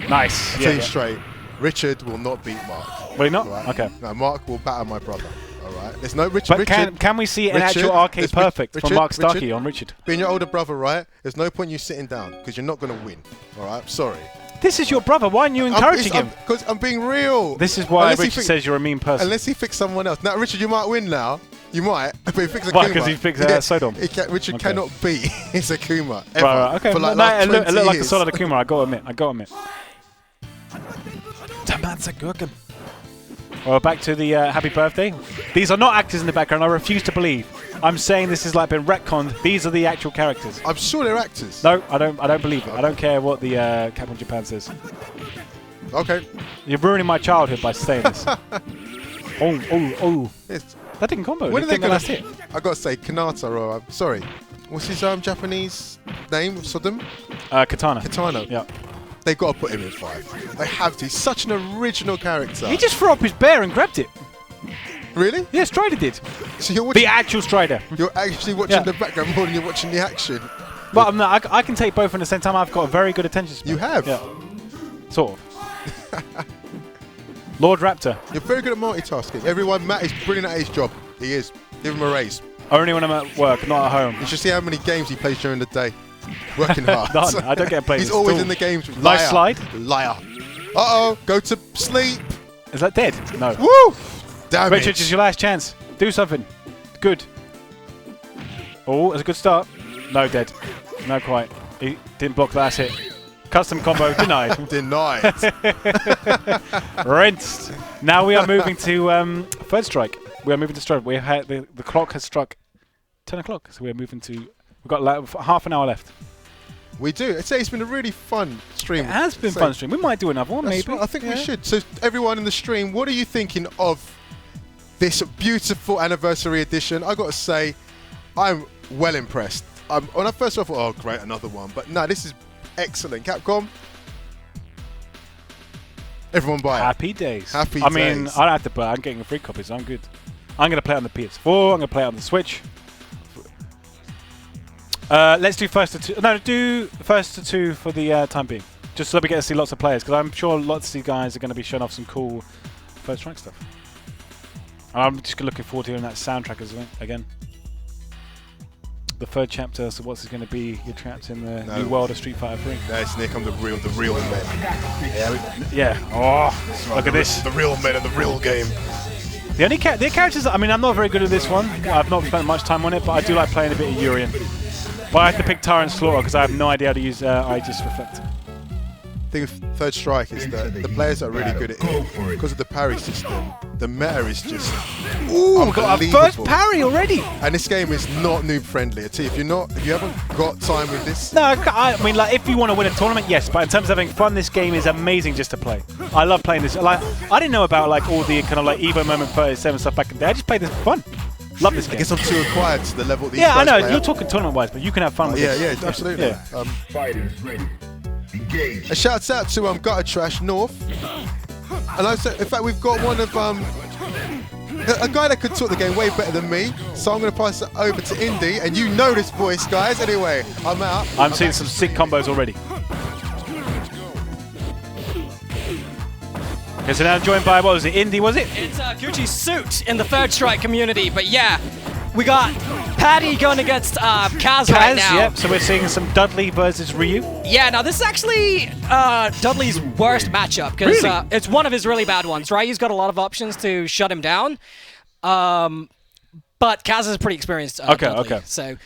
Nice. I'll tell you straight, Richard will not beat Mark. Will he not? Right? Okay. No, Mark will batter my brother. All right. There's no Richard. But can we see an actual arcade perfect from Mark Starkey on Richard? Being your older brother, right? There's no point you sitting down because you're not going to win. All right. Sorry. This is your brother. Why aren't you encouraging him? Because I'm being real. This is why Richard says you're a mean person. Unless he picks someone else. Now, Richard, you might win now. You might. But he picks Akuma. Why? Because he picks Sodom. Richard cannot beat his Akuma. Ever. Right. Okay. For like it looked like a solid Akuma. I got to admit. Well, back to the happy birthday. These are not actors in the background. I refuse to believe. I'm saying this is like been retconned. These are the actual characters. I'm sure they're actors. No, I don't believe it. I don't care what the Capcom Japan says. Okay. You're ruining my childhood by saying this. Oh. Yes. That didn't combo. When are they gonna hit? I gotta say, Kanata, or sorry, what's his Japanese name? Sodom? Katana. Katana. Yeah. They've got to put him in 5. They have to. He's such an original character. He just threw up his bear and grabbed it. Really? Yeah, Strider did. So you're watching the actual Strider. You're actually watching the background more than you're watching the action. Well, I'm not, I can take both at the same time. I've got a very good attention span. You have? Yeah. Sort of. Lord Raptor. You're very good at multitasking. Matt is brilliant at his job. He is. Give him a raise. Only when I'm at work, not at home. You should see how many games he plays during the day. Working hard. None. I don't get played. He's always in the games. Nice slide. Liar. Uh-oh. Go to sleep. Is that dead? No. Woo! Damn Richard, it. it's your last chance. Do something. Good. Oh, that's a good start. No, dead. No, quite. He didn't block the last hit. Custom combo denied. Denied. Rinsed. Now we are moving to third strike. We are moving to strike. We have the clock has struck 10 o'clock, so we are moving to. We've got like half an hour left. We do. I'd say it's been a really fun stream. It has been fun stream. We might do another one, maybe. Right. I think we should. So everyone in the stream, what are you thinking of this beautiful anniversary edition? I got to say, I'm well impressed. When I first saw it, I thought, oh great, another one. But no, this is excellent. Capcom, everyone buy it. Happy days. Happy I days. mean, I don't have to buy. I'm getting a free copy, so I'm good. I'm going to play it on the PS4. I'm going to play it on the Switch. Let's do first to two. No, do first to two for the time being. Just so we get to see lots of players, because I'm sure lots of these guys are going to be showing off some cool first strike stuff. And I'm just looking forward to hearing that soundtrack as well, again. The third chapter. So what's it going to be? You're trapped in the new world of Street Fighter 3. Nice, here come the real men. Yeah. Oh, look at this. The real men of the real game. The only the characters. I mean, I'm not very good at this one. I've not spent much time on it, but I do like playing a bit of Urian. But I have to pick Tyrant Slaughter because I have no idea how to use Aegis Reflect. The thing with third strike is that the players are really good at it because of the parry system. The meta is just Ooh, got a first parry already. And this game is not noob friendly. I tell you, if you haven't got time with this. No, I mean, like, if you want to win a tournament, yes. But in terms of having fun, this game is amazing just to play. I love playing this. Like, I didn't know about like all the kind of like Evo Moment 37 stuff back in the day. I just played this for fun. Love this game. I guess I'm too acquired to the level that I know. play You're talking tournament-wise, but you can have fun with it. Yeah, absolutely. Yeah. Fighters ready. Engage. A shout out to Gutter Trash North. And I said, in fact, we've got one of a guy that could talk the game way better than me. So I'm going to pass it over to Indy, and you know this voice, guys. Anyway, I'm out. I'm seeing some sick combos already. Okay, so now I'm joined by, what was it, Indy, was it? It's Gucci Suit in the third strike community, but yeah, we got Patty going against Kaz right now. Yep, so we're seeing some Dudley versus Ryu. Yeah, now this is actually Dudley's worst matchup, because Really? it's one of his really bad ones. Ryu's got a lot of options to shut him down, but Kaz is pretty experienced Dudley. So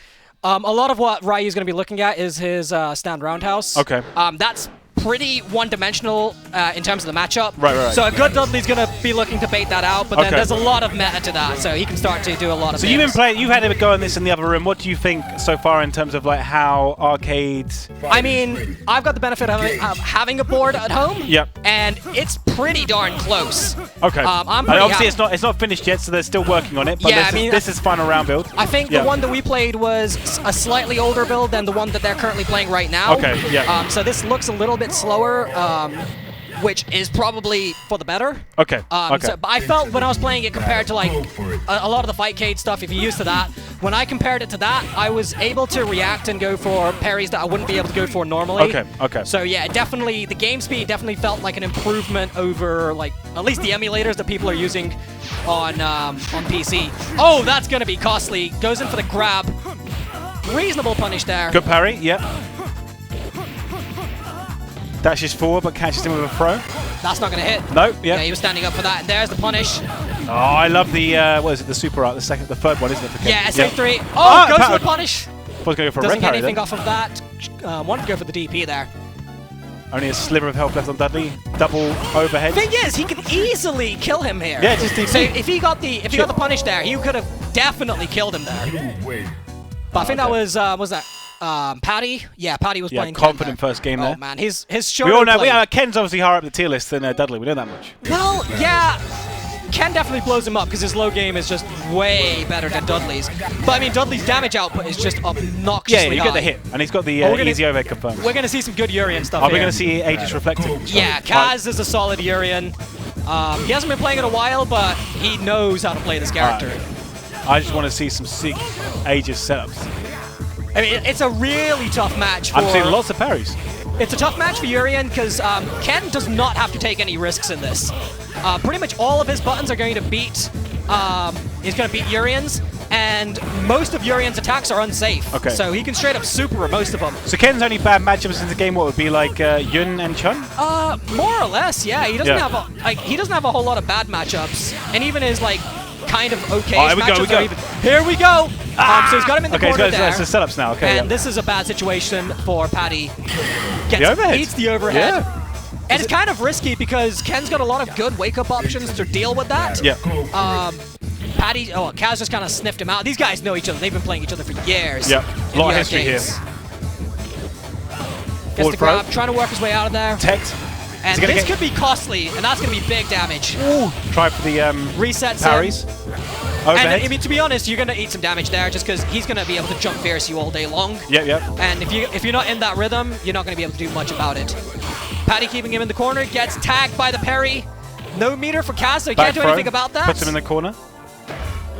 a lot of what Ryu's going to be looking at is his stand roundhouse. Okay. That's pretty one-dimensional in terms of the matchup. Right. So a good Dudley's going to be looking to bait that out, but then there's a lot of meta to that, so he can start to do a lot of So things. you've been playing, you've had a go on this in the other room. What do you think so far in terms of like how arcades? I mean, I've got the benefit of having a board at home. Yep. And it's pretty darn close. Okay. I'm pretty obviously happy. it's not finished yet, so they're still working on it. But Yeah, this is final round build. I think the one that we played was a slightly older build than the one that they're currently playing right now. Okay, yeah. So this looks a little bit slower, which is probably for the better. Okay. But I felt when I was playing it compared to like a lot of the Fightcade stuff, if you're used to that, when I compared it to that, I was able to react and go for parries that I wouldn't be able to go for normally. Okay. So yeah, definitely, the game speed definitely felt like an improvement over like at least the emulators that people are using on PC. Oh, that's gonna be costly. Goes in for the grab. Reasonable punish there. Good parry, yeah. Dashes forward, but catches him with a throw. That's not going to hit. No, Yeah, he was standing up for that. And there's the punish. Oh, I love the, what is it, the super art, the third one, isn't it? For Yeah, Ken? SA3. Oh, goes for the punish. Was going to go for a Doesn't red get anything then. off of that. Wanted to go for the DP there. Only a sliver of health left on Dudley. Double overhead. Thing is, he could easily kill him here. Yeah, just DP. So if he got the punish there, he could have definitely killed him there. But I think that was that Paddy? Yeah, Paddy was playing confident Ken there. first game oh, there. Oh man, his show. We all know. Ken's obviously higher up the tier list than Dudley. We know that much. Well, yeah. Ken definitely blows him up because his low game is just way better than Dudley's. But I mean, Dudley's damage output is just obnoxiously Yeah, you get the hit, and he's got the easy overhead confirmed. We're going to see some good Urian stuff Are here. we going to see Aegis reflecting? Yeah, Kaz is a solid Urian. He hasn't been playing in a while, but he knows how to play this character. I just want to see some sick Aegis setups. I mean, it's a really tough match for... I'm seeing lots of parries. It's a tough match for Urian because Ken does not have to take any risks in this. Pretty much all of his buttons are going to beat Urian's, and most of Urian's attacks are unsafe. Okay. So he can straight up super most of them. So Ken's only bad matchups in the game, what would be like Yun and Chun? More or less, yeah. He doesn't have a whole lot of bad matchups, and even his like kind of okay matchups are even. Here we go. So he's got him in the corner there. So setups now. Okay. And this is a bad situation for Paddy. The overhead. Eats the overhead. Yeah. And it's kind of risky because Ken's got a lot of good wake-up options to deal with that. Yeah. Kaz just kind of sniffed him out. These guys know each other. They've been playing each other for years. Yep. A lot of history here. Gets the grab, trying to work his way out of there. Tech. And this could be costly, and that's going to be big damage. Ooh. Try for the resets parries. And I mean, to be honest, you're going to eat some damage there just because he's going to be able to jump fierce you all day long. Yep. And if you're not in that rhythm, you're not going to be able to do much about it. Paddy keeping him in the corner, gets tagged by the parry. No meter for Kaz, so he can't do anything about that. Puts him in the corner.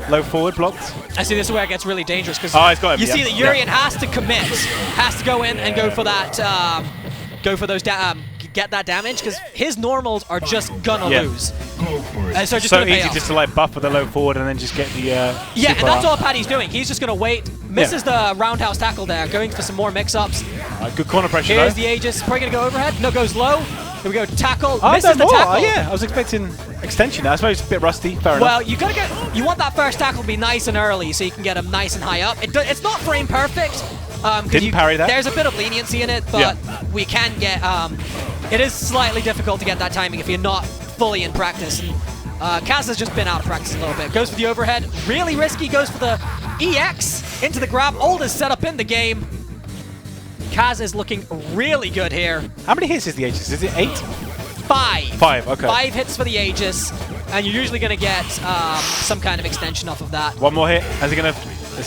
Low forward, blocked. I see this is where it gets really dangerous because he's got him, you see that Urian has to commit, has to go in and go for that, get that damage because his normals are just gonna lose. So easy just to like buffer the low forward and then just get the yeah, and that's all Paddy's doing. He's just gonna wait, misses the roundhouse tackle there, going for some more mix-ups. Good corner pressure. Here's the Aegis, probably gonna go overhead. No, goes low. Here we go, tackle. Oh, misses the tackle. Yeah, I was expecting extension. I suppose it's a bit rusty. Fair enough. Well, you want that first tackle to be nice and early so you can get him nice and high up. It's not frame perfect. Didn't parry that. There's a bit of leniency in it, but we can get. It is slightly difficult to get that timing if you're not fully in practice. And, Kaz has just been out of practice a little bit. Goes for the overhead, really risky. Goes for the EX into the grab. Old is set up in the game. Kaz is looking really good here. How many hits is the Aegis? Is it 8? 5. 5. Okay. 5 hits for the Aegis, and you're usually going to get some kind of extension off of that. One more hit. It's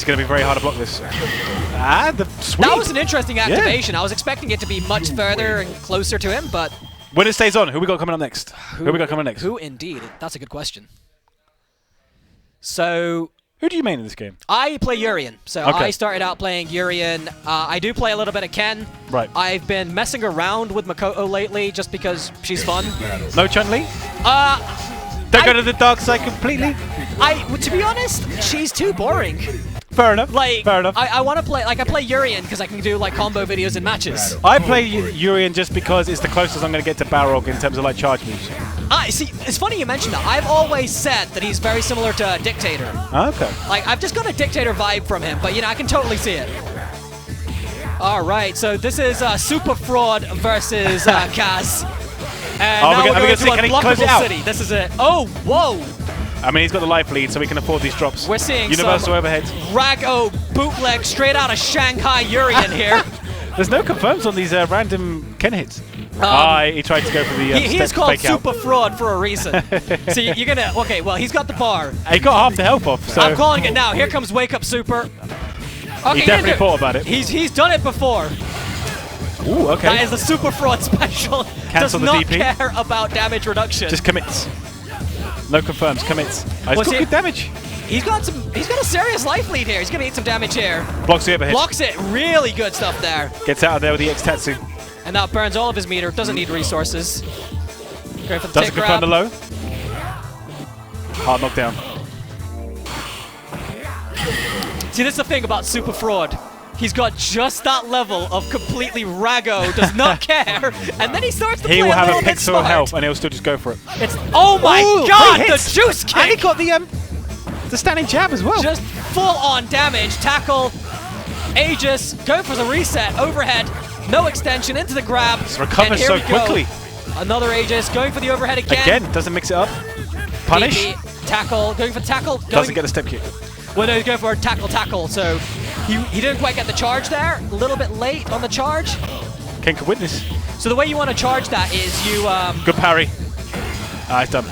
going to be very hard to block this. The sweep. That was an interesting activation. I was expecting it to be much further and closer to him, but... Winner stays on. Who we got coming up next? Who we got coming next? Who indeed? That's a good question. So... Who do you main in this game? I play Urian. So I started out playing Urian. I do play a little bit of Ken. Right. I've been messing around with Makoto lately just because she's fun. No Chun-Li? Don't go to the dark side completely? To be honest, she's too boring. Fair enough. Fair enough. I want to play, I play Urian because I can do combo videos in matches. I play Urian just because it's the closest I'm going to get to Balrog in terms of charge moves. See, it's funny you mentioned that. I've always said that he's very similar to Dictator. Okay. I've just got a Dictator vibe from him, but I can totally see it. All right, so this is Super Fraud versus Kaz. And now we're going to Unblockable City. This is it. Oh, whoa. I mean, he's got the life lead, so we can afford these drops. We're seeing Universal overhead. Rago bootleg straight out of Shanghai Urian here. There's no confirms on these random Ken hits. He tried to go for the he is called Super Fraud for a reason. So you're going to... Okay, well, he's got the bar. He got half the health off, so... I'm calling it now. Here comes Wake Up Super. Okay, he definitely thought about it. He's done it before. Ooh, okay. That is the Super Fraud special. Cancel Does not the DP. care about damage reduction. Just commits. No confirms, commits. He's got good damage. He's got a serious life lead here. He's going to eat some damage here. Blocks the overhead. Blocks it. Really good stuff there. Gets out of there with the X-Tatsu. And that burns all of his meter. Doesn't need resources. Going for the Doesn't confirm the low. Hard knockdown. See, this is the thing about Super Fraud. He's got just that level of completely raggo, does not care, and then he starts to play He will have a little bit pixel of smart. health, and he'll still just go for it. It's oh my Ooh, god, great the hits. juice kick! And he got the standing jab as well. Just full on damage, tackle, Aegis, go for the reset, overhead, no extension, into the grab. It's recovered and here so we go. quickly. Another Aegis, going for the overhead again. Again, doesn't mix it up. Punish. BP, tackle, going for tackle. Doesn't get the step kick. Well, no, he's going for a tackle, so he didn't quite get the charge there. A little bit late on the charge. Ken could witness. So the way you want to charge that is you... Good parry. It's done.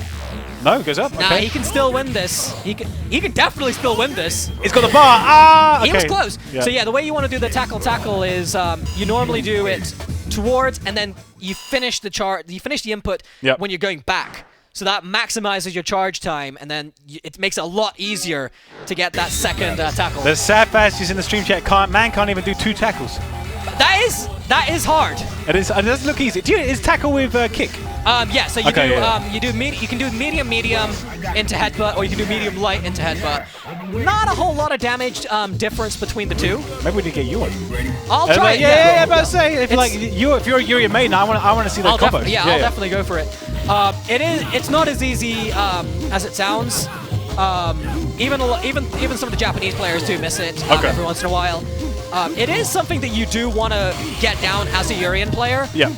No, it goes up. Nah, Okay. he can still win this. He can definitely still win this. He's got the bar. Okay. He was close. Yeah. So yeah, the way you want to do the tackle is you normally do it towards, and then you finish the input Yep. when you're going back. So that maximizes your charge time, and then it makes it a lot easier to get that second tackle. The sad fact is in the stream chat, man can't even do 2 tackles. That is hard. It doesn't look easy. Is tackle with kick? Yeah. So you Okay, do yeah. you can do medium into headbutt, or you can do medium light into headbutt. Not a whole lot of damage difference between the two. Maybe we did get you one. I'll try it. Yeah, but say if you're a main, I want to see those combos. I'll definitely go for it. It's not as easy as it sounds. Even some of the Japanese players do miss it every once in a while. It is something that you do want to get down as a Urian player. Yeah.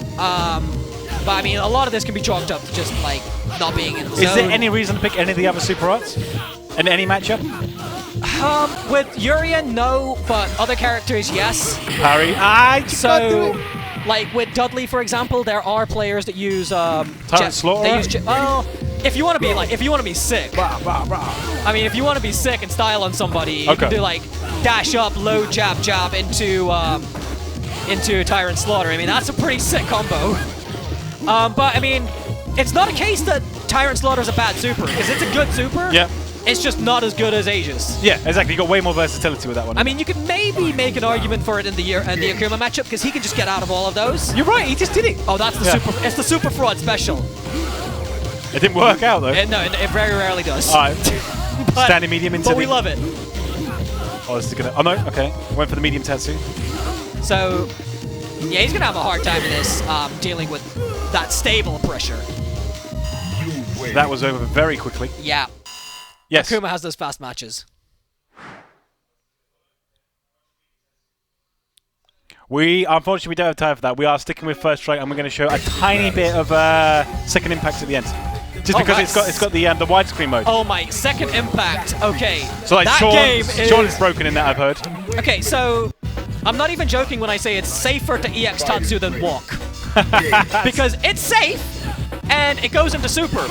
But I mean, a lot of this can be chalked up to just like not being in the zone. Is there any reason to pick any of the other super arts in any matchup? With Urian, no, but other characters, yes. Parry. So, like with Dudley, for example, there are players that use Slaughter? They use well, if you want to be sick. I mean, if you want to be sick and style on somebody, you can do like dash up, low jab into Tyrant Slaughter. I mean, that's a pretty sick combo. But I mean, it's not a case that Tyrant Slaughter is a bad super, because it's a good super. Yeah. It's just not as good as Aegis. Yeah, exactly. You got way more versatility with that one. I mean, you could maybe make an argument for it in the Akuma matchup, because he can just get out of all of those. You're right. He just did it. Oh, that's the super. It's the super fraud special. It didn't work out though. No, it very rarely does. All right. Standing medium into. But we love it. Oh, this is gonna. Oh no. Okay. Went for the medium Tetsu. So, yeah, he's gonna have a hard time in this, dealing with that stable pressure. That was over very quickly. Yeah. Yes. Akuma has those fast matches. Unfortunately, we don't have time for that. We are sticking with first strike, and we're going to show a tiny bit of second impact at the end, just because it's got the widescreen mode. Oh my, second impact. Okay. So like that game Sean is broken in that, I've heard. Okay, so I'm not even joking when I say it's safer to EX Tatsu than walk, because it's safe and it goes into super,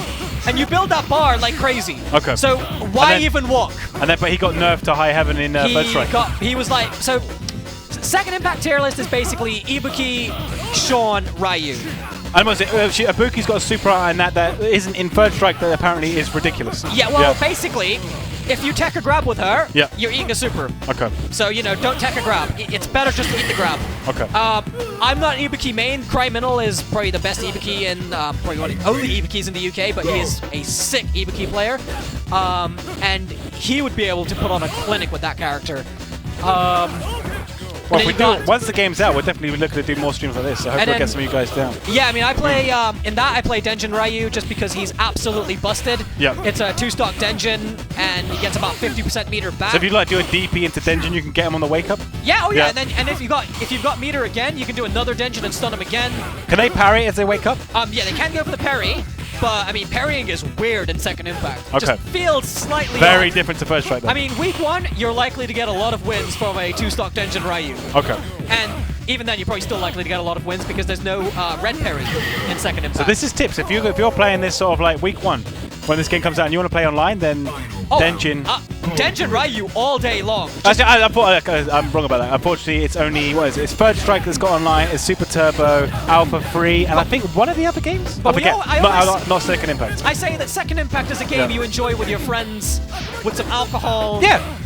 and you build that bar like crazy. Okay. So why even walk? But he got nerfed to high heaven in first strike. He was like, so second impact tier list is basically Ibuki, Sean, Ryu. And was it Ibuki's got a super art, and that isn't in third strike, that apparently is ridiculous. Yeah, well, basically, if you tech a grab with her, you're eating a super. Okay. So, don't tech a grab. It's better just to eat the grab. Okay. I'm not an Ibuki main. Cryminal is probably the best Ibuki in, probably one of the only Ibukis in the UK, but he is a sick Ibuki player. And he would be able to put on a clinic with that character. Well, once the game's out, we're definitely looking to do more streams like this, so hopefully we'll get some of you guys down. Yeah, I mean, I play, in that I play Denjin Ryu just because he's absolutely busted. Yeah. It's a 2-stock Denjin, and he gets about 50% meter back. So if you do a DP into Denjin, you can get him on the wake up? Yeah, and if you've got meter again, you can do another Denjin and stun him again. Can they parry as they wake up? Yeah, they can go for the parry. But, I mean, parrying is weird in second impact. Okay. Just feels slightly very off. different to first strike, though. I mean, week 1, you're likely to get a lot of wins from a 2-stock Denjin Ryu. Okay. And even then, you're probably still likely to get a lot of wins because there's no red parry in second impact. So this is tips. If you're playing this sort of like week 1, when this game comes out and you want to play online, then Denjin. Denjin Ryu all day long. Actually, I'm wrong about that. Unfortunately, it's only, it's Third Strike that's got online, it's Super Turbo, Alpha 3, and I think one of the other games? I forget. Not Second Impact. I say that Second Impact is a game you enjoy with your friends, with some alcohol,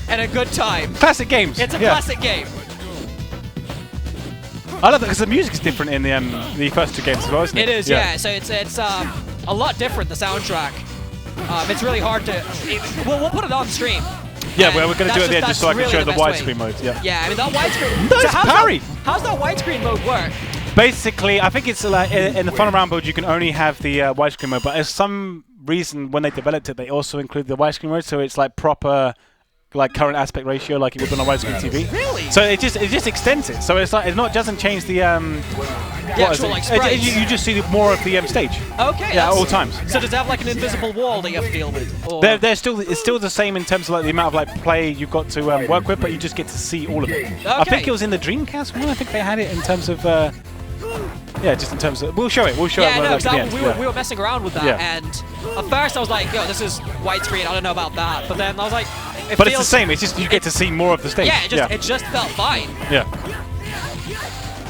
and a good time. Classic games. It's a classic game. I love that because the music's different in the first 2 games as well, isn't it? It is, yeah. So it's a lot different, the soundtrack. It's really hard to... We'll put it on stream. Yeah, well, we're going to do it at the end just so I can show the widescreen mode. Yeah. Yeah, I mean that widescreen. Nice parry. How's that widescreen mode work? Basically, I think it's like in the final round build you can only have the widescreen mode, but there's some reason when they developed it they also included the widescreen mode, so it's like proper like current aspect ratio like it would on a widescreen TV. Really? So it just extends it. So it's like it doesn't change the actual like sprites. You just see more of the stage. Okay. Yeah, at all times. So does it have like an invisible wall that you have to deal with? Or? It's still the same in terms of like the amount of like play you've got to work with, but you just get to see all of it. Okay. I think it was in the Dreamcast one. I think they had it in terms of. Yeah, just in terms of... We'll show it. Yeah, no, we were messing around with that, and at first I was like, yo, this is widescreen, I don't know about that. But then I was like... It's the same, it's just you get to see more of the stage. Yeah, it just felt fine. Yeah.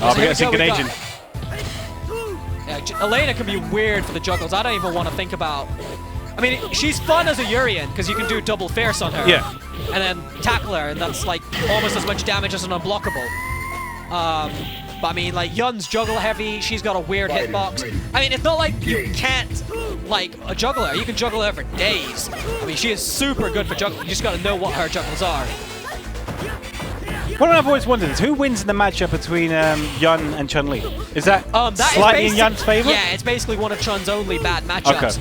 Oh, we get a sinking agent. Yeah, Elena can be weird for the juggles. I don't even want to think about... I mean, she's fun as a Urian, because you can do double fierce on her. Yeah. And then tackle her, and that's like almost as much damage as an unblockable. But I mean, like, Yun's juggle heavy, she's got a weird hitbox. I mean, it's not like you can't, like, juggle her. You can juggle her for days. I mean, she is super good for juggling. You just got to know what her juggles are. What I've always wondered is who wins in the matchup between Yun and Chun-Li? Is that slightly in Yun's favor? Yeah, it's basically one of Chun's only bad matchups.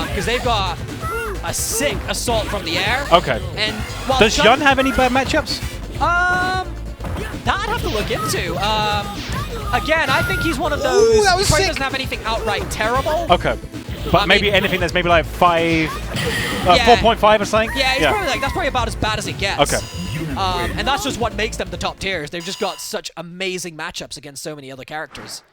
Because they've got a sick assault from the air. Okay. And does Yun have any bad matchups? That I'd have to look into. Again, I think he's one of those. He probably doesn't have anything outright terrible. Okay. But maybe anything that's maybe like 4.5 or something? Yeah, probably like, that's probably about as bad as it gets. Okay. And that's just what makes them the top tiers. They've just got such amazing matchups against so many other characters.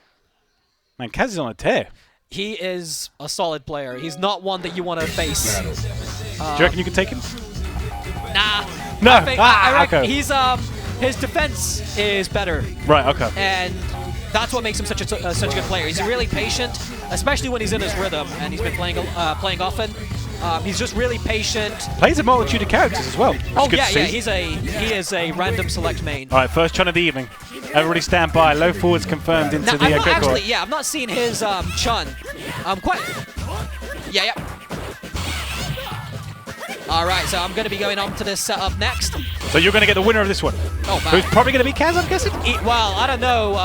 Man, Kaz is on a tear. He is a solid player. He's not one that you want to face. Do you reckon you can take him? Nah. No. I reckon okay. he's his defense is better. Right. Okay. And that's what makes him such a good player. He's really patient, especially when he's in his rhythm, and he's been playing often. He's just really patient. Plays a multitude of characters as well. Oh yeah, he is a random select main. All right, first Chun of the evening. Everybody stand by. Low forwards confirmed into the actually, I've not seen his Chun. Yeah. All right, so I'm going to be going on to this setup next. So you're going to get the winner of this one. Oh, man. Who's probably going to be Kaz, I'm guessing? Well, I don't know.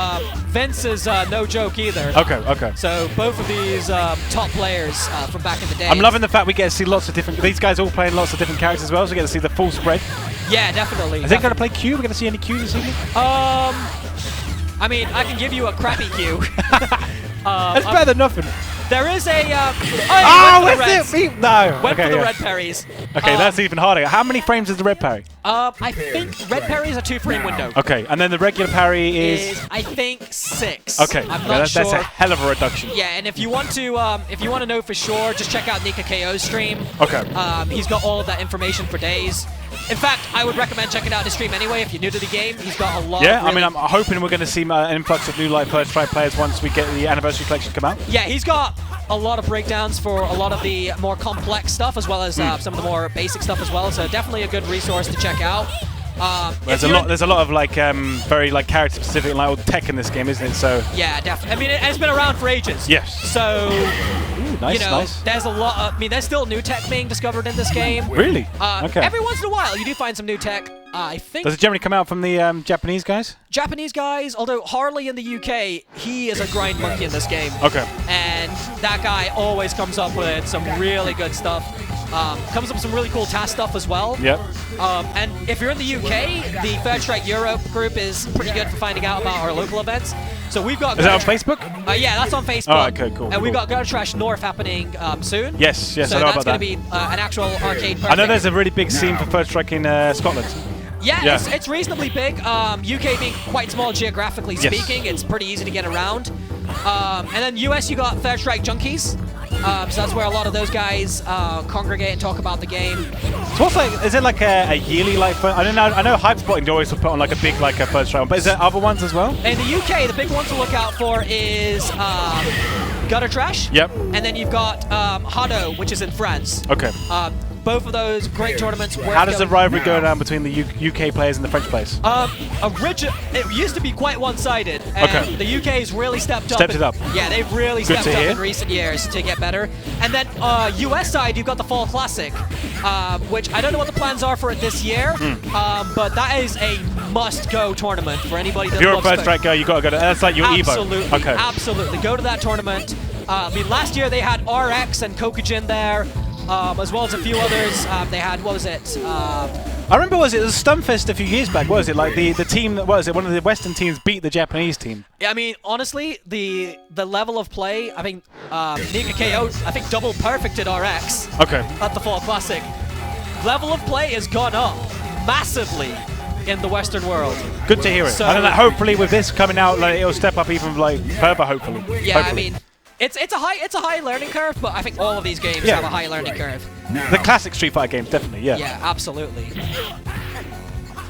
Vince is no joke either. Okay. So both of these top players from back in the day. I'm loving the fact we get to see lots of different... These guys all playing lots of different characters as well, so we get to see the full spread. Yeah, definitely. Is it going to play Q? We're going to see any Q this evening? I mean, I can give you a crappy Q. That's better than nothing. There is a... where's it? No. Went for the red parries. Okay, that's even harder. How many frames is the red parry? I think red parry is a 2-frame window. Okay, and then the regular parry is... I think 6. Okay, I'm not sure. That's a hell of a reduction. Yeah, and if you want to know for sure, just check out Nika KO's stream. Okay. He's got all of that information for days. In fact, I would recommend checking out his stream anyway if you're new to the game. He's got a lot. Yeah, I mean, I'm hoping we're going to see an influx of new first try players once we get the anniversary collection come out. Yeah, he's got a lot of breakdowns for a lot of the more complex stuff as well as some of the more basic stuff as well. So definitely a good resource to check out. There's a lot of like very like character specific like old tech in this game, isn't it? So yeah, definitely. I mean, it's been around for ages. Yes. So nice, nice. There's a lot. I mean, there's still new tech being discovered in this game. Really? Okay. Every once in a while, you do find some new tech. I think. Does it generally come out from the Japanese guys? Japanese guys, although Harley in the UK, he is a grind monkey in this game. Okay. And that guy always comes up with some really good stuff. Comes up with some really cool task stuff as well. Yep. And if you're in the UK, the Third Strike Europe group is pretty good for finding out about our local events. So we've got... Is that on Facebook? Yeah, that's on Facebook. Oh, okay, cool. And we've got Gutter Trash North happening soon. Yes, so I know about that. that's going to be an actual arcade perfect. I know there's a really big scene for Third Strike in Scotland. Yeah, it's reasonably big. UK being quite small geographically speaking, it's pretty easy to get around. And then US, you got Third Strike Junkies. So that's where a lot of those guys congregate and talk about the game. So what's like? Is it like a yearly like? I don't know. I know Hypespotting always put on like a big like a Third Strike one, but is there other ones as well? In the UK, the big one to look out for is Gutter Trash. Yep. And then you've got Hado, which is in France. Okay. both of those great tournaments. How does the rivalry go down between the UK players and the French players? It used to be quite one-sided, and the UK's really stepped up. It up. Yeah, they've really stepped up in recent years to get better. And then US side, you've got the Fall Classic, which I don't know what the plans are for it this year, but that is a must-go tournament for anybody that If you're a first strike guy, you got to go to. That's like your Absolutely, Evo. Okay. Absolutely. Go to that tournament. I mean, last year they had RX and Kokujin there, as well as a few others. They had, what was it? I remember, was it Stunfest a few years back? What was it like the team that was it? One of the Western teams beat the Japanese team. Yeah, I mean, honestly, the level of play. I think Nika KO, I think double perfected RX. Okay. At the Fall Classic, level of play has gone up massively in the Western world. Good to hear it. So, and then, hopefully, with this coming out, like, it'll step up even like further. Hopefully. Yeah, hopefully. I mean. It's a high learning curve, but I think all of these games have a high learning curve. The classic Street Fighter games, definitely, yeah. Yeah, absolutely.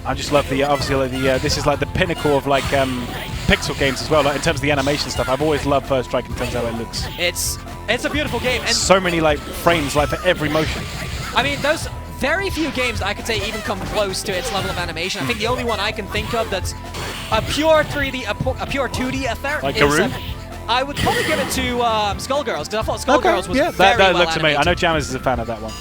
I just love the obviously this is like the pinnacle of like pixel games as well. Like in terms of the animation stuff, I've always loved First Strike in terms of how it looks. It's a beautiful game, and so many like frames like for every motion. I mean, there's very few games that I could say even come close to its level of animation. I think the only one I can think of that's a pure 3D, a pure 2D affair like is Garou? I would probably give it to Skullgirls, because I thought Skullgirls was very that well looked to me. animated. I know Jammers is a fan of that one.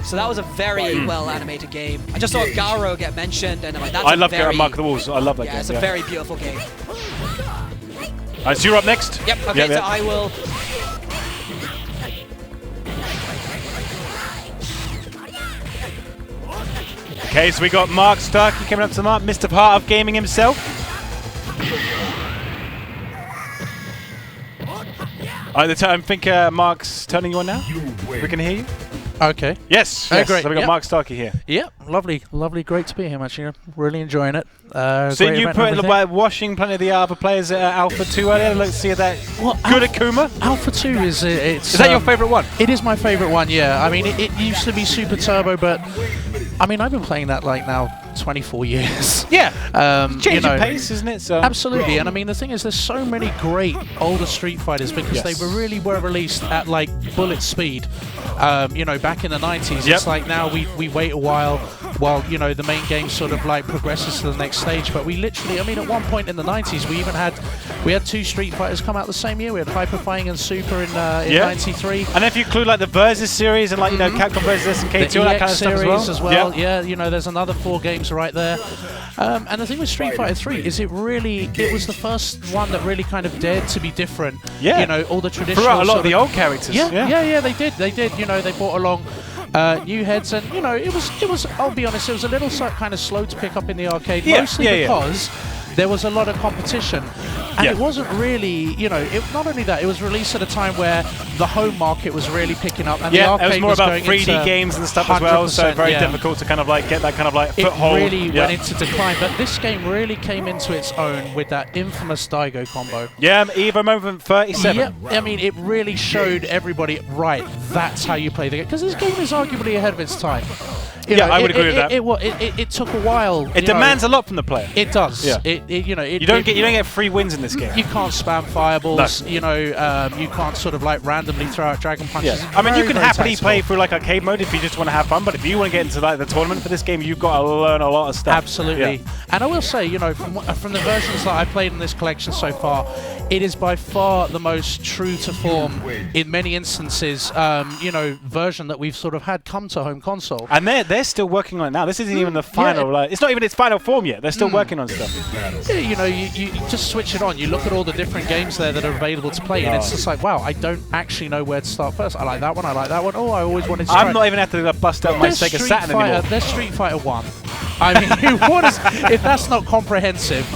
So that was a very well animated game. I just saw Garo get mentioned, and I'm like, that's I love Mark of the Wolves. I love that game. Yeah, it's a very beautiful game. Alright, so you're up next? Yep, okay, so I will... Okay, so we got Mark Starkey coming up to the mark, Mr. Heart of Gaming himself. I think Mark's turning you on now. We can hear you. Okay. Yes. Great. So we got Mark Starkey here. Yeah, lovely, great to be here, actually. Really enjoying it. So you put washing plenty of the other players at Alpha 2 earlier. Let's see that. Good Akuma. Alpha 2 is is that your favourite one? It is my favourite one. Yeah. I mean, it used to be Super Turbo, but I mean, I've been playing that like now 24 years. Yeah. Change of pace, isn't it? So absolutely. And I mean, the thing is, there's so many great older Street Fighters because they really were released at like bullet speed. Back in the 90s, it's like now we wait a while the main game sort of like progresses to the next stage. But we literally, I mean, at one point in the 90s, we had two Street Fighters come out the same year. We had Hyper Fighting and Super in '93. And if you include like the Versus series and like Capcom Versus SNK2, that kind of stuff as well. Yeah, there's another 4 games right there. And the thing with Street Fighter 3 is it was the first one that really kind of dared to be different. Yeah. All the traditional. Throughout a lot of the old characters. Yeah, they did. They brought along new heads, and it was. I'll be honest, it was a little kind of slow to pick up in the arcade, mostly because there was a lot of competition, and it wasn't really, not only that, it was released at a time where the home market was really picking up, and the arcade it was more about going 3D games and stuff as well, so very difficult to kind of like get that kind of like foothold. It really went into decline, but this game really came into its own with that infamous Daigo combo. Yeah, Evo Moment 37. Yeah, I mean, it really showed everybody, right, that's how you play the game, because this game is arguably ahead of its time. I would agree with that. It took a while. It demands a lot from the player. It does. Yeah. You don't get free wins in this game. You can't spam fireballs. No. You can't sort of like randomly throw out dragon punches. Yeah. I mean, you can happily play through like arcade mode if you just want to have fun. But if you want to get into like the tournament for this game, you've got to learn a lot of stuff. Absolutely. Yeah. And I will say, from the versions that I've played in this collection so far, it is by far the most true to form in many instances. Version that we've sort of had come to home console. And they're still working on it now. This isn't even the final. It's not even its final form yet. They're still working on stuff. Yeah, you just switch it on. You look at all the different games there that are available to play, and it's just like, wow, I don't actually know where to start first. I like that one. I like that one. Oh, I always wanted to try. I'm not even have to bust out my Sega Saturn anymore. There's Street Fighter 1. I mean, if that's not comprehensive,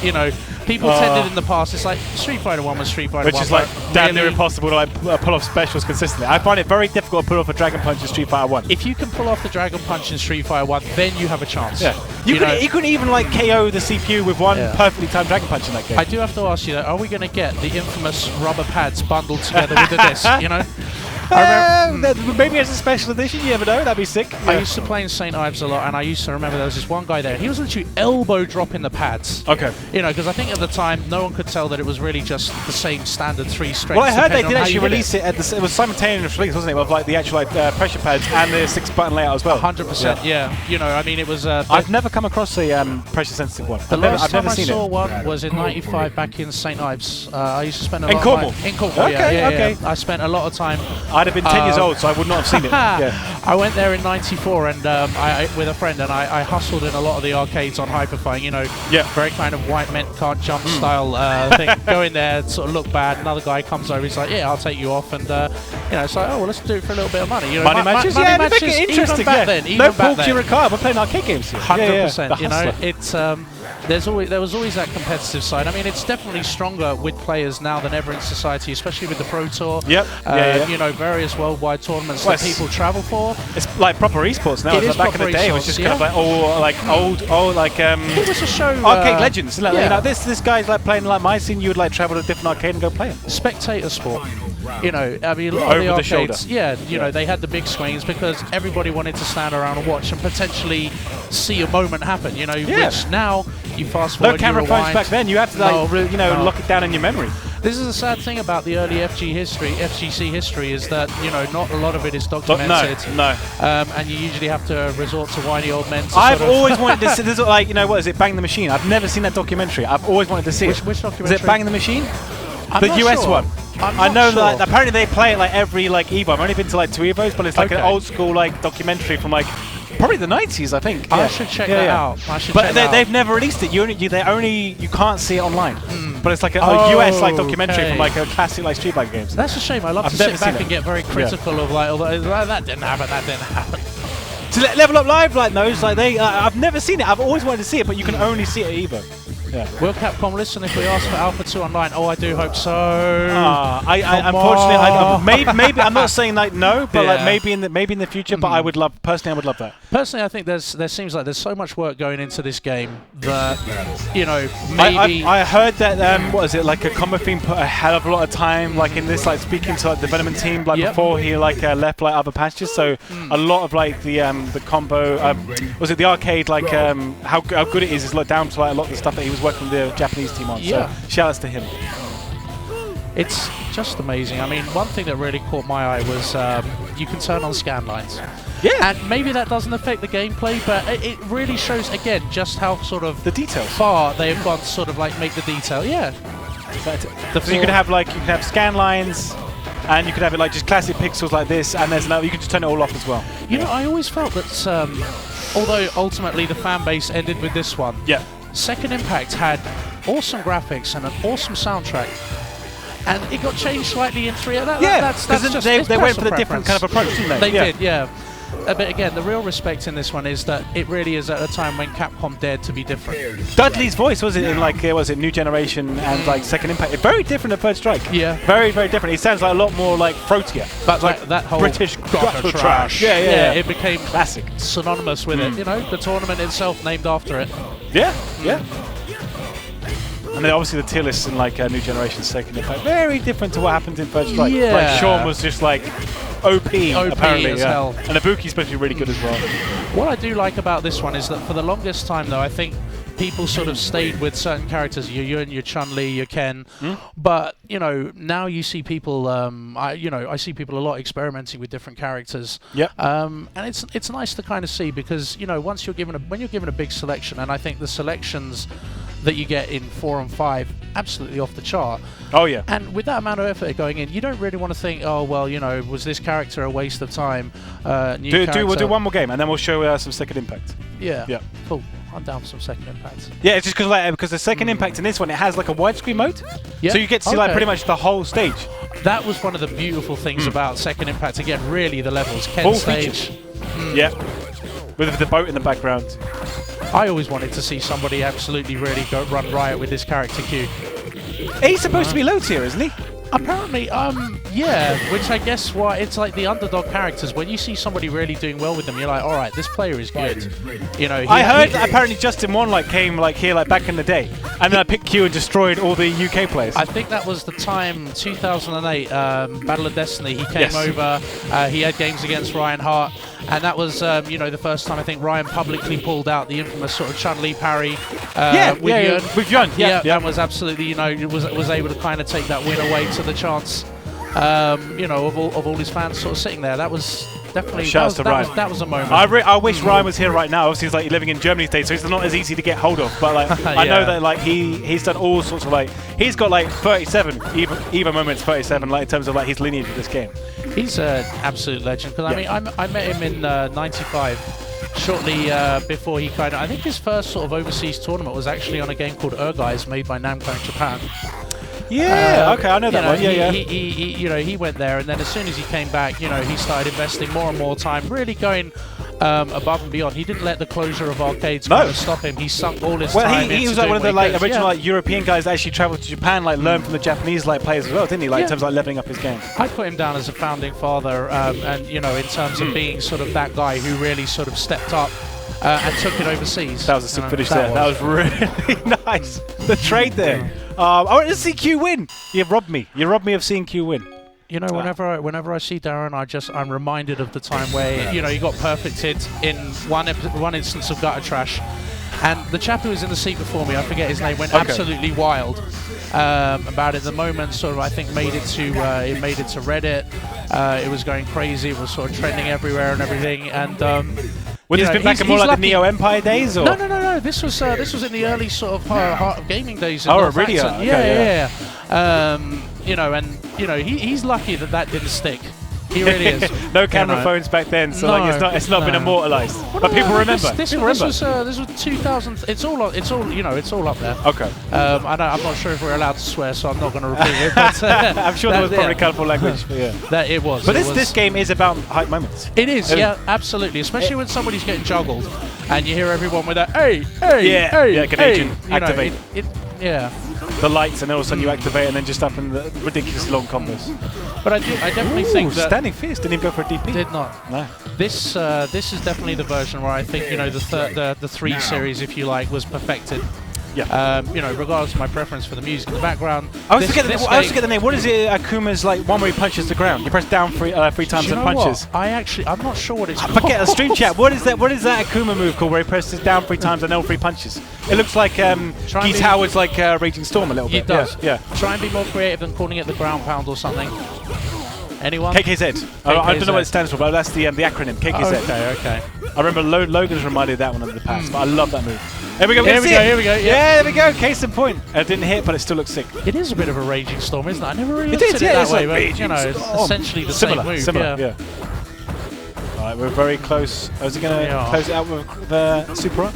people tended in the past, it's like Street Fighter 1 was Street Fighter 1. Which is like damn near impossible to like pull off specials consistently. I find it very difficult to pull off a Dragon Punch in Street Fighter 1. If you can pull off the Dragon Punch in Street Fighter 1, then you have a chance. Yeah. You couldn't even like KO the CPU with one perfectly timed Dragon Punch in that game. I do have to ask you though, are we going to get the infamous rubber pads bundled together with the disc, Maybe as a special edition, you never know. That'd be sick. I used to play in St. Ives a lot, and I used to remember there was this one guy there, and he was literally elbow dropping the pads. Okay. You know, because I think at the time no one could tell that it was really just the same standard 3 strengths. Well, I heard they did actually release it at the. It was simultaneous release, wasn't it? With like the actual pressure pads and the 6-button layout as well. 100%. Yeah. You know, I mean, it was. I've never come across a pressure sensitive one. The last time I seen saw it. one was in '95 back in St. Ives. I used to spend a lot in Cornwall. in Cornwall. Okay, yeah. I spent a lot of time. I'd have been 10 years old, so I would not have seen it. Yeah. I went there in '94 and I with a friend, and I hustled in a lot of the arcades on Hyperfine. You know, very kind of white men can't jump style thing. Go in there, sort of look bad. Another guy comes over, he's like, "Yeah, I'll take you off," and you know, it's like, "Oh, well, let's do it for a little bit of money." You know, money matches, money make it interesting. Even back then, no pork to your car. We're playing arcade games here. 100%. You know, it's there was always that competitive side. I mean, it's definitely stronger with players now than ever in society, especially with the Pro Tour. You know, various worldwide tournaments that people travel for. It's like proper esports now. It's like back in the day, it was just kind of like old it was a show. Arcade legends. Like, you know, this guy's like playing like my scene. You would like travel to a different arcade and go play it. Spectator sport. You know, I mean, a lot of the arcades, you know, they had the big screens because everybody wanted to stand around and watch and potentially see a moment happen. You know, which now you fast forward. No camera phones back then. You have to like, lock it down in your memory. This is the sad thing about the early FGC history is that, you know, not a lot of it is documented. No. And you usually have to resort to whiny old men. I've always wanted to see this, like, you know, what is it, Bang the Machine? I've never seen that documentary. I've always wanted to see it. Which documentary? Is it Bang the Machine? I'm the not US sure. one. I know that apparently they play it like every like Evo. I've only been to like 2 Evos, but it's like an old school like documentary from like probably the 90s, I think. I should check that out. But they've never released it. You can't see it online. But it's like a US like documentary from like a classic like Street Fighter games. That's a shame. I love to sit back and get very critical of like, although that didn't happen. To Level Up Live, like those, like they, I've never seen it. I've always wanted to see it, but you can only see it at Evo. Yeah. Will Capcom listen if we ask for Alpha 2 online? Oh, I do hope so. Unfortunately, maybe I'm not saying like no, but like maybe in the future. But I would love that. Personally, I think there seems like there's so much work going into this game that, you know, maybe I heard that what is it, like a combo theme put a hell of a lot of time like in this, like speaking to like development team like before he like left like other pastures. So a lot of like the combo was it the arcade like how good it is like down to like a lot of the stuff that he was working with the Japanese team on. So shout outs to him. It's just amazing. I mean, one thing that really caught my eye was you can turn on scan lines. Yeah. And maybe that doesn't affect the gameplay, but it really shows, again, just how sort of the detail far they have gone to sort of like make the detail. Yeah. So you can have scan lines, and you could have it like just classic pixels like this, and there's you can just turn it all off as well. You know, I always felt that although ultimately the fan base ended with this one, Second Impact had awesome graphics and an awesome soundtrack. And it got changed slightly in 3. That's just they went for the different kind of approach, didn't they? They did, yeah. But again, the real respect in this one is that it really is at a time when Capcom dared to be different. Dudley's voice, was it in like New Generation and like Second Impact? Very different at Third Strike. Yeah. Very, very different. It sounds like a lot more like throatier. But like that whole British gutter trash. Yeah. It became classic, synonymous with it. You know, the tournament itself named after it. Yeah. And then obviously the tier lists in like New Generation, Second Impact, very different to what happened in Third Strike. Yeah. Like Sean was just like OP apparently, as hell. And Ibuki's supposed to be really good as well. What I do like about this one is that for the longest time, though, I think people sort of stayed with certain characters, your Yun, your Chun-Li, your Ken. But you know, now you see people. I see people a lot experimenting with different characters. Yep. And it's nice to kind of see because you know when you're given a big selection, and I think the selections that you get in 4 and 5 absolutely off the chart. Oh yeah. And with that amount of effort going in, you don't really want to think, oh well, you know, was this character a waste of time? We'll do one more game and then we'll show some Second Impact. Yeah. Cool. I'm down for some Second Impact. Yeah, it's just because the Second Impact in this one, it has like a widescreen mode. So you get to see like pretty much the whole stage. That was one of the beautiful things about Second Impact. Again, really the levels. Ken stage. Yeah. With the boat in the background. I always wanted to see somebody absolutely really run riot with this character Q. He's supposed to be low tier, isn't he? Apparently, yeah, which I guess why it's like the underdog characters. When you see somebody really doing well with them, you're like, all right, this player is good. You know, I heard apparently Justin One like came like here like back in the day, And then I picked Q and destroyed all the UK players. I think that was the time, 2008, Battle of Destiny. He came over. He had games against Ryan Hart, and that was, the first time I think Ryan publicly pulled out the infamous sort of Chun-Li parry. With Yun. And was absolutely, was able to kind of take that win away to the chance, of all his fans sort of sitting there. That was definitely that was a moment. I wish Ryan was here right now. Obviously, he's like living in Germany today, so he's not as easy to get hold of. But like, I know that like he's done all sorts of he's got like 37 even moments 37 like in terms of like his lineage of this game. He's an absolute legend. Because I met him in '95. Shortly before he I think his first sort of overseas tournament was actually on a game called Urguys made by Namco in Japan. Yeah, okay, I know that one. He went there, and then as soon as he came back, he started investing more and more time, really going above and beyond. He didn't let the closure of arcades kind of stop him. He sunk all his time. He was like one of the original European guys that actually travelled to Japan, learned from the Japanese players as well, didn't he? In terms of leveling up his game. I put him down as a founding father, and in terms of being sort of that guy who really sort of stepped up. And took it overseas. That was a sick finish there. That was really nice. The trade there. I want to see Q win. You robbed me. You robbed me of seeing Q win. Whenever I see Darren, I'm reminded of the time where he got perfected in one instance of gutter trash, and the chap who was in the seat before me, I forget his name, went absolutely wild about it. The moment sort of I think made it to Reddit. It was going crazy. It was sort of trending everywhere and everything. And would this been back in more like the Neo Empire days, or no? This was in the early sort of heart of gaming days. Oh, really? Yeah. He's lucky that didn't stick. He really is. No camera phones back then, so it's not been immortalized. Well, but people remember. This was 2000. It's all up there. Okay. I'm not sure if we're allowed to swear, so I'm not going to repeat it. But, I'm sure there was probably colourful language. That it was. But this game is about hype moments. It is, absolutely. Especially when somebody's getting juggled, and you hear everyone with that hey, Canadian activate. The lights, and then all of a sudden you activate, and then just up in the ridiculously long combos. But I definitely think that standing fierce didn't even go for a DP. Did not. No. This is definitely the version where I think the 3 series, if you like, was perfected. Yeah. Regardless of my preference for the music in the background. I always forget the name. What is it? Akuma's one where he punches the ground. You press down three times and punches. I'm not sure what it's called. I forget the stream chat. What is that Akuma move called where he presses down 3 times and all 3 punches? It looks like Geese Howard's Raging Storm a little bit. It does. Yeah. Try and be more creative than calling it the ground pound or something. Anyone? KKZ. I don't know what it stands for, but that's the acronym. KKZ. Okay. I remember Logan's reminded that one in the past, but I love that move. Here we go. Here we go. Yeah, there we go. Case in point. It didn't hit, but it still looks sick. It is a bit of a Raging Storm, isn't it? I never really looked at it that way, but it's essentially the same move. Similar. Yeah. All right, we're very close. Is he going to close it out with the super up?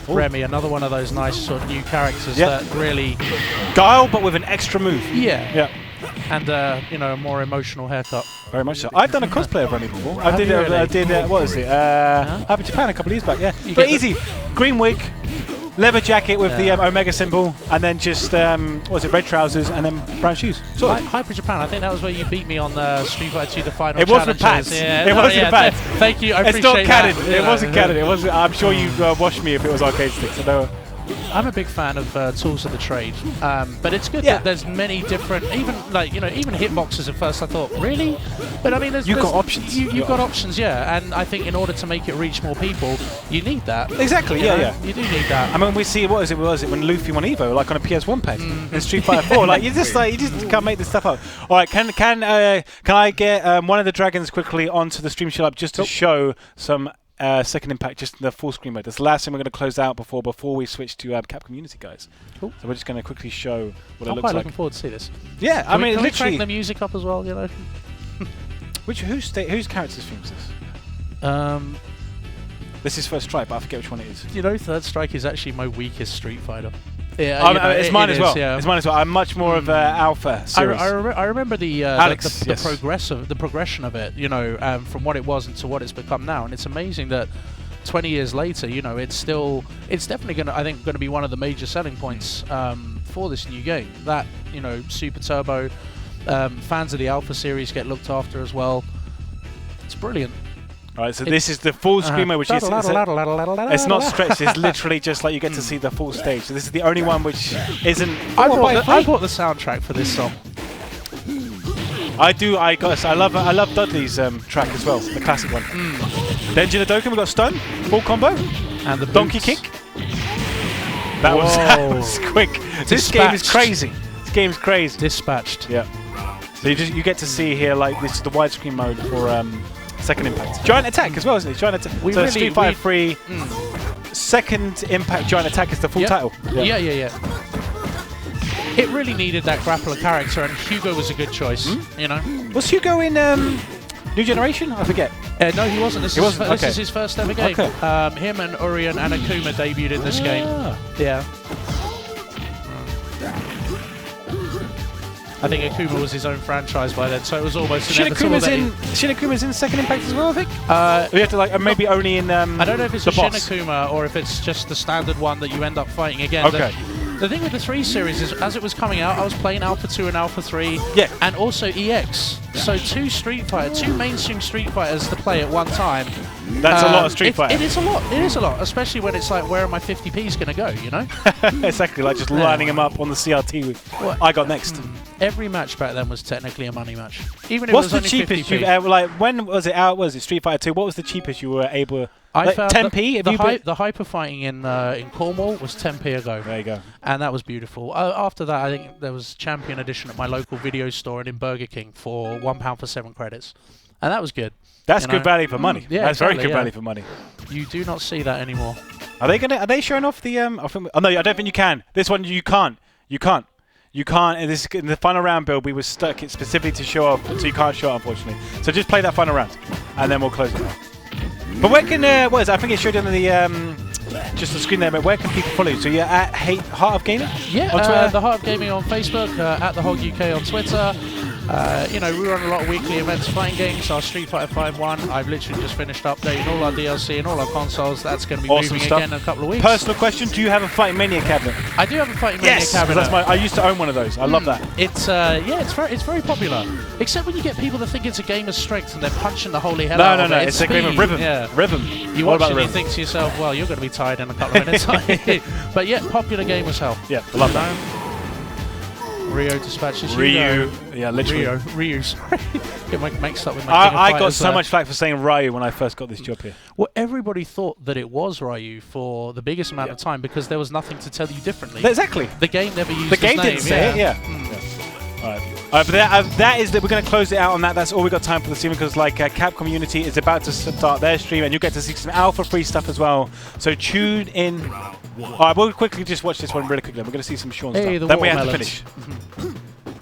Remy, another one of those nice sort of new characters that really Guile, but with an extra move. Yeah. And a more emotional haircut. Very much so. I've done a cosplay of Remy before. I did what was it? Up in Japan a couple of years back. Yeah, but easy. Green wig, leather jacket with the Omega symbol, and then just red trousers and then brown shoes. Hyper Japan. I think that was where you beat me on Street Fighter 2, the final. It wasn't pads. Yeah, it wasn't pads. Thank you. I appreciate that. It's not canon. It wasn't canon. It wasn't. I'm sure you washed me if it was arcade sticks. I'm a big fan of tools of the trade, but it's good that there's many different, even hitboxes. At first, I thought, really, but I mean, you've got options. You've got options, and I think in order to make it reach more people, you need that. Exactly, you do need that. I mean, we see what was it when Luffy won Evo, on a PS1 pad in Street Fighter 4. You just can't make this stuff up. All right, can I get one of the dragons quickly onto the stream shell up just to show some. Second Impact, just in the full screen mode. That's the last thing we're going to close out before we switch to Capcom Unity, guys. Cool. So we're just going to quickly show what it looks like. I'm quite looking forward to see this. Yeah, can we literally. crank the music up as well, Whose character's theme is this? This is First Strike, but I forget which one it is. Third Strike is actually my weakest Street Fighter. Yeah, it's mine as well. It's mine as well. I'm much more of Alpha series. I remember the progression of it. From what it was into what it's become now, and it's amazing that 20 years later, it's definitely going to be one of the major selling points for this new game. That Super Turbo, fans of the Alpha series get looked after as well. It's brilliant. All right, so this is the full screen mode, which is it's not stretched. It's literally just like you get to see the full stage. So this is the only one which isn't. I bought the soundtrack for this song. I do. I love Dudley's track as well, the classic one. Then Jinadoken, we got stun, full combo, and the donkey kick. That was quick. This game is crazy. This game is crazy. Dispatched. Yeah. So you get to see here, like, this is the widescreen mode for second impact. Giant attack as well, isn't it? Giant attack. So really, Street Fighter 3 second impact giant attack is the full title. Yeah. It really needed that grappler character, and Hugo was a good choice. You know. Was Hugo in New Generation? I forget. No, he wasn't. This is his first ever game. Him and Urien and Akuma debuted in this game. Yeah. I think Akuma was his own franchise by then, so it was almost inevitable. Shin Akuma's in Second Impact as well, I think? We have to, like, maybe only in I don't know if it's the a boss. Shin Akuma or if it's just the standard one that you end up fighting again. Okay. The thing with the 3 series is, as it was coming out, I was playing Alpha 2 and Alpha 3, and also EX. So 2 mainstream Street Fighters to play at one time. That's a lot of Street Fighter. It is a lot. It is a lot, especially when it's like, where are my 50p's going to go, you know? Exactly, like just lining them up on the CRT with I got next. Every match back then was technically a money match. Even if What's it was the only cheapest 50p. you've ever, like, when was it out? Was it Street Fighter 2? What was the cheapest you were able? I found 10p. The hyper fighting in Cornwall was 10p ago. There you go. And that was beautiful. After that, I think there was Champion Edition at my local video store and in Burger King for £1 for 7 credits, and that was good. That's good value for money. Yeah, that's exactly, very good value for money. You do not see that anymore. Are they showing off the oh no, I don't think you can. This one you can't. You can't. In the final round build, we were stuck it specifically to show off, so you can't show it, unfortunately. So just play that final round, and then we'll close it out. But where can what is it? I think it showed on the just the screen there. But where can people follow you? So you're at Heart of Gaming? Yeah, on Twitter? The Heart of Gaming on Facebook, at the Hog UK on Twitter. You know, we run a lot of weekly events, fighting games. Our Street Fighter 5 1. I've literally just finished updating all our DLC and all our consoles. That's going to be moving again in a couple of weeks. Personal question: do you have a Fighting Mania cabinet? I do have a Fighting Mania cabinet. That's I used to own one of those. I love that. It's it's very popular. Except when you get people that think it's a game of strength and they're punching the holy hell out of it. No, it's a game of rhythm. Yeah. Rhythm. You watch it and you think to yourself, well, you're going to be tired in a couple of minutes. But yeah, popular game as hell. Yeah, I love that. Rio dispatches Ryu. Yeah, literally. Ryu, sorry. Get mixed up with my I got so much flack for saying Ryu when I first got this job here. Well, everybody thought that it was Ryu for the biggest amount of time because there was nothing to tell you differently. Exactly. The game never used the game his name. Didn't say it, All right. But that is that. We're going to close it out on that. That's all we got time for this evening because Capcom Unity is about to start their stream, and you get to see some alpha free stuff as well. So tune in. All right, we'll quickly just watch this one really quickly. We're going to see some Sean stuff. Then we have to finish.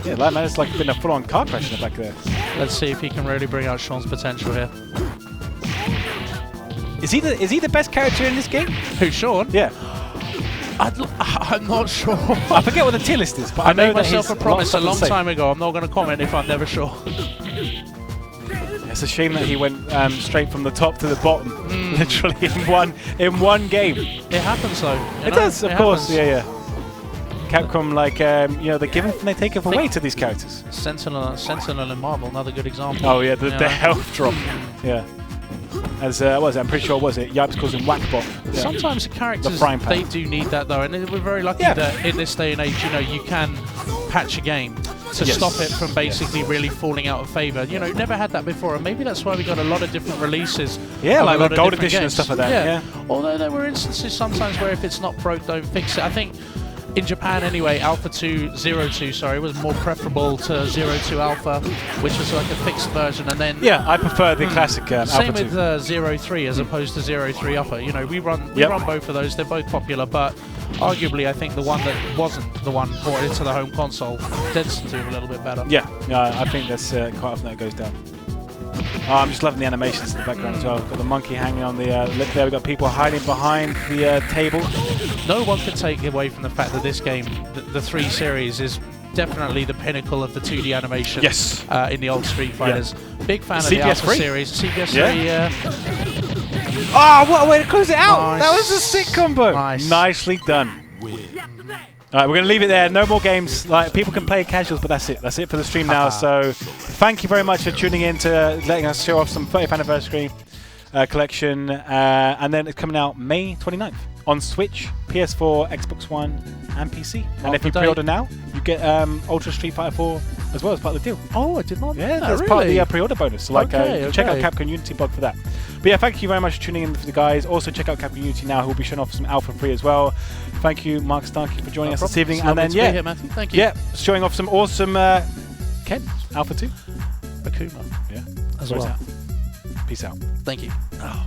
Yeah, that man, it's like been a full-on car crash in the back there. Let's see if he can really bring out Sean's potential here. Is he the best character in this game? Who, Sean? Yeah. I'm not sure. I forget what the tier list is, but I know made myself a promise a long time ago. I'm not going to comment if I'm never sure. It's a shame that he went straight from the top to the bottom, literally in one game. It happens though. It does, of course. Yeah. Capcom, like, you know, they give it and they take it away to these characters. Sentinel and Marvel, another good example. Oh yeah, the health drop. Yeah. As I'm pretty sure Yipes calls him Whackbot. Yeah. Sometimes the characters they do need that though, and we're very lucky that in this day and age, you know, you can patch a game to stop it from basically really falling out of favour. You know, never had that before, and maybe that's why we got a lot of different releases. Yeah, like the Gold Edition and stuff like that. Yeah. Although there were instances sometimes where if it's not broke, don't fix it. I think. In Japan anyway, Alpha 2, 02, sorry, was more preferable to 02 Alpha, which was like a fixed version, and then... Yeah, I prefer the classic Alpha 2. Same with 03 as opposed to 03 Upper. You know, we run both of those, they're both popular, but arguably I think the one that wasn't the one ported into the home console tends to do a little bit better. Yeah, I think that's quite often that goes down. I'm just loving the animations in the background as well. We've got the monkey hanging on the lip there. We've got people hiding behind the table. No one can take away from the fact that this game, the 3 series, is definitely the pinnacle of the 2D animation in the old Street Fighters. Big fan of the Alpha series. CBS 3, Oh, what a way to close it out! Nice. That was a sick combo! Nice. Nicely done. Alright, we're going to leave it there. No more games. Like, people can play casuals, but that's it. That's it for the stream now. So thank you very much for tuning in to letting us show off some 30th anniversary. collection, and then it's coming out May 29th on Switch, PS4, Xbox One, and PC. And if you pre-order now, you get Ultra Street Fighter 4 as well as part of the deal. Oh, I did not know Yeah, that, that's really? part of the pre-order bonus. So Okay, check out Capcom Unity blog for that. But yeah, thank you very much for tuning in for the guys. Also check out Capcom Unity now, who will be showing off some Alpha 3 as well. Thank you, Mark Starkey, for joining us this evening. It's And then lovely to be here, Matthew. Thank you. yeah, showing off some awesome Ken Alpha 2. Akuma. Yeah, As Close well. out. Peace out. Thank you. Oh.